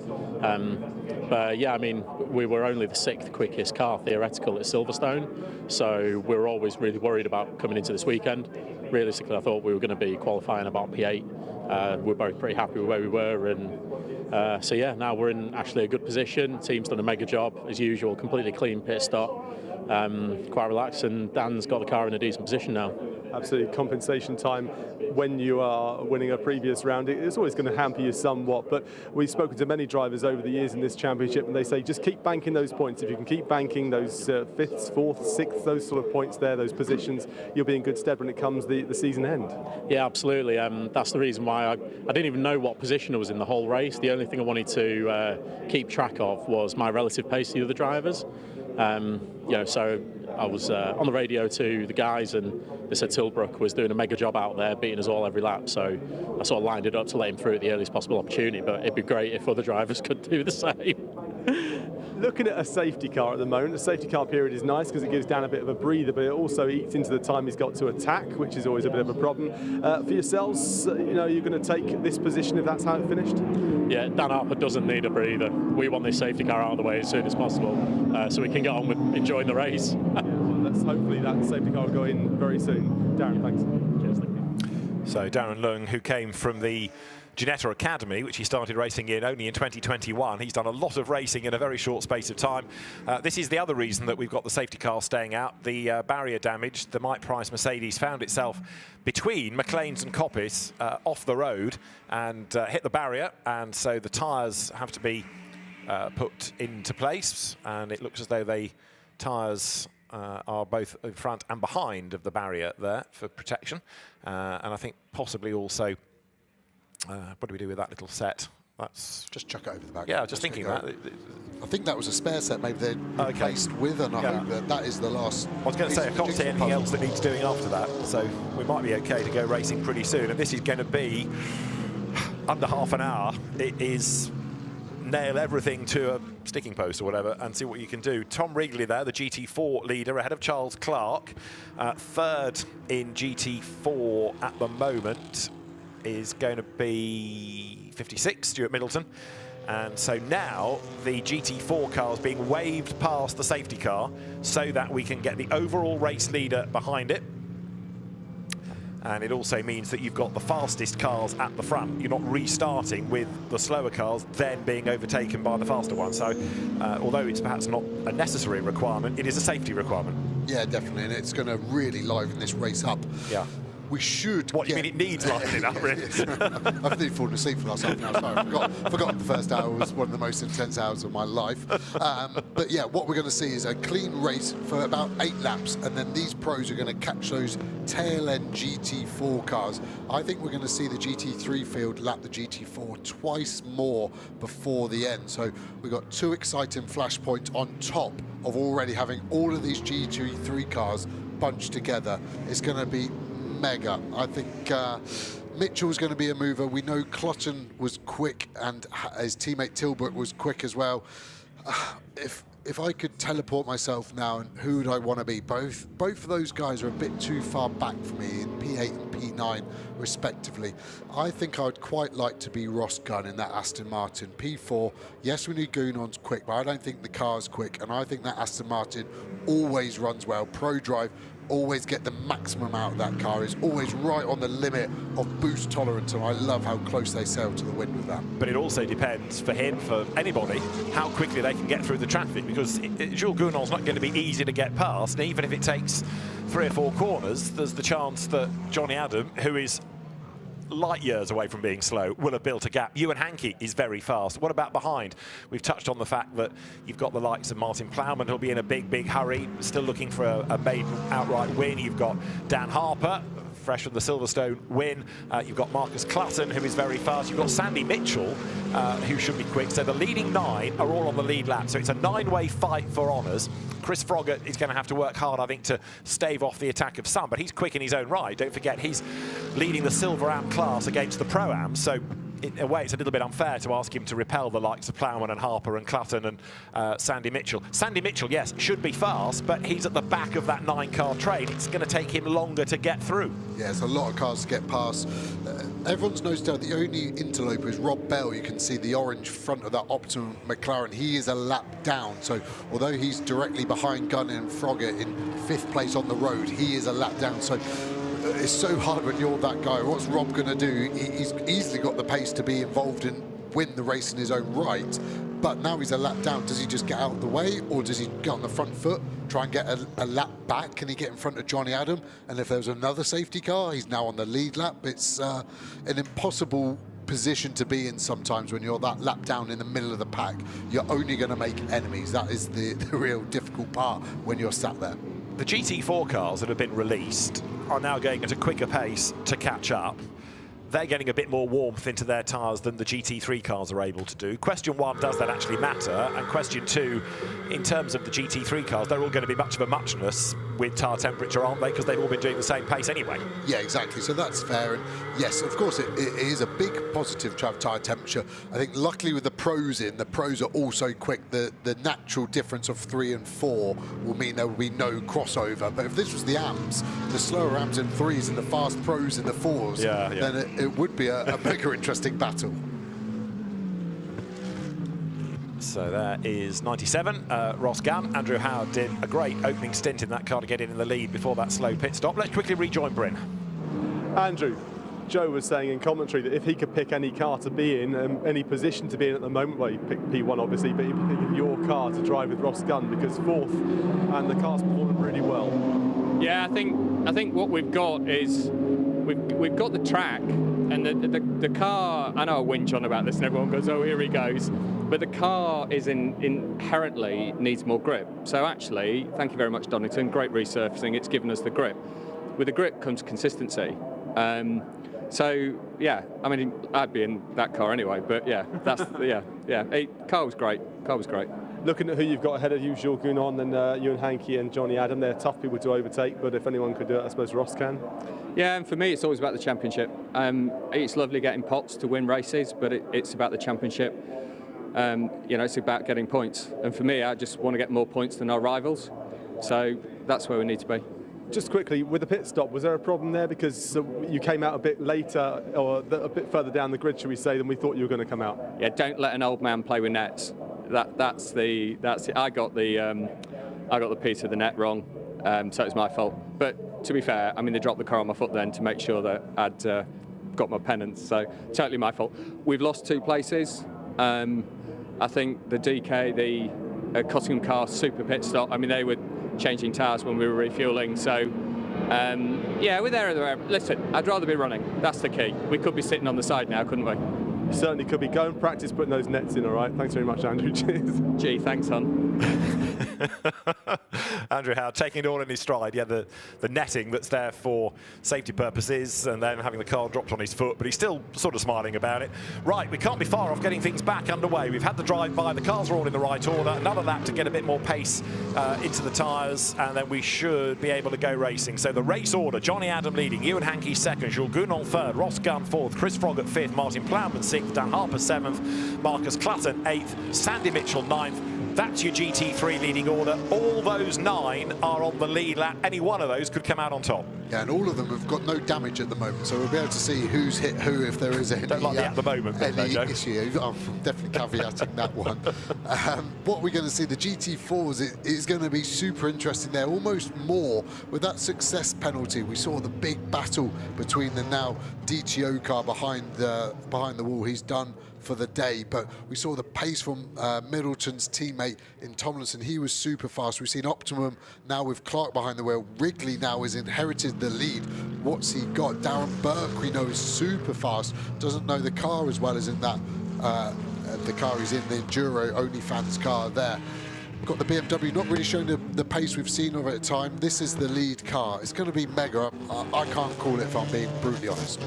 But yeah, I mean, we were only the 6th quickest car theoretical at Silverstone, so we were always really worried about coming into this weekend. Realistically, I thought we were going to be qualifying about P8. We're both pretty happy with where we were, and so yeah, now we're in actually a good position. Team's done a mega job as usual, completely clean pit stop, quite relaxed, and Dan's got the car in a decent position now. Absolutely, compensation time when you are winning a previous round, it's always going to hamper you somewhat, but we've spoken to many drivers over the years in this championship, and they say just keep banking those points. If you can keep banking those 5th, 4th, 6th, those sort of points there, those positions, you'll be in good stead when it comes the season end. Yeah, absolutely. That's the reason why I didn't even know what position I was in the whole race. The only thing I wanted to keep track of was my relative pace to the other drivers. You know, so I was on the radio to the guys, and they said Tilbrook was doing a mega job out there, beating us all every lap. So I sort of lined it up to let him through at the earliest possible opportunity. But it'd be great if other drivers could do the same. Looking at a safety car at the moment, the safety car period is nice because it gives Dan a bit of a breather, but it also eats into the time he's got to attack, which is always a bit of a problem. For yourselves, you know, you're going to take this position if that's how it finished? Yeah, Dan Harper doesn't need a breather. We want this safety car out of the way as soon as possible so we can get on with enjoying the race. hopefully that safety car will go in very soon. Darren, thanks. Cheers, thank you. So Darren Leung, who came from the Ginetta Academy, which he started racing in only in 2021. He's done a lot of racing in a very short space of time. This is the other reason that we've got the safety car staying out. The barrier damage. The Mike Price Mercedes found itself between McLean's and Coppice off the road and hit the barrier, and so the tyres have to be put into place, and it looks as though the tyres are both in front and behind of the barrier there for protection, and I think possibly also what do we do with that little set? That's just chuck it over the back. Yeah, just thinking that. I think that was a spare set maybe they'd replaced with, and I hope that is the last. I was going to say, I can't see anything else that needs doing after that, so we might be okay to go racing pretty soon, and this is going to be under half an hour. It is nail everything to a sticking post or whatever and see what you can do. Tom Wrigley there, the GT4 leader, ahead of Charles Clark. Third in GT4 at the moment is going to be 56, Stuart Middleton. And so now the GT4 car is being waved past the safety car so that we can get the overall race leader behind it. And it also means that you've got the fastest cars at the front. You're not restarting with the slower cars then being overtaken by the faster ones. So although it's perhaps not a necessary requirement, it is a safety requirement. Yeah, definitely, and it's going to really liven this race up. Yeah. We should. What, you mean it needs livening up, really? I've nearly fallen asleep for the last half an hour, so I forgot the first hour was one of the most intense hours of my life. But yeah, what we're going to see is a clean race for about 8 laps, and then these pros are going to catch those tail-end GT4 cars. I think we're going to see the GT3 field lap the GT4 twice more before the end. So we've got 2 exciting flashpoints on top of already having all of these GT3 cars bunched together. It's going to be mega. I think Mitchell's going to be a mover. We know Clotton was quick and his teammate Tilbrook was quick as well. If I could teleport myself now, and who would I want to be? Both of those guys are a bit too far back for me in P8 and P9 respectively. I think I would quite like to be Ross Gunn in that Aston Martin. P4, yes, we need Gounon's quick, but I don't think the car's quick, and I think that Aston Martin always runs well. Pro Drive always get the maximum out of that car, is always right on the limit of boost tolerance, and I love how close they sail to the wind with that. But it also depends for him, for anybody, how quickly they can get through the traffic, because Jules Gounon's not going to be easy to get past, and even if it takes 3 or 4 corners, there's the chance that Johnny Adam, who is light years away from being slow, will have built a gap. Ewan Hankey is very fast. What about behind? We've touched on the fact that you've got the likes of Martin Plowman, who'll be in a big hurry, still looking for a maiden outright win. You've got Dan Harper, fresh from the Silverstone win. You've got Marcus Clutton, who is very fast. You've got Sandy Mitchell, who should be quick. So the leading 9 are all on the lead lap. So it's a 9-way fight for honours. Chris Froggatt is going to have to work hard, I think, to stave off the attack of some, but he's quick in his own right. Don't forget, he's leading the Silver Am class against the Pro-Am, so in a way it's a little bit unfair to ask him to repel the likes of Plowman and Harper and Clutton and Sandy Mitchell. Sandy Mitchell, yes, should be fast, but he's at the back of that 9-car train. It's going to take him longer to get through. Yeah, it's a lot of cars to get past. Everyone's nosed down. The only interloper is Rob Bell. You can see the orange front of that Optimum McLaren. He is a lap down, so although he's directly behind Gunn and Froggatt in 5th place on the road, he is a lap down. So it's so hard when you're that guy. What's Rob going to do? He's easily got the pace to be involved and win the race in his own right, but now he's a lap down. Does he just get out of the way, or does he get on the front foot, try and get a lap back? Can he get in front of Johnny Adam? And if there's another safety car, he's now on the lead lap. It's an impossible position to be in sometimes when you're that lap down in the middle of the pack. You're only going to make enemies. That is the real difficult part when you're sat there. The GT4 cars that have been released are now going at a quicker pace to catch up. They're getting a bit more warmth into their tyres than the GT3 cars are able to do. Question 1, does that actually matter? And question 2, in terms of the GT3 cars, they're all going to be much of a muchness with tyre temperature, aren't they? Because they've all been doing the same pace anyway. Yeah, exactly. So that's fair. And yes, of course, it is a big positive to have tyre temperature. I think luckily with the pros in, the pros are also quick. The natural difference of 3 and 4 will mean there will be no crossover. But if this was the AMs, the slower AMs in 3s and the fast pros in the 4s, then it would be a mega interesting battle. So there is 97, Ross Gunn. Andrew Howard did a great opening stint in that car to get in the lead before that slow pit stop. Let's quickly rejoin Bryn. Andrew, Joe was saying in commentary that if he could pick any car to be in, any position to be in at the moment, well, he picked P1 obviously, but he picked your car to drive with Ross Gunn because fourth, and the car's performing really well. Yeah, I think what we've got is we've got the track, and the car. I know I whinge on about this, and everyone goes, "Oh, here he goes," but the car is inherently needs more grip. So actually, thank you very much, Donington. Great resurfacing. It's given us the grip. With the grip comes consistency. So yeah, I mean, I'd be in that car anyway. But yeah, that's car was great. Car was great. Looking at who you've got ahead of you, Jules Gounon and Ewan Hankey and Johnny Adam, they're tough people to overtake, but if anyone could do it, I suppose Ross can. Yeah, and for me, it's always about the championship. It's lovely getting pots to win races, but it's about the championship. It's about getting points. And for me, I just want to get more points than our rivals. So that's where we need to be. Just quickly, with the pit stop, was there a problem there because you came out a bit later, or a bit further down the grid, should we say, than we thought you were going to come out? Yeah, don't let an old man play with nets. That's it. I got the piece of the net wrong, so it's my fault. But to be fair, I mean, they dropped the car on my foot then to make sure that I'd got my pennants, so totally my fault. We've lost 2 places. I think the DK, the Cottingham car super pit stop, I mean, they were changing tyres when we were refuelling, so we're there. Listen, I'd rather be running. That's the key. We could be sitting on the side now, couldn't we? You certainly could be. Go and practice putting those nets in, all right? Thanks very much, Andrew. Cheers. Gee, thanks, hon. Andrew Howard taking it all in his stride. Yeah, the netting that's there for safety purposes, and then having the car dropped on his foot, but he's still sort of smiling about it. Right, we can't be far off getting things back underway. We've had the drive-by, the cars are all in the right order, another lap to get a bit more pace into the tyres, and then we should be able to go racing. So the race order, Johnny Adam leading, Ewan Hankey second, Jules Gounon third, Ross Gunn fourth, Chris Frog at fifth, Martin Plowman sixth, Dan Harper seventh, Marcus Clutton eighth, Sandy Mitchell ninth. That's your GT3 leading order. All those 9 are on the lead lap. Any one of those could come out on top. Yeah, and all of them have got no damage at the moment, so we'll be able to see who's hit who if there is any, Don't like at the moment, any issue. I'm definitely caveating that one. What we're going to see, the GT4s, is going to be super interesting there, almost more with that success penalty. We saw the big battle between the now DTO car behind the wall. He's done for the day, but we saw the pace from Middleton's teammate in Tomlinson. He was super fast. We've seen Optimum now with Clark behind the wheel. Wrigley now has inherited the lead. What's he got? Darren Burke, we know, is super fast. Doesn't know the car as well as in that the car he's in, the Enduro OnlyFans car there. We've got the BMW not really showing the pace we've seen of it at time. This is the lead car. It's going to be mega. I can't call it if I'm being brutally honest.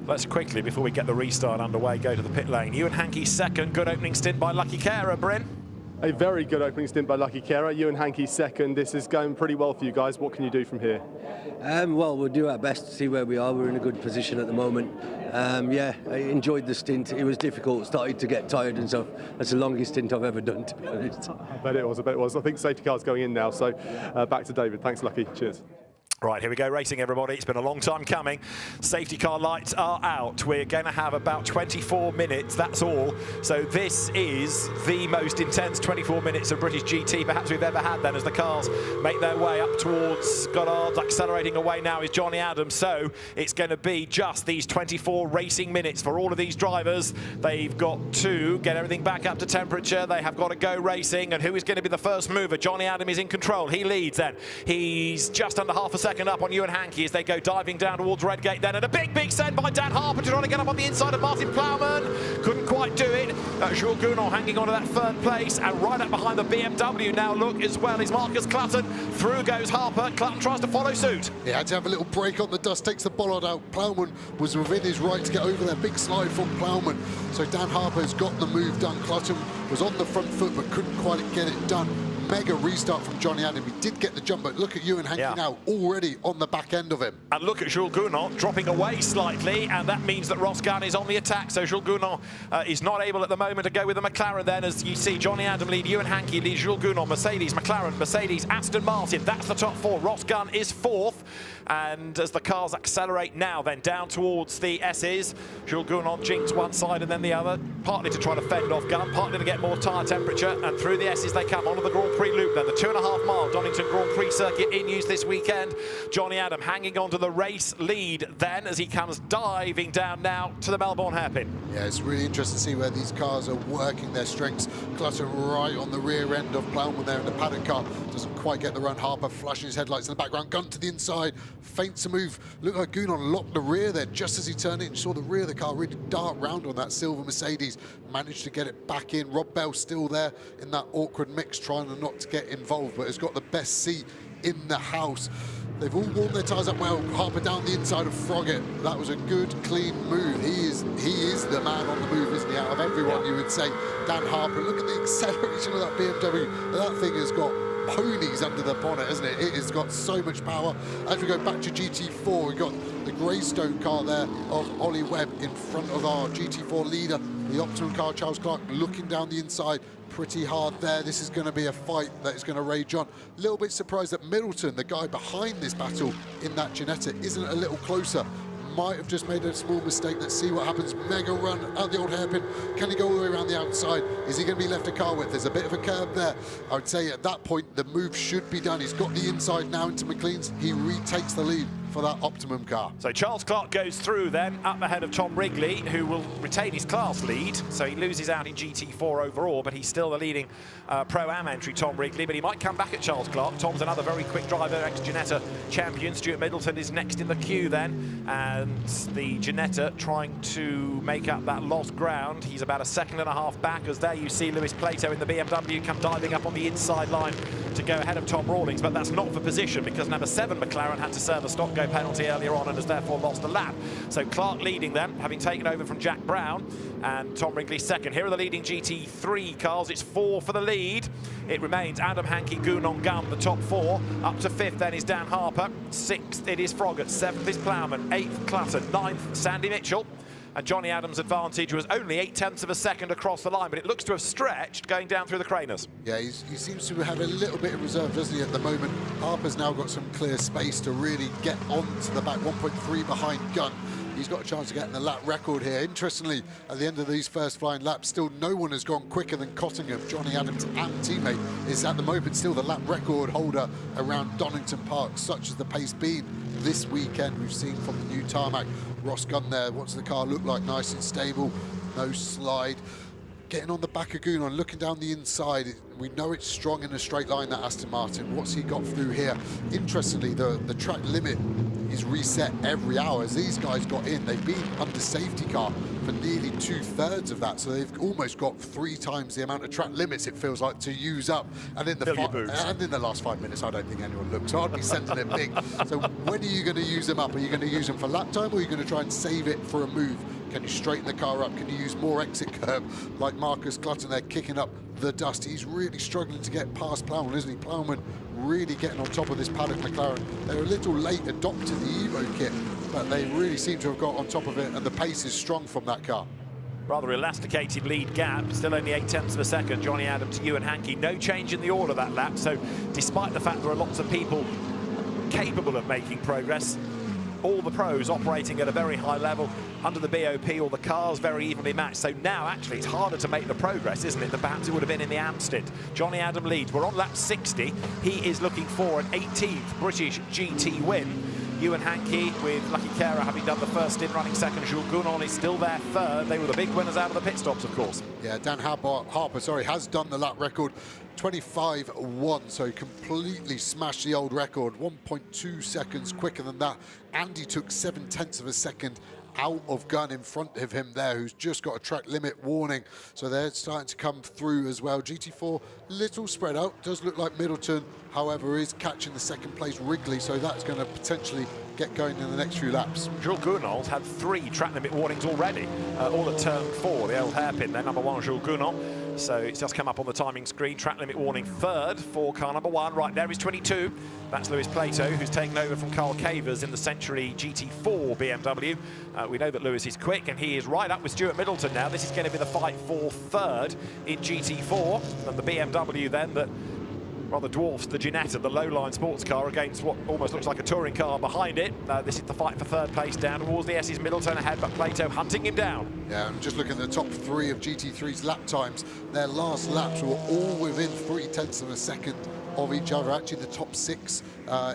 Let's quickly, before we get the restart underway, go to the pit lane. Ewan Hankey second, good opening stint by Lucky Carer, Bryn. A very good opening stint by Lucky Carer. Ewan Hankey second. This is going pretty well for you guys. What can you do from here? Well, we'll do our best to see where we are. We're in a good position at the moment. I enjoyed the stint. It was difficult, started to get tired and stuff. That's the longest stint I've ever done, to be honest. I bet it was. I think safety car's going in now, so back to David. Thanks, Lucky. Cheers. Right, here we go, racing everybody. It's been a long time coming. Safety car lights are out. We're going to have about 24 minutes, that's all. So this is the most intense 24 minutes of British GT perhaps we've ever had then, as the cars make their way up towards Goddard's. Accelerating away now is Johnny Adams. So it's going to be just these 24 racing minutes for all of these drivers. They've got to get everything back up to temperature. They have got to go racing. And who is going to be the first mover? Johnny Adam is in control. He leads then. He's just under half a second up on Ewan Hankey as they go diving down towards Redgate then, and a big send by Dan Harper to try to get up on the inside of Martin Plowman. Couldn't quite do it. Jules Gounon hanging on to that third place, and right up behind the BMW now, look, as well is Marcus Clutton. Through goes Harper. Clutton tries to follow suit. He had to have a little break on the dust, takes the bollard out. Plowman was within his right to get over there. Big slide from Plowman. So Dan Harper has got the move done. Clutton was on the front foot but couldn't quite get it done. Mega restart from Johnny Adam. He did get the jump, but look at Ewan Hankey now, already on the back end of him. And look at Jules Gounon dropping away slightly, and that means that Ross Gunn is on the attack. So Jules Gounon is not able at the moment to go with the McLaren then, as you see Johnny Adam lead, Ewan Hankey leads Jules Gounon, Mercedes, McLaren, Mercedes, Aston Martin. That's the top 4. Ross Gunn is 4th, And as the cars accelerate now, then down towards the S's, Jules Gounon jinks one side and then the other, partly to try to fend off Gunn, partly to get more tyre temperature, and through the S's they come onto the Grand Prix loop then. The 2.5 mile Donington Grand Prix circuit in use this weekend. Johnny Adam hanging on to the race lead then as he comes diving down now to the Melbourne hairpin. Yeah, it's really interesting to see where these cars are working their strengths. Clutter right on the rear end of Plowman there in the paddock car. Doesn't quite get the run. Harper flashing his headlights in the background. Gunn to the inside. Feints a move. Looked like Gounon locked the rear there just as he turned in. Saw the rear of the car really dart round on that silver Mercedes. Managed to get it back in. Rob Bell still there in that awkward mix, trying not to get involved, but has got the best seat in the house. They've all warmed their tyres up well. Harper down the inside of Froggatt. That was a good, clean move. He is the man on the move, isn't he? Out of everyone, you would say. Dan Harper, look at the acceleration of that BMW. That thing has got ponies under the bonnet, hasn't it? It has got so much power. As we go back to GT4, we've got the Greystone car there of Ollie Webb in front of our GT4 leader. The Optimum car, Charles Clark, looking down the inside. Pretty hard there. This is going to be a fight that is going to rage on. A little bit surprised that Middleton, the guy behind this battle in that Ginetta, isn't a little closer. Might have just made a small mistake. Let's see what happens. Mega run out the old hairpin. Can he go all the way around the outside? Is he going to be left a car width? There's a bit of a curb there. I would say at that point the move should be done. He's got the inside now into McLean's. He retakes the lead for that Optimum car. So Charles Clark goes through then, up ahead of Tom Wrigley, who will retain his class lead. So he loses out in GT4 overall, but he's still the leading Pro-Am entry, Tom Wrigley. But he might come back at Charles Clark. Tom's another very quick driver, ex-Ginetta champion. Stuart Middleton is next in the queue then. And the Ginetta trying to make up that lost ground. He's about a 1.5 seconds back, as there you see Lewis Plato in the BMW come diving up on the inside line to go ahead of Tom Rawlings. But that's not for position, because number 7 McLaren had to serve a stop penalty earlier on and has therefore lost a lap. So Clark leading them, having taken over from Jack Brown, and Tom Wrigley second. Here are the leading GT3 cars. It's 4 for the lead. It remains Adam Hankey, Gounon, Gunn, the top 4. Up to 5th then is Dan Harper. 6th it is Froggatt. 7th is Plowman. 8th Clutter. 9th Sandy Mitchell. And Johnny Adams' advantage was only 0.8 of a second across the line, but it looks to have stretched going down through the Craners. Yeah, he seems to have a little bit of reserve, doesn't he, at the moment. Harper's now got some clear space to really get onto the back, 1.3 behind Gunn. He's got a chance to get in the lap record here. Interestingly, at the end of these first flying laps, still no one has gone quicker than Cottingham. Johnny Adams and teammate is at the moment still the lap record holder around Donington Park, such as the pace been this weekend. We've seen from the new tarmac. Ross Gunn there, what's the car look like? Nice and stable, no slide. Getting on the back of Gounon, looking down the inside. We know it's strong in a straight line, that Aston Martin. What's he got through here? Interestingly, the track limit is reset every hour. As these guys got in, they've been under safety car for nearly 2/3 of that, so they've almost got 3 times the amount of track limits, it feels like, to use up. And in the last 5 minutes, I don't think anyone looked, so I'd be sending them big. So when are you going to use them up? Are you going to use them for lap time, or are you going to try and save it for a move? Can you straighten the car up? Can you use more exit curb like Marcus Clutton there, kicking up the dust? He's really struggling to get past Plowman, isn't he? Plowman really getting on top of this paddock McLaren. They were a little late adopting the Evo kit, but they really seem to have got on top of it, and the pace is strong from that car. Rather elasticated lead gap, still only 0.8 of a second. Johnny Adams, Ewan Hankey, no change in the order that lap. So despite the fact there are lots of people capable of making progress, all the pros operating at a very high level under the BOP, all the cars very evenly matched. So now actually it's harder to make the progress, isn't it, than perhaps it would have been in the Amstead. Johnny Adam leads. We're on lap 60. He is looking for an 18th British GT win. Ewan Hankey, with Lucky Kara having done the first stint, running second. Jules Gounon is still there third. They were the big winners out of the pit stops, of course. Yeah, Dan Harper has done the lap record, 25.1, so he completely smashed the old record, 1.2 seconds quicker than that. Andy took 0.7 of a second out of Gunn in front of him there, who's just got a track limit warning. So they're starting to come through as well. GT4, little spread out. Does look like Middleton, however, is catching the second place Wrigley, so that's going to potentially get going in the next few laps. Jules Gounon's had 3 track limit warnings already, all at turn 4, the old hairpin there, number 1, Jules Gounon. So it's just come up on the timing screen. Track limit warning third for car number 1. Right there is 22. That's Lewis Plato, who's taken over from Carl Cavers in the Century GT4 BMW. We know that Lewis is quick, and he is right up with Stuart Middleton now. This is going to be the fight for third in GT4. And the BMW then that rather dwarfs the Ginetta, the low-line sports car, against what almost looks like a touring car behind it. This is the fight for third place down towards the S's. Middleton ahead, but Plato hunting him down. Yeah, and just looking at the top 3 of GT3's lap times, their last laps were all within 0.3 of a second of each other. Actually, the top 6,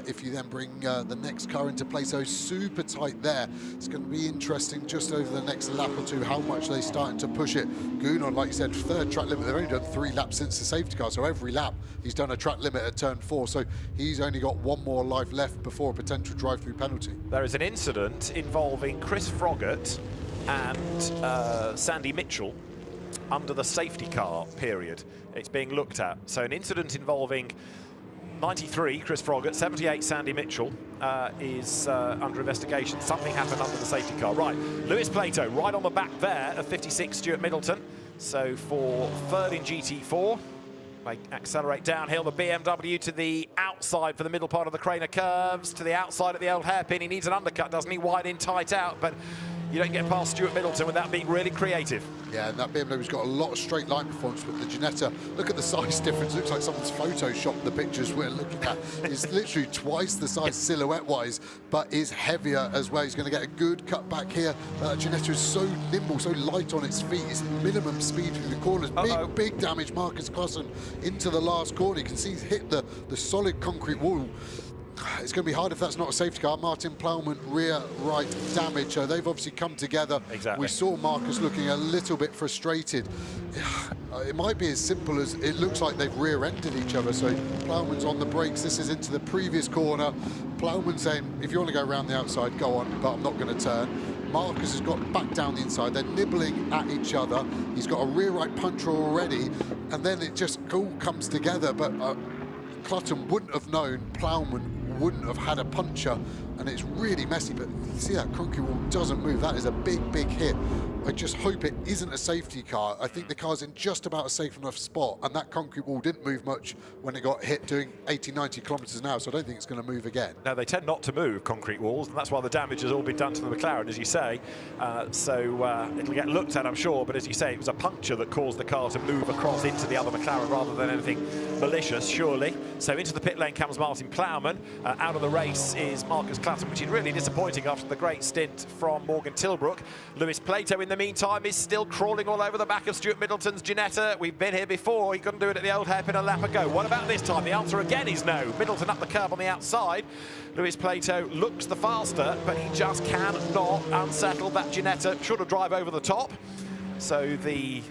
if you then bring the next car into play, so super tight there. It's going to be interesting just over the next lap or two how much they're starting to push it. Gounon, like you said, third track limit. They've only done 3 laps since the safety car, so every lap he's done a track limit at turn 4, so he's only got 1 more life left before a potential drive-through penalty. There is an incident involving Chris Froggatt and Sandy Mitchell under the safety car period. It's being looked at. So an incident involving 93 Chris Froggatt, 78 Sandy Mitchell is under investigation. Something happened under the safety car. Right, Lewis Plato right on the back there of 56 Stuart Middleton. So for third in GT4, they accelerate downhill. The BMW to the outside for the middle part of the Craner curves, to the outside at the old hairpin. He needs an undercut, doesn't he? Wide in, tight out, but you don't get past Stuart Middleton without being really creative. Yeah, and that BMW's got a lot of straight line performance, but the Ginetta, look at the size difference. Looks like someone's photoshopped the pictures we're looking at. It's literally twice the size silhouette-wise, but is heavier as well. He's going to get a good cut back here. Ginetta is so nimble, so light on its feet. It's minimum speed through the corners. Big damage, Marcus Clausen into the last corner. You can see he's hit the solid concrete wall. It's going to be hard if that's not a safety car. Martin Plowman, rear right damage. So they've obviously come together. Exactly. We saw Marcus looking a little bit frustrated. It might be as simple as it looks like they've rear-ended each other. So Plowman's on the brakes. This is into the previous corner. Plowman saying, if you want to go around the outside, go on, but I'm not going to turn. Marcus has got back down the inside. They're nibbling at each other. He's got a rear right puncher already, and then it just all comes together. But Clutton wouldn't have known, Plowman wouldn't have had a puncher, and it's really messy. But you see that concrete wall doesn't move. That is a big hit. I just hope it isn't a safety car. I think the car's in just about a safe enough spot, and that concrete wall didn't move much when it got hit doing 80, 90 kilometres an hour, so I don't think it's going to move again. Now, they tend not to move, concrete walls, and that's why the damage has all been done to the McLaren, as you say. It'll get looked at, I'm sure, but as you say, it was a puncture that caused the car to move across into the other McLaren rather than anything malicious, surely. So into the pit lane comes Martin Plowman. Out of the race is Marcus Clausen, which is really disappointing after the great stint from Morgan Tilbrook. Lewis Plato, in the meantime, is still crawling all over the back of Stuart Middleton's Ginetta. We've been here before. He couldn't do it at the old hairpin a lap ago. What about this time? The answer again is no. Middleton up the curb on the outside. Lewis Plato looks the faster, but he just cannot unsettle that Ginetta. Should have drive over the top. So the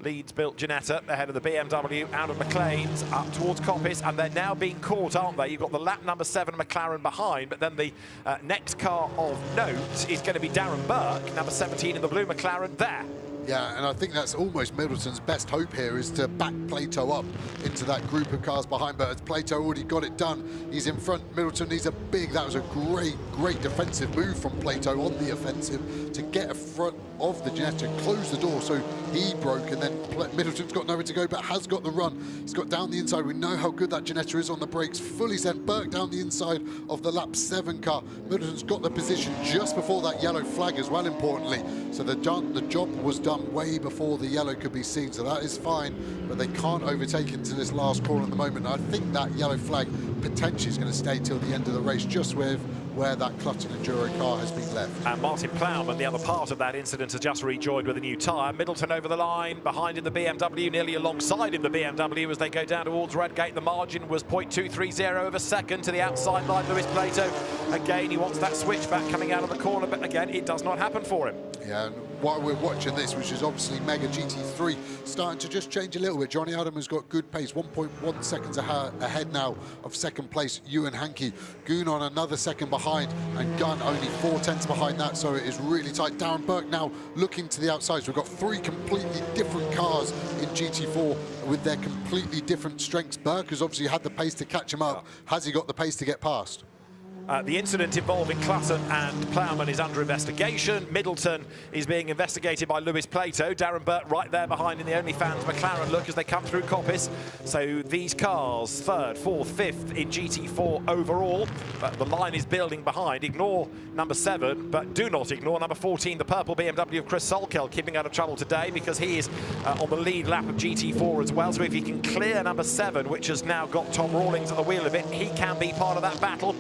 Leeds-built Ginetta ahead of the BMW out of McLean's up towards Coppice, and they're now being caught, aren't they? You've got the lap number 7 McLaren behind, but then the next car of note is going to be Darren Burke, number 17 in the blue McLaren there. Yeah, and I think that's almost Middleton's best hope here, is to back Plato up into that group of cars behind. But as Plato already got it done, he's in front. Middleton needs a that was a great defensive move from Plato on the offensive to get in front of the Ginetta, close the door so he broke, and then Middleton's got nowhere to go but has got the run. He's got down the inside. We know how good that Ginetta is on the brakes. Fully sent Burke down the inside of the lap 7 car. Middleton's got the position just before that yellow flag as well, importantly. So the job was done way before the yellow could be seen, so that is fine, but they can't overtake into this last corner at the moment. I think that yellow flag potentially is going to stay till the end of the race, just with where that Clutton Enduro car has been left. And Martin Plowman, the other part of that incident, has just rejoined with a new tyre. Middleton over the line, behind in the BMW, nearly alongside in the BMW as they go down towards Redgate. The margin was 0.230 of a second to the outside line. Lewis Plato, again, he wants that switchback coming out of the corner, but again, it does not happen for him. Yeah, and while we're watching this, which is obviously Mega GT3, starting to just change a little bit. Johnny Adam has got good pace, 1.1 seconds ahead now of second place, Ewan Hankey. Gounon another second behind, and Gunn only 4/10 behind that, so it is really tight. Darren Burke now looking to the outside. So we've got 3 completely different cars in GT4 with their completely different strengths. Burke has obviously had the pace to catch him up. Has he got the pace to get past? The incident involving Clutton and Plowman is under investigation. Middleton is being investigated by Lewis Plato. Darren Burt right there behind in the OnlyFans McLaren look as they come through Coppice. So these cars, 3rd, 4th, 5th in GT4 overall. But the line is building behind. Ignore number 7, but do not ignore number 14, the purple BMW of Chris Solkel, keeping out of trouble today because he is on the lead lap of GT4 as well. So if he can clear number 7, which has now got Tom Rawlings at the wheel of it, he can be part of that battle.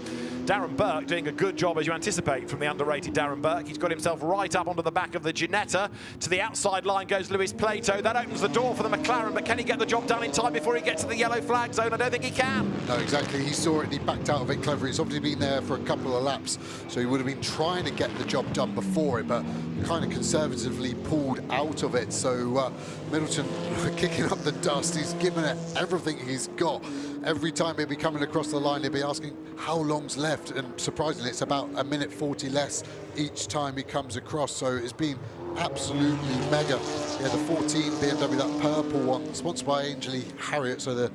Darren Burke doing a good job, as you anticipate, from the underrated Darren Burke. He's got himself right up onto the back of the Ginetta. To the outside line goes Lewis Plato. That opens the door for the McLaren, but can he get the job done in time before he gets to the yellow flag zone? I don't think he can. No, exactly. He saw it and he backed out of it cleverly. It's obviously been there for a couple of laps, so he would have been trying to get the job done before it, but kind of conservatively pulled out of it. So Middleton kicking up the dust. He's given it everything he's got. Every time he'll be coming across the line, he'll be asking how long's left, and surprisingly it's about a minute 40 less each time he comes across. So it's been absolutely mega. Yeah, the 14 BMW, that purple one, sponsored by Ainsley Harriott, so the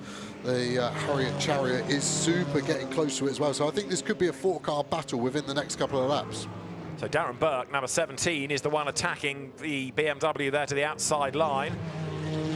Harriott Chariot is super getting close to it as well. So I think this could be a 4-car battle within the next couple of laps. So Darren Burke, number 17, is the one attacking the BMW there to the outside line.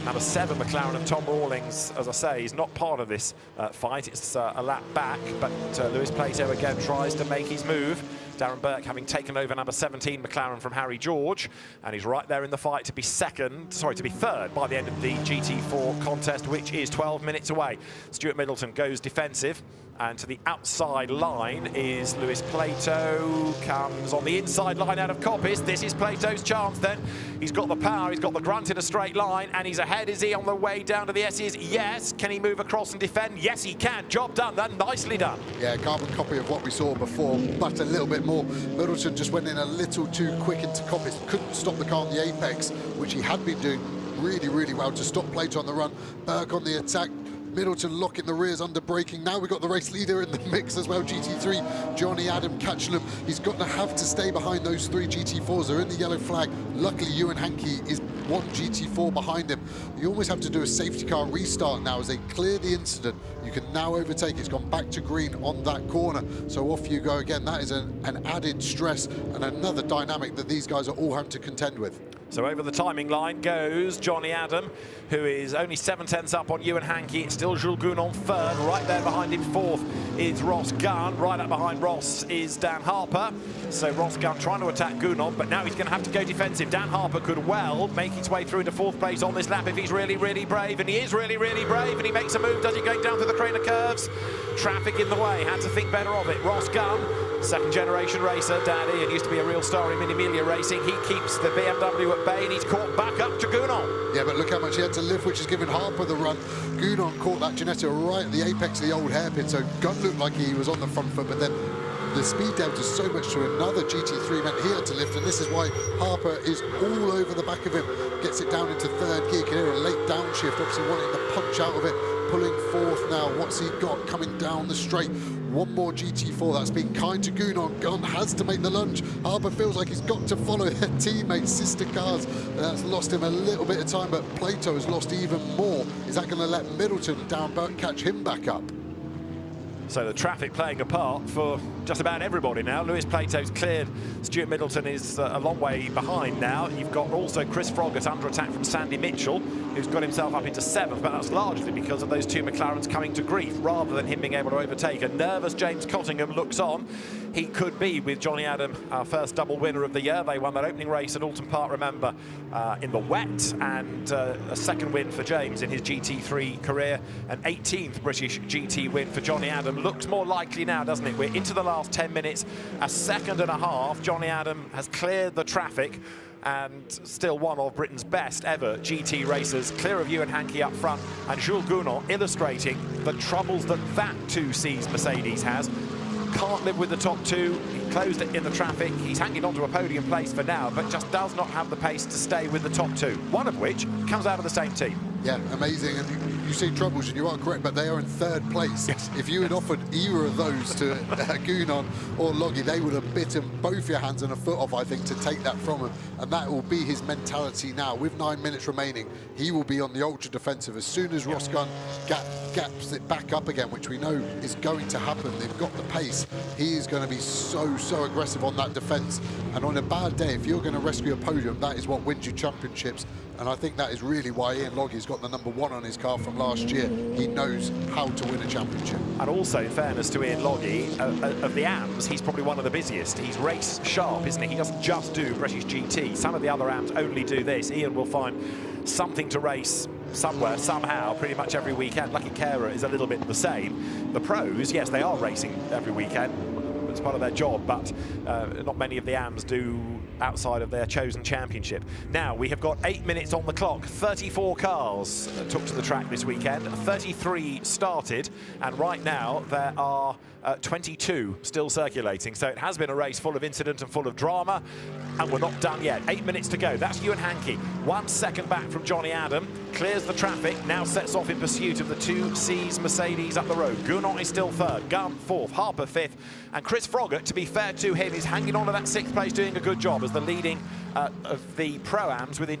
Number 7, McLaren of Tom Rawlings, as I say, is not part of this fight. It's a lap back, but Lewis Plato again tries to make his move. Darren Burke having taken over number 17 McLaren from Harry George, and he's right there in the fight to be third by the end of the GT4 contest, which is 12 minutes away. Stuart Middleton goes defensive, and to the outside line is Lewis Plato, comes on the inside line out of Coppice. This is Plato's chance then. He's got the power, he's got the grunt in a straight line, and he's ahead. Is he on the way down to the S's? Yes. Can he move across and defend? Yes, he can. Job done then, nicely done. Yeah, carbon copy of what we saw before, but a little bit more. Middleton just went in a little too quick into Coppice, couldn't stop the car on the apex, which he had been doing really, really well to stop Plato on the run. Burke on the attack. Middleton locking the rears under braking. Now we've got the race leader in the mix as well, GT3, Johnny Adam catching him. He's got to have to stay behind those 3 GT4s. They're in the yellow flag. Luckily, Ewan Hankey is 1 GT4 behind him. You almost have to do a safety car restart now as they clear the incident. You can now overtake. It's gone back to green on that corner. So off you go again. That is an added stress and another dynamic that these guys are all having to contend with. So over the timing line goes Johnny Adam, who is only 7/10 up on Ewan Hankey. It's still Jules Gounon 3rd. Right there behind him 4th is Ross Gunn. Right up behind Ross is Dan Harper. So Ross Gunn trying to attack Gounon, but now he's going to have to go defensive. Dan Harper could well make his way through into 4th place on this lap if he's really, really brave. And he is really, really brave, and he makes a move. Does he go down through the trainer curves? Traffic in the way, had to think better of it. Ross Gunn, 2nd generation racer, daddy, and used to be a real star in Mini Amelia racing. He keeps the BMW at bay, and he's caught back up to Gounon. Yeah, but look how much he had to lift, which has given Harper the run. Gounon caught that Ginetta right at the apex of the old hairpin, so Gunn looked like he was on the front foot, but then the speed delta so much to another GT3 meant he had to lift, and this is why Harper is all over the back of him. Gets it down into 3rd gear. You can hear a late downshift, obviously wanting to punch out of it. Pulling 4th now. What's he got coming down the straight? 1 more GT4. That's been kind to Gounon. Gunn has to make the lunge. Harper feels like he's got to follow their teammates, sister cars. That's lost him a little bit of time, but Plato has lost even more. Is that going to let Middleton and Darren Burke catch him back up? So the traffic playing a part for just about everybody now. Lewis Plato's cleared. Stuart Middleton is a long way behind now. You've got also Chris Froggatt under attack from Sandy Mitchell, who's got himself up into 7th, but that's largely because of those 2 McLarens coming to grief rather than him being able to overtake. A nervous James Cottingham looks on. He could be, with Johnny Adam, our first double winner of the year. They won that opening race at Alton Park, remember, in the wet, and a 2nd win for James in his GT3 career, an 18th British GT win for Johnny Adam. Looks more likely now, doesn't it? We're into the last 10 minutes, a 2.5 seconds. Johnny Adam has cleared the traffic, and still one of Britain's best ever GT racers, clear of Ewan Hankey up front, and Jules Gounon illustrating the troubles that 2C's Mercedes has. Can't live with the top 2. He closed it in the traffic. He's hanging on to a podium place for now, but just does not have the pace to stay with the top 2, one of which comes out of the same team. Yeah, amazing. And you say troubles, and you are correct, but they are in 3rd place. Yes. If you had offered either of those to Gounon or Loggy, they would have bitten both your hands and a foot off, I think, to take that from him. And that will be his mentality now. With 9 minutes remaining, he will be on the ultra defensive. As soon as Ross Gunn gaps it back up again, which we know is going to happen. They've got the pace. He is going to be so aggressive on that defence. And on a bad day, if you're going to rescue a podium, that is what wins you championships. And I think that is really why Ian Loggie's got the #1 on his car from last year. He knows how to win a championship. And also, in fairness to Ian Loggie, of the AMs, he's probably one of the busiest. He's race sharp, isn't he? He doesn't just do British GT. Some of the other AMs only do this. Ian will find something to race somewhere, somehow, pretty much every weekend. Lucky Carer is a little bit the same. The pros, yes, they are racing every weekend. It's part of their job, but not many of the AMs do outside of their chosen championship. Now, we have got 8 minutes on the clock. 34 cars took to the track this weekend. 33 started, and right now there are 22 still circulating. So it has been a race full of incident and full of drama, and we're not done yet. 8 minutes to go. That's Ewan Hankey. 1 second back from Johnny Adam. Clears the traffic, now sets off in pursuit of the 2C's Mercedes up the road. Gounod is still third, Gunn fourth, Harper fifth, and Chris Froggatt, to be fair to him, is hanging on to that 6th place, doing a good job as the leading of the Pro-Ams within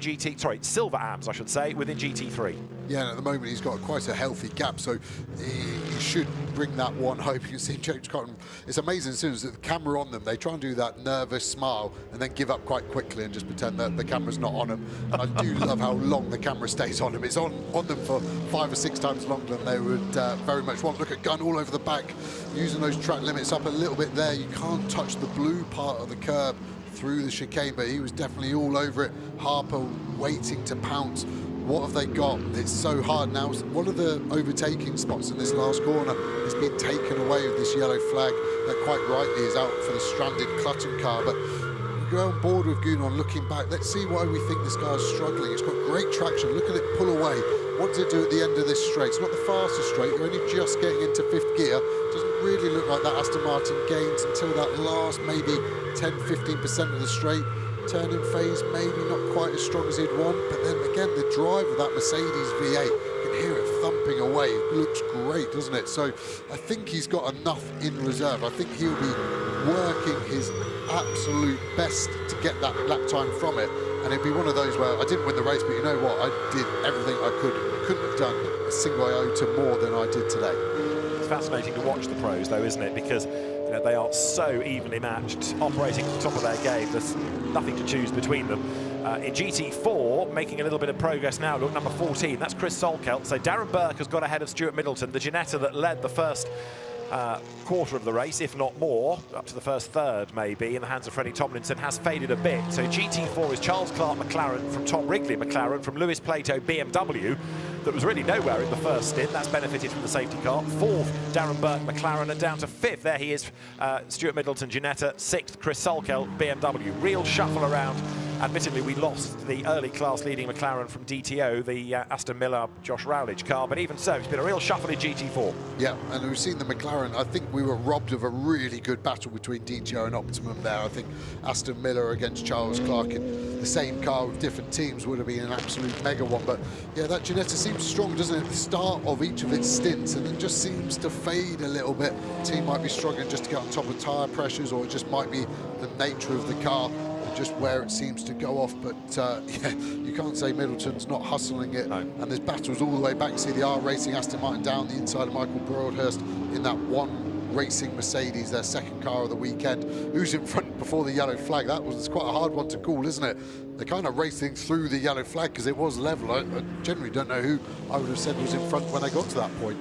Silver Ams, I should say, within GT3. Yeah, and at the moment he's got quite a healthy gap, so he should bring that one home. You can see James Cotton, it's amazing, as soon as the camera on them, they try and do that nervous smile and then give up quite quickly and just pretend that the camera's not on them. And I do love how long the camera stays on them. It's on them for 5 or 6 times longer than they would very much want. Look at Gunn all over the back, using those track limits up a little bit there. You can't touch the blue part of the curb through the chicane, but he was definitely all over it. Harper waiting to pounce. What have they got? It's so hard now. One of the overtaking spots in this last corner has been taken away with this yellow flag that quite rightly is out for the stranded Clutton car. But we go on board with Gounod looking back. Let's see why we think this car's struggling. It's got great traction. Look at it pull away. What does it do at the end of this straight? It's not the fastest straight. You're only just getting into 5th gear. Doesn't really look like that Aston Martin gains until that last maybe 10-15% of the straight. Turning phase maybe not quite as strong as he'd want, but then again the drive of that Mercedes V8, you can hear it thumping away. It looks great, doesn't it? So I think he's got enough in reserve. I think he'll be working his absolute best to get that lap time from it, and it'd be one of those where I didn't win the race, but you know what, I did everything I could. I couldn't have done a single iota more than I did today. It's fascinating to watch the pros though, isn't it? Because they are so evenly matched, operating at the top of their game. There's nothing to choose between them. In GT4, making a little bit of progress now. Look, number 14, that's Chris Solkelt. So Darren Burke has got ahead of Stuart Middleton, the Ginetta that led the first quarter of the race, if not more, up to the first third maybe, in the hands of Freddie Tomlinson, has faded a bit. So GT4 is Charles Clark McLaren from Tom Wrigley McLaren from Lewis Plato BMW, that was really nowhere in the first stint. That's benefited from the safety car. 4th, Darren Burke McLaren, and down to 5th, there he is, Stuart Middleton Ginetta. 6th, Chris Solkelt BMW. Real shuffle around. Admittedly, we lost the early class leading McLaren from DTO, the Aston Miller Josh Rowledge car, but even so, it's been a real shuffle in GT4. Yeah, and we've seen the McLaren. I think we were robbed of a really good battle between DTO and Optimum there. I think Aston Miller against Charles Clark in the same car with different teams would have been an absolute mega one. But yeah, that Ginetta seems strong, doesn't it, at the start of each of its stints, and then just seems to fade a little bit. The team might be struggling just to get on top of tyre pressures, or it just might be the nature of the car, just where it seems to go off. But yeah, you can't say Middleton's not hustling it. No. And there's battles all the way back. You see the R Racing Aston Martin down the inside of Michael Broadhurst in that one Racing Mercedes, their second car of the weekend. Who's in front before the yellow flag? It's quite a hard one to call, isn't it? They're kind of racing through the yellow flag because it was level. I generally don't know who I would have said was in front when they got to that point.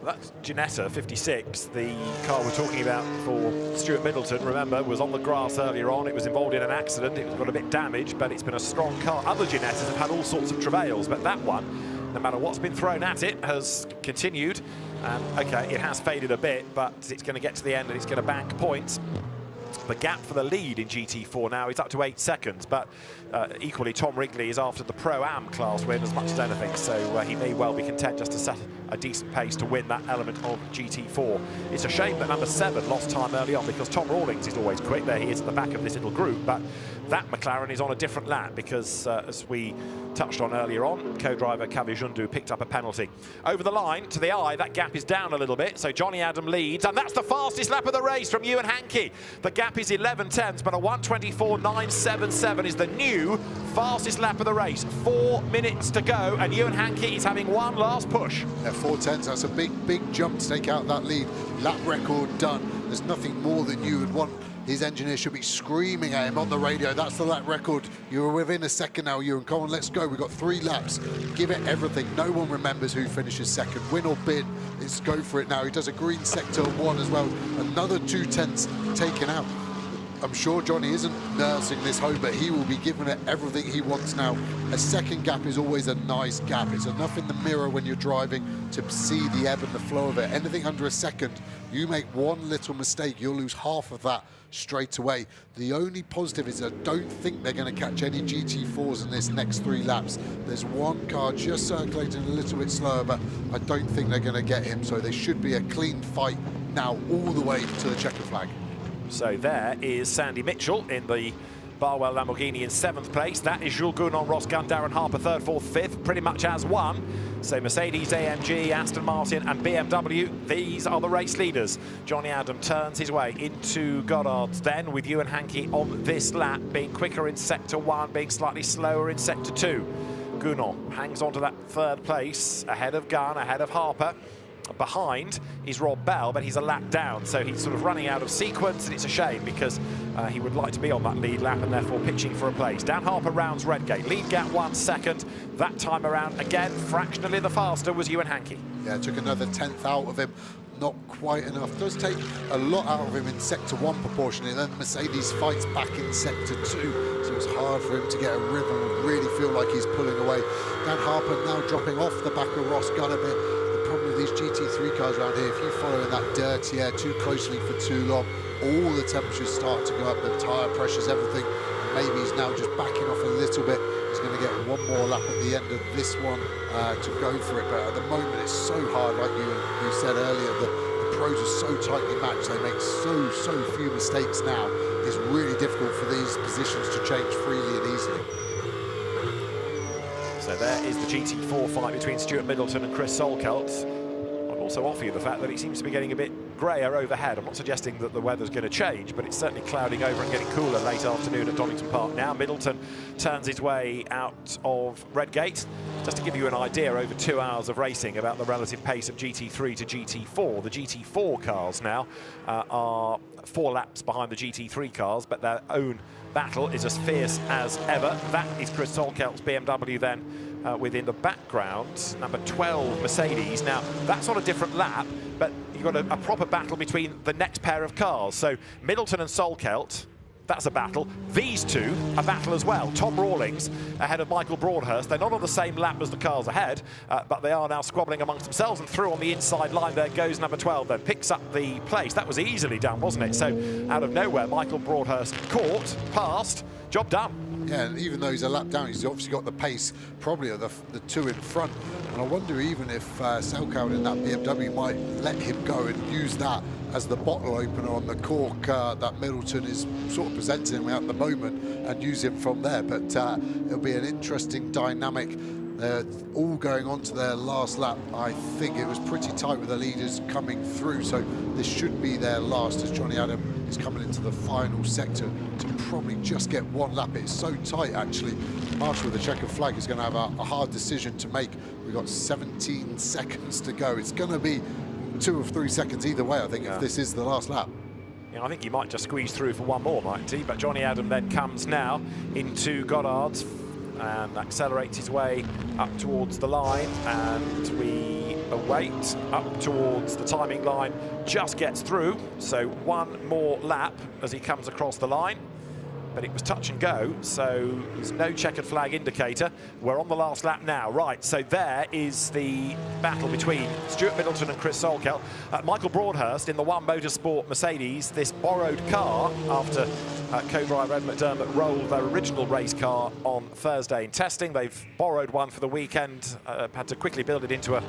That's Ginetta 56, the car we're talking about for Stuart Middleton. Remember, was on the grass earlier on. It was involved in an accident. It got a bit damaged, but it's been a strong car. Other Ginettas have had all sorts of travails, but that one, no matter what's been thrown at it, has continued. Okay, it has faded a bit, but it's going to get to the end and it's going to bank points. The gap for the lead in GT4 now is up to 8 seconds, but equally Tom Wrigley is after the Pro-Am class win as much as anything, so he may well be content just to set a decent pace to win that element of GT4. It's a shame that number 7 lost time early on, because Tom Rawlings is always quick. There he is at the back of this little group, but that McLaren is on a different lap because, as we touched on earlier on, co-driver Kavi Jundu picked up a penalty. Over the line, to the eye, that gap is down a little bit, so Johnny Adam leads, and that's the fastest lap of the race from Ewan Hankey. The gap is 11 tenths, but a 1:24.977 is the new fastest lap of the race. 4 minutes to go, and Ewan Hankey is having one last push. Yeah, 4 tenths, that's a big jump to take out that lead. Lap record done. There's nothing more than you would want. His engineer should be screaming at him on the radio. That's the lap record. You're within a second now, Ewan. Come on, let's go. We've got 3 laps. Give it everything. No one remembers who finishes second. Win or bin, let's go for it now. He does a green sector 1 as well. Another 2 tenths taken out. I'm sure Johnny isn't nursing this home, but he will be giving it everything he wants now. A second gap is always a nice gap. It's enough in the mirror when you're driving to see the ebb and the flow of it. Anything under a second, you make one little mistake, you'll lose half of that straight away. The only positive is I don't think they're going to catch any GT4s in this next 3 laps. There's one car just circulating a little bit slower, but I don't think they're going to get him. So they should be a clean fight now all the way to the checkered flag. So there is Sandy Mitchell in the Barwell Lamborghini in 7th place. That is Jules Gounon, Ross Gunn, Darren Harper 3rd, 4th, 5th, pretty much as one. So Mercedes, AMG, Aston Martin and BMW, these are the race leaders. Johnny Adam turns his way into Goddard's then, with Ewan Hankey on this lap, being quicker in sector 1, being slightly slower in sector 2. Gounon hangs on to that 3rd place, ahead of Gunn, ahead of Harper. Behind is Rob Bell, but he's a lap down, so he's sort of running out of sequence, and it's a shame because he would like to be on that lead lap and therefore pitching for a place. Dan Harper rounds Redgate, lead gap 1 second. That time around, again, fractionally the faster was Ewan Hankey. Yeah, took another 10th out of him. Not quite enough. Does take a lot out of him in sector 1 proportionally, then Mercedes fights back in sector 2, so it's hard for him to get a rhythm, really feel like he's pulling away. Dan Harper now dropping off the back of Ross Gunn a bit. Problem with these GT3 cars around here, if you follow in that dirty air too closely for too long, all the temperatures start to go up, the tyre pressures, everything. Maybe he's now just backing off a little bit. He's going to get one more lap at the end of this one to go for it. But at the moment, it's so hard, like you said earlier, the pros are so tightly matched. They make so few mistakes now. It's really difficult for these positions to change freely and easily. So there is the GT4 fight between Stuart Middleton and Chris Solkelt. I'd also offer you the fact that it seems to be getting a bit greyer overhead. I'm not suggesting that the weather's going to change, but it's certainly clouding over and getting cooler late afternoon at Donington Park now. Middleton turns his way out of Redgate. Just to give you an idea, over 2 hours of racing, about the relative pace of GT3 to GT4. The GT4 cars now are 4 laps behind the GT3 cars, but their own battle is as fierce as ever. That is Chris Solkelt's BMW then within the background, number 12 Mercedes. Now that's on a different lap, but you've got a proper battle between the next pair of cars. So Middleton and Solkelt, that's a battle. These two, a battle as well. Tom Rawlings ahead of Michael Broadhurst. They're not on the same lap as the cars ahead, but they are now squabbling amongst themselves, and through on the inside line there goes number 12 then, picks up the place. That was easily done, wasn't it? So out of nowhere, Michael Broadhurst caught, passed, job done. Yeah, and even though he's a lap down, he's obviously got the pace probably of the 2 in front. And I wonder even if Solkelt in that BMW might let him go and use that as the bottle opener on the cork that Middleton is sort of presenting him at the moment, and use him from there. But it'll be an interesting dynamic. They're all going on to their last lap. I think it was pretty tight with the leaders coming through, so this should be their last as Johnny Adam is coming into the final sector to probably just get 1 lap. It's so tight, actually. Marshall with the checkered flag is going to have a hard decision to make. We've got 17 seconds to go. It's going to be 2 or 3 seconds either way, I think, if this is the last lap. Yeah, I think he might just squeeze through for 1 more, mightn't he? But Johnny Adam then comes now into Goddard's and accelerates his way up towards the line, and we await up towards the timing line, just gets through. So 1 more lap as he comes across the line. But it was touch and go, so there's no checkered flag indicator. We're on the last lap now. Right, so there is the battle between Stuart Middleton and Chris Solkelt. Michael Broadhurst in the One Motorsport Mercedes, this borrowed car after co-driver Ed McDermott rolled their original race car on Thursday in testing. They've borrowed one for the weekend, had to quickly build it into a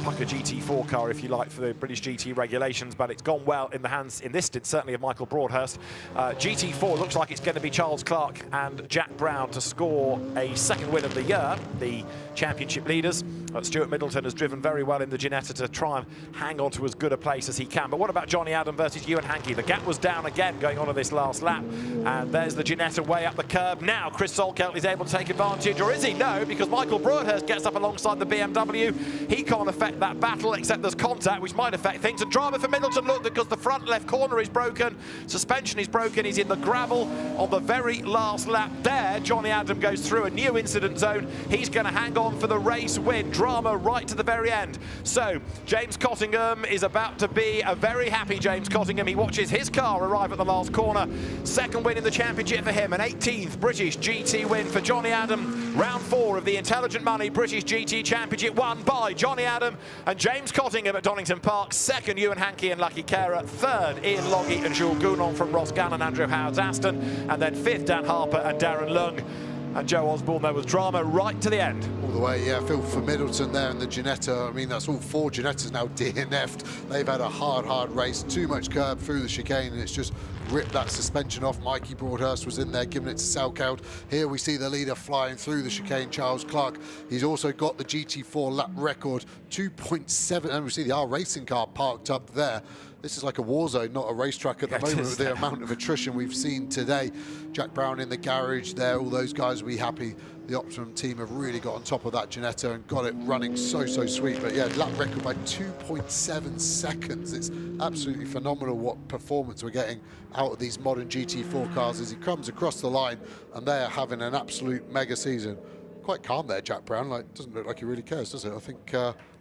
Pucker GT4 car, if you like, for the British GT regulations, but it's gone well in the hands, in this instance, certainly of Michael Broadhurst. GT4 looks like it's going to be Charles Clark and Jack Brown to score a 2nd win of the year, the championship leaders. Stuart Middleton has driven very well in the Ginetta to try and hang on to as good a place as he can. But what about Johnny Adam versus Ewan Hankey? The gap was down again going on to this last lap. And there's the Ginetta way up the curb. Now Chris Solkelt is able to take advantage, or is he? No, because Michael Broadhurst gets up alongside the BMW. He can't affect that battle, except there's contact, which might affect things. And drama for Middleton, look, because the front left corner is broken. Suspension is broken. He's in the gravel on the very last lap there. Johnny Adam goes through a new incident zone. He's going to hang on for the race win. Drama right to the very end. So James Cottingham is about to be a very happy James Cottingham. He watches his car arrive at the last corner. Second win in the championship for him, an 18th British GT win for Johnny Adam. Round 4 of the Intelligent Money British GT Championship won by Johnny Adam and James Cottingham at Donington Park. Second, Ewan Hankey and Lucky Carer. Third, Ian Logie and Jules Gounon from Ross Gannon, Andrew Howard's Aston. And then fifth, Dan Harper and Darren Leung. And Joe Osborne, there was drama right to the end. All the way, yeah. Phil for Middleton there in the Ginetta. I mean, that's all 4 Ginettas now DNF'd. They've had a hard race. Too much curb through the chicane, and it's just ripped that suspension off. Mikey Broadhurst was in there giving it to Salkeld. Here we see the leader flying through the chicane, Charles Clark. He's also got the GT4 lap record, 2.7, and we see the R Racing car parked up there. This is like a war zone, not a racetrack at the moment with the amount of attrition we've seen today. Jack Brown in the garage there, all those guys will be happy. The Optimum team have really got on top of that Ginetta and got it running so sweet. But yeah, lap record by 2.7 seconds. It's absolutely phenomenal what performance we're getting out of these modern GT4 cars as he comes across the line, and they are having an absolute mega season. Quite calm there, Jack Brown. Like, doesn't look like he really cares, does it? I think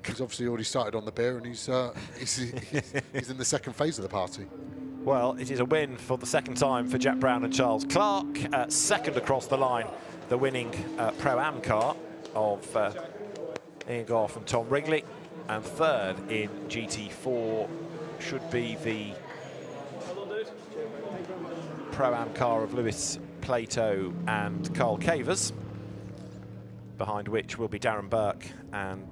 he's obviously already started on the beer, and he's in the second phase of the party. Well, it is a win for the second time for Jack Brown and Charles Clark. Second across the line, the winning Pro-Am car of Ian Goff and Tom Wrigley. And third in GT4 should be the Pro-Am car of Lewis Plato and Carl Cavers, behind which will be Darren Burke and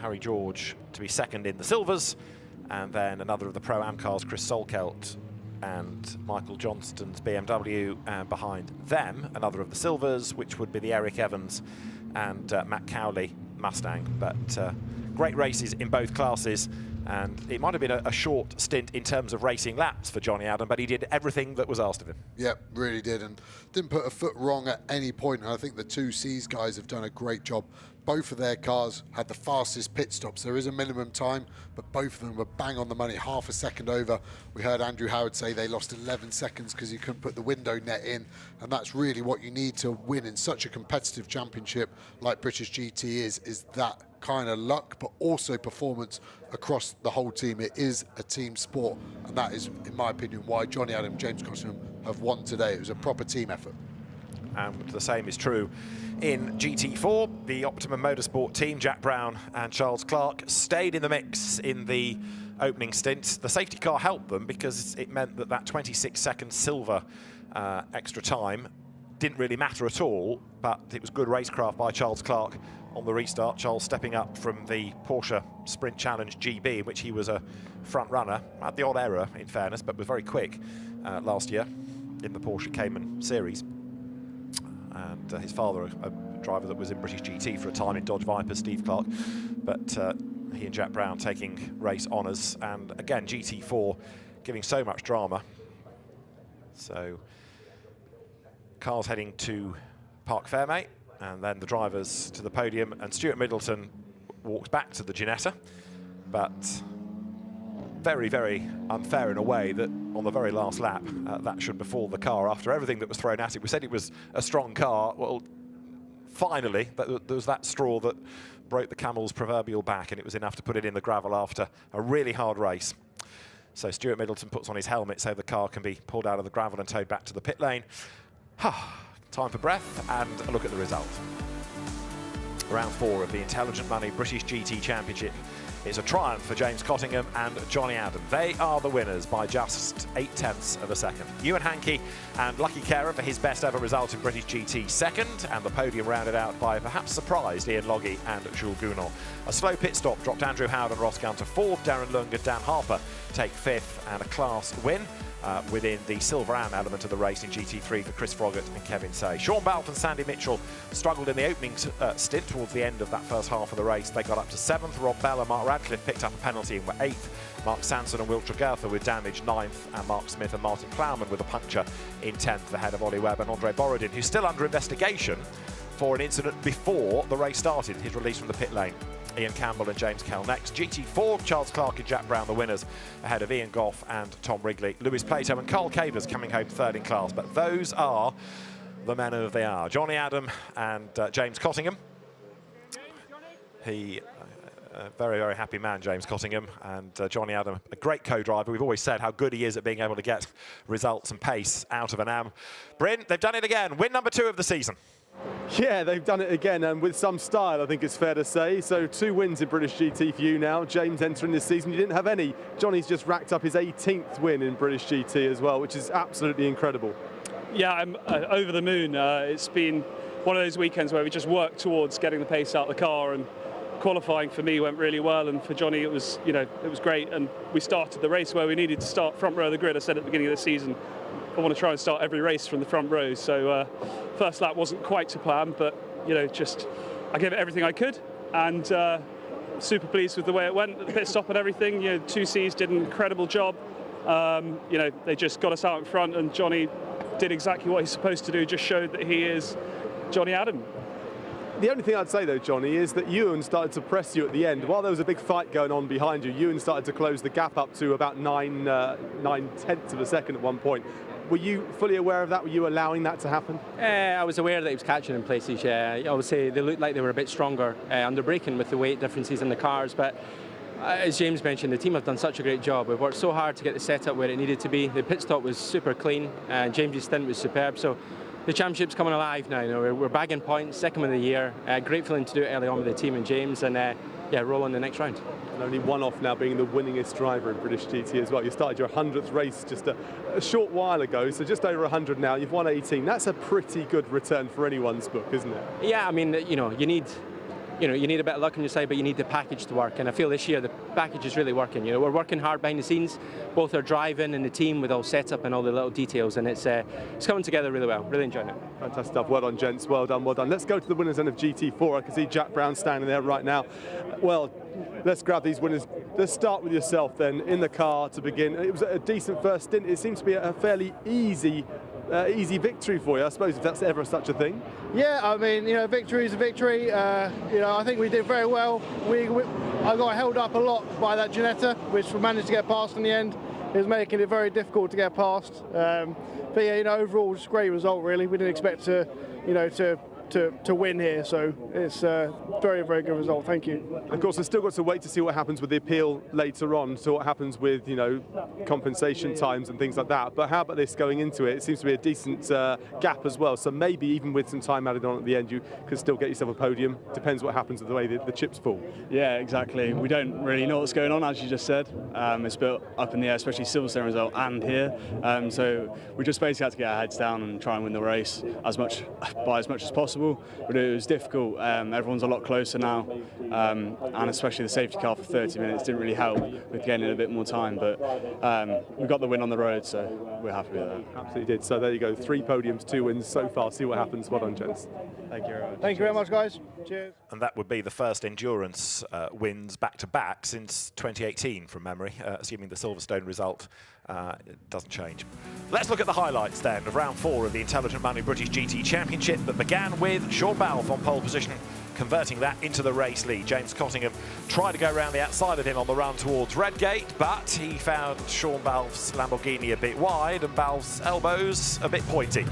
Harry George to be second in the silvers, and then another of the Pro-Am cars, Chris Solkelt and Michael Johnston's BMW, and behind them another of the silvers, which would be the Eric Evans and Matt Cowley Mustang. But great races in both classes, and it might have been a short stint in terms of racing laps for Johnny Adam, but he did everything that was asked of him. Yeah, really did, and didn't put a foot wrong at any point. And I think the 2Cs guys have done a great job. Both of their cars had the fastest pit stops. There is a minimum time, but both of them were bang on the money, half a second over. We heard Andrew Howard say they lost 11 seconds because he couldn't put the window net in, and that's really what you need to win in such a competitive championship like British GT is that kind of luck, but also performance across the whole team. It is a team sport, and that is, in my opinion, why Johnny Adam and James Cottingham have won today. It was a proper team effort. And the same is true in GT4. The Optimum Motorsport team, Jack Brown and Charles Clark, stayed in the mix in the opening stint. The safety car helped them because it meant that 26-second silver extra time didn't really matter at all, but it was good racecraft by Charles Clark on the restart. Charles stepping up from the Porsche Sprint Challenge GB, in which he was a front runner. Had the odd error, in fairness, but was very quick last year in the Porsche Cayman series. And his father, a driver that was in British GT for a time in Dodge Viper, Steve Clark. But he and Jack Brown taking race honours. And again, GT4 giving so much drama. So cars heading to Parc Fermé, and then the drivers to the podium. And Stuart Middleton walked back to the Ginetta, but very unfair in a way that on the very last lap that should befall the car after everything that was thrown at it. We said it was a strong car. Well, finally there was that straw that broke the camel's proverbial back, and it was enough to put it in the gravel after a really hard race. So Stuart Middleton puts on his helmet so the car can be pulled out of the gravel and towed back to the pit lane. Time for breath and a look at the result. Round 4 of the Intelligent Money British GT Championship. It's a triumph for James Cottingham and Johnny Adam. They are the winners by just 0.8 of a second. Ewan Hankey and Lucky Carer for his best ever result in British GT second, and the podium rounded out by perhaps surprised Ian Logie and Jules Gounon. A slow pit stop dropped Andrew Howard and Ross Gunn to 4th. Darren Leung and Dan Harper take 5th, and a class win within the silver am element of the race in GT3 for Chris Froggatt and Kevin Say. Sean Balfe and Sandy Mitchell struggled in the opening stint towards the end of that first half of the race. They got up to 7th. Rob Bell and Mark Radcliffe picked up a penalty and were 8th. Mark Sanson and Will Tregertha with damage 9th, and Mark Smith and Martin Plowman with a puncture in 10th ahead of Ollie Webb and Andre Borodin, who's still under investigation for an incident before the race started, his release from the pit lane. Ian Campbell and James Kell next. GT4, Charles Clark and Jack Brown the winners ahead of Ian Goff and Tom Wrigley. Lewis Plato and Carl Cavers coming home 3rd in class. But those are the men of the hour. Johnny Adam and James Cottingham. He, a very, very happy man, James Cottingham, and Johnny Adam, a great co-driver. We've always said how good he is at being able to get results and pace out of an AM. Bryn, they've done it again. Win number 2 of the season. Yeah, they've done it again, and with some style, I think it's fair to say. So 2 wins in British GT for you now. James entering this season, you didn't have any. Johnny's just racked up his 18th win in British GT as well, which is absolutely incredible. Yeah, I'm over the moon. It's been one of those weekends where we just worked towards getting the pace out of the car, and qualifying for me went really well, and for Johnny it was, you know, it was great. And we started the race where we needed to start front row of the grid. I said at the beginning of the season, I want to try and start every race from the front row. So first lap wasn't quite to plan, but you know, just I gave it everything I could, and super pleased with the way it went at the pit stop and everything. You know, 2Cs did an incredible job. You know, they just got us out in front, and Johnny did exactly what he's supposed to do. Just showed that he is Johnny Adam. The only thing I'd say, though, Johnny, is that Ewan started to press you at the end. While there was a big fight going on behind you, Ewan started to close the gap up to about 9/10 of a second at one point. Were you fully aware of that? Were you allowing that to happen? I was aware that he was catching in places, yeah. Obviously, they looked like they were a bit stronger under braking with the weight differences in the cars, but as James mentioned, the team have done such a great job. We've worked so hard to get the setup where it needed to be. The pit stop was super clean, James's stint was superb, so the championship's coming alive now. You know, we're bagging points, 2nd of the year. Great feeling to do it early on with the team and James, and yeah, roll on the next round. And only one off now, being the winningest driver in British GT as well. You started your 100th race just a short while ago, so just over 100 now. You've won 18. That's a pretty good return for anyone's book, isn't it? Yeah, I mean, you know, you need a bit of luck on your side, but you need the package to work. And I feel this year the package is really working. You know, we're working hard behind the scenes. Both our driving and the team with all set up and all the little details, and it's coming together really well. Really enjoying it. Fantastic stuff. Well done, gents. Well done, well done. Let's go to the winners then of GT4. I can see Jack Brown standing there right now. Well, let's grab these winners. Let's start with yourself then, in the car to begin. It was a decent first stint. It seems to be a fairly easy victory for you, I suppose, if that's ever such a thing. Yeah, I mean, you know, victory is a victory. You know, I think we did very well. I got held up a lot by that Ginetta, which we managed to get past in the end. It was making it very difficult to get past. But yeah, you know, overall, it's a great result, really. We didn't expect to, you know, to win here, so it's a very, very good result. Thank you. Of course, we've still got to wait to see what happens with the appeal later on, so what happens with, you know, compensation times and things like that. But how about this going into it? It seems to be a decent gap as well, so maybe even with some time added on at the end, you could still get yourself a podium. Depends what happens with the way the chips fall. Yeah, exactly. We don't really know what's going on, as you just said. It's a bit up in the air, especially Silverstone result and here. So we just basically had to get our heads down and try and win the race by as much as possible. But it was difficult. Everyone's a lot closer now, and especially the safety car for 30 minutes didn't really help with getting a bit more time. But we got the win on the road, so we're happy with that. Absolutely did. So there you go, 3 podiums, 2 wins so far. See what happens. Well done, gents. Thank you very much. Thank you very much, guys. Cheers. And that would be the first endurance wins back-to-back since 2018 from memory, assuming the Silverstone result doesn't change. Let's look at the highlights then of round 4 of the Intelligent Money British GT Championship that began with Sean Balfe on pole position, converting that into the race lead. James Cottingham tried to go around the outside of him on the run towards Redgate, but he found Sean Balfe's Lamborghini a bit wide and Balfe's elbows a bit pointy.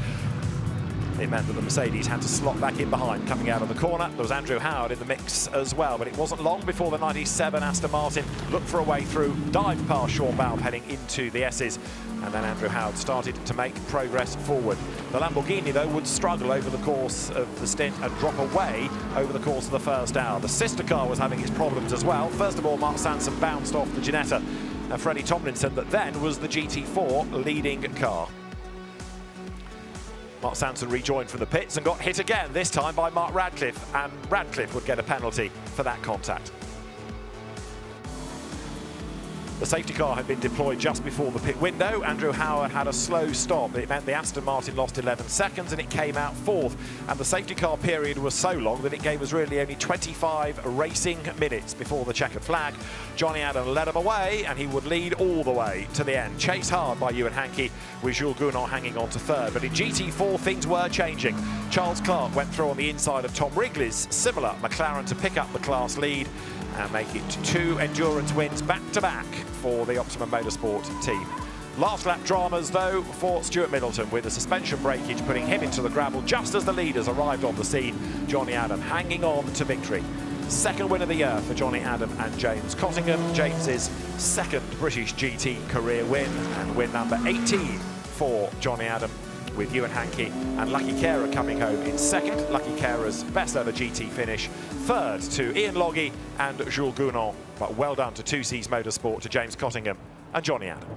It meant that the Mercedes had to slot back in behind. Coming out of the corner, there was Andrew Howard in the mix as well, but it wasn't long before the 97 Aston Martin looked for a way through, dived past Sean Balfe heading into the S's, and then Andrew Howard started to make progress forward. The Lamborghini, though, would struggle over the course of the stint and drop away over the course of the first hour. The sister car was having its problems as well. First of all, Mark Sanson bounced off the Ginetta, and Freddie Tomlinson, that then was the GT4 leading car. Mark Sanson rejoined from the pits and got hit again, this time by Mark Radcliffe, and Radcliffe would get a penalty for that contact. The safety car had been deployed just before the pit window. Andrew Howard had a slow stop. It meant the Aston Martin lost 11 seconds and it came out fourth. And the safety car period was so long that it gave us really only 25 racing minutes before the checkered flag. Johnny Adam led him away and he would lead all the way to the end. Chased hard by Ewan Hankey with Jules Gounod hanging on to third. But in GT4 things were changing. Charles Clark went through on the inside of Tom Wrigley's similar McLaren to pick up the class lead and make it 2 endurance wins back-to-back for the Optimum Motorsport team. Last lap dramas, though, for Stuart Middleton, with the suspension breakage putting him into the gravel just as the leaders arrived on the scene. Johnny Adam hanging on to victory. Second win of the year for Johnny Adam and James Cottingham. James's second British GT career win, and win number 18 for Johnny Adam, with Ewan Hankey and Lucky Carer coming home in second. Lucky Carer's best ever GT finish. Third to Ian Logie and Jules Gounod. But well done to 2C's Motorsport, to James Cottingham and Johnny Adam.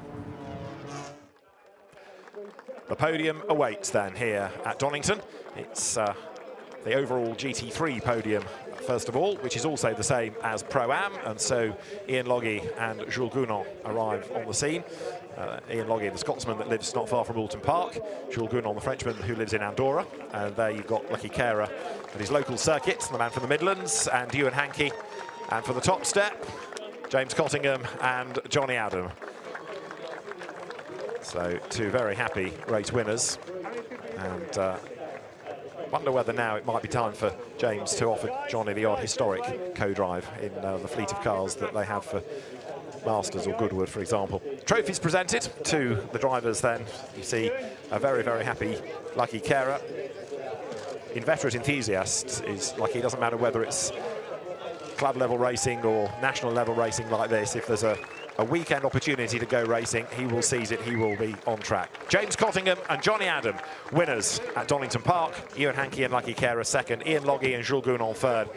The podium awaits then here at Donington. It's the overall GT3 podium, first of all, which is also the same as Pro-Am, and so Ian Logie and Jules Gounod arrive on the scene. Ian Logie, the Scotsman that lives not far from Donington Park, Jules Gounod, the Frenchman who lives in Andorra, and there you've got Lucky Carer at his local circuit, the man from the Midlands, and Ewan Hankey, and for the top step, James Cottingham and Johnny Adam. So two very happy race winners, and wonder whether now it might be time for James to offer Johnny the odd historic co-drive in the fleet of cars that they have for Masters or Goodwood, for example. Trophies presented to the drivers then. You see a very, very happy Lucky Carer. Inveterate enthusiast is like, it doesn't matter whether it's club level racing or national level racing like this. If there's a weekend opportunity to go racing, he will seize it, he will be on track. James Cottingham and Johnny Adam, winners at Donington Park. Ewan Hankey and Lucky Carer second, Ian Logie and Jules Gounod third.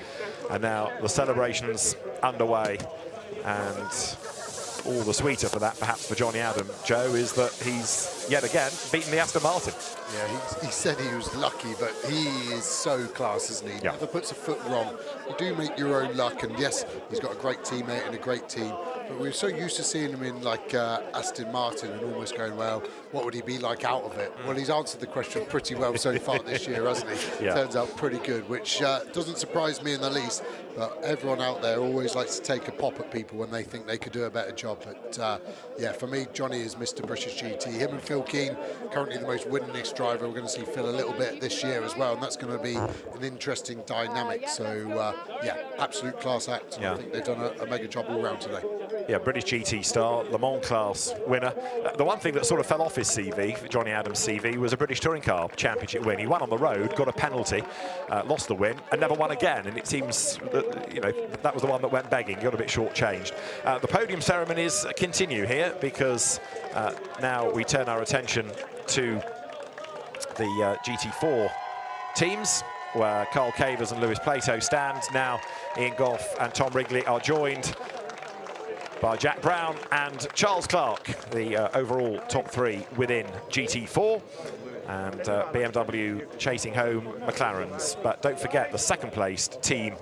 And now the celebrations underway, and all the sweeter for that, perhaps for Johnny Adam, Joe, is that he's yet again beaten the Aston Martin. Yeah, he said he was lucky, but he is so class, isn't he? Yeah. Never puts a foot wrong. You do make your own luck, and yes, he's got a great teammate and a great team. But we're so used to seeing him in like Aston Martin and almost going, well, what would he be like out of it? Well, he's answered the question pretty well so far this year, hasn't he? Yeah. Turns out pretty good, which doesn't surprise me in the least. But everyone out there always likes to take a pop at people when they think they could do a better job. But yeah, for me, Johnny is Mr. British GT. Him and Phil Keane, currently the most winningest driver. We're going to see Phil a little bit this year as well, and that's going to be an interesting dynamic. So yeah, absolute class act. Yeah. I think they've done a mega job all round today. Yeah, British GT star, Le Mans class winner. The one thing that sort of fell off his CV, Johnny Adams' CV, was a British Touring Car Championship win. He won on the road, got a penalty, lost the win, and never won again. And it seems that, you know, that was the one that went begging. Got a bit shortchanged. The podium ceremonies continue here, because now we turn our attention to the GT4 teams, where Carl Cavers and Lewis Plato stand. Now Ian Goff and Tom Wrigley are joined by Jack Brown and Charles Clark, the overall top three within GT4, and BMW chasing home McLarens. But don't forget the second-placed team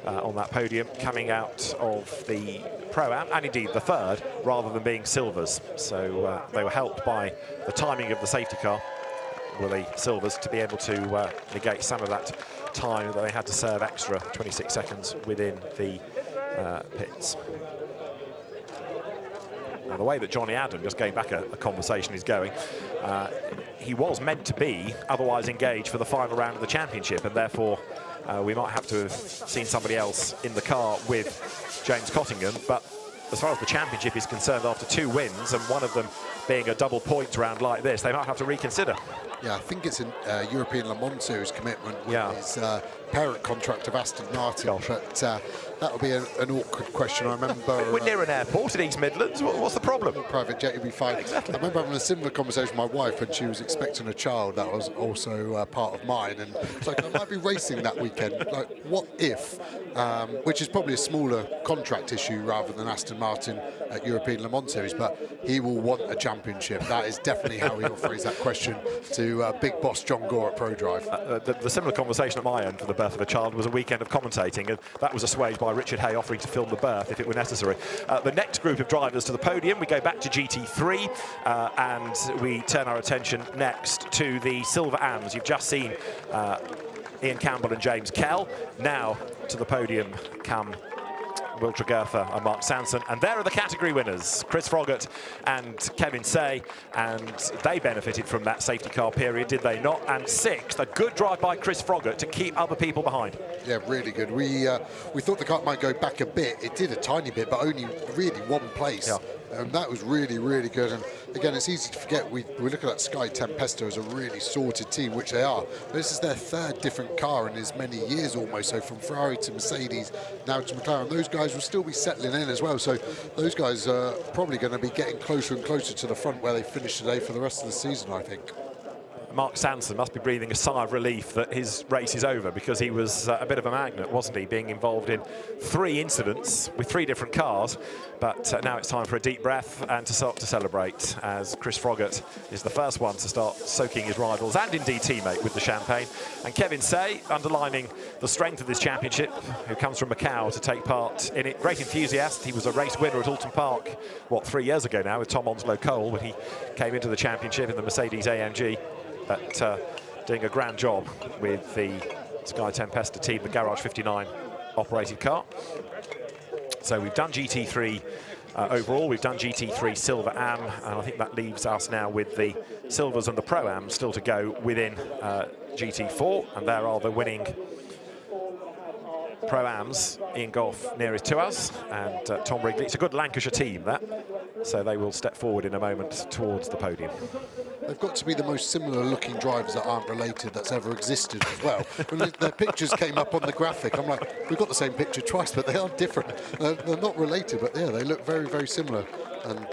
on that podium coming out of the Pro-Am, and indeed the third, rather than being silvers. So they were helped by the timing of the safety car, were the silvers, to be able to negate some of that time that they had to serve extra, 26 seconds within the pits. Now, the way that Johnny Adam, just going back a conversation, is going, he was meant to be otherwise engaged for the final round of the championship, and therefore we might have to have seen somebody else in the car with James Cottingham. But as far as the championship is concerned, after 2 wins, and one of them being a double points round like this, they might have to reconsider. Yeah, I think it's a European Le Mans Series commitment with his parent contract of Aston Martin. Gosh. But that'll be an awkward question. I remember... We're near an airport in East Midlands. What's the problem? Private jet, you'll be fine. Exactly. I remember having a similar conversation with my wife when she was expecting a child. That was also part of mine. And it's like, I might be racing that weekend. Like, what if? Which is probably a smaller contract issue rather than Aston Martin at European Le Mans Series. But he will want a championship. That is definitely how he'll phrase that question to big boss John Gore at ProDrive. The similar conversation at my end for the birth of a child was a weekend of commentating, and that was assuaged by by Richard Hay offering to film the berth if it were necessary. The next group of drivers to the podium, we go back to GT3 and we turn our attention next to the Silver Ams. You've just seen Ian Campbell and James Kell. Now to the podium come Will Tregurtha and Mark Sanson, and there are the category winners, Chris Froggatt and Kevin Say, and they benefited from that safety car period, did they not? And sixth, a good drive by Chris Froggatt to keep other people behind. Yeah, really good. We thought the car might go back a bit. It did a tiny bit, but only really one place. Yeah. And that was really, really good. And again, it's easy to forget, we look at that Sky Tempesta as a really sorted team, which they are. But this is their third different car in as many years almost. So from Ferrari to Mercedes, now to McLaren, those guys will still be settling in as well. So those guys are probably going to be getting closer and closer to the front where they finish today for the rest of the season, I think. Mark Sanson must be breathing a sigh of relief that his race is over, because he was a bit of a magnet, wasn't he, being involved in 3 incidents with 3 different cars. But now it's time for a deep breath and to start to celebrate, as Chris Froggatt is the first one to start soaking his rivals and indeed teammate with the champagne. And Kevin Say, underlining the strength of this championship, who comes from Macau to take part in it. Great enthusiast. He was a race winner at Alton Park, 3 years ago now, with Tom Onslow Cole, when he came into the championship in the Mercedes AMG. But doing a grand job with the Sky Tempesta team, the Garage 59 operated car. So we've done GT3 overall, we've done GT3 Silver Am, and I think that leaves us now with the Silvers and the Pro-Am still to go within GT4, and there are the winning Pro-Ams. Ian Goff nearest to us, and Tom Wrigley. It's a good Lancashire team, that. So they will step forward in a moment towards the podium. They've got to be the most similar looking drivers that aren't related that's ever existed as well. When their pictures came up on the graphic, I'm like, we've got the same picture twice, but they are different. They're not related, but yeah, they look very, very similar. And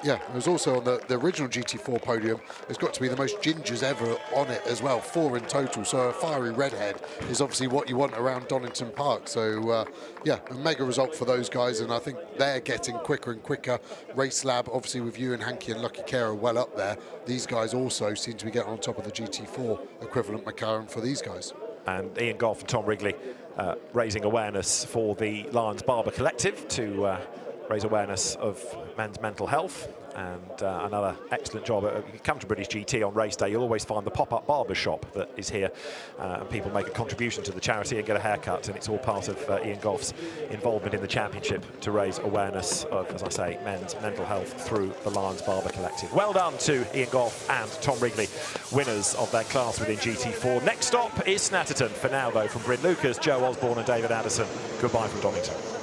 yeah, it was also on the original GT4 podium. There's got to be the most gingers ever on it as well, 4 in total. So a fiery redhead is obviously what you want around Donington Park. So yeah, a mega result for those guys, and I think they're getting quicker and quicker. Race Lab, obviously with you and Hankey and Lucky Care well up there. These guys also seem to be getting on top of the GT4 equivalent McLaren for these guys. And Ian Goff and Tom Wrigley raising awareness for the Lions Barber Collective to raise awareness of men's mental health, and another excellent job. If you come to British GT on race day, you'll always find the pop-up barber shop that is here, and people make a contribution to the charity and get a haircut, and it's all part of Ian Goff's involvement in the championship to raise awareness of, as I say, men's mental health through the Lions Barber Collective. Well done to Ian Goff and Tom Wrigley, winners of their class within GT4. Next stop is Snetterton. For now, though, from Bryn Lucas, Joe Osborne and David Addison, goodbye from Donington.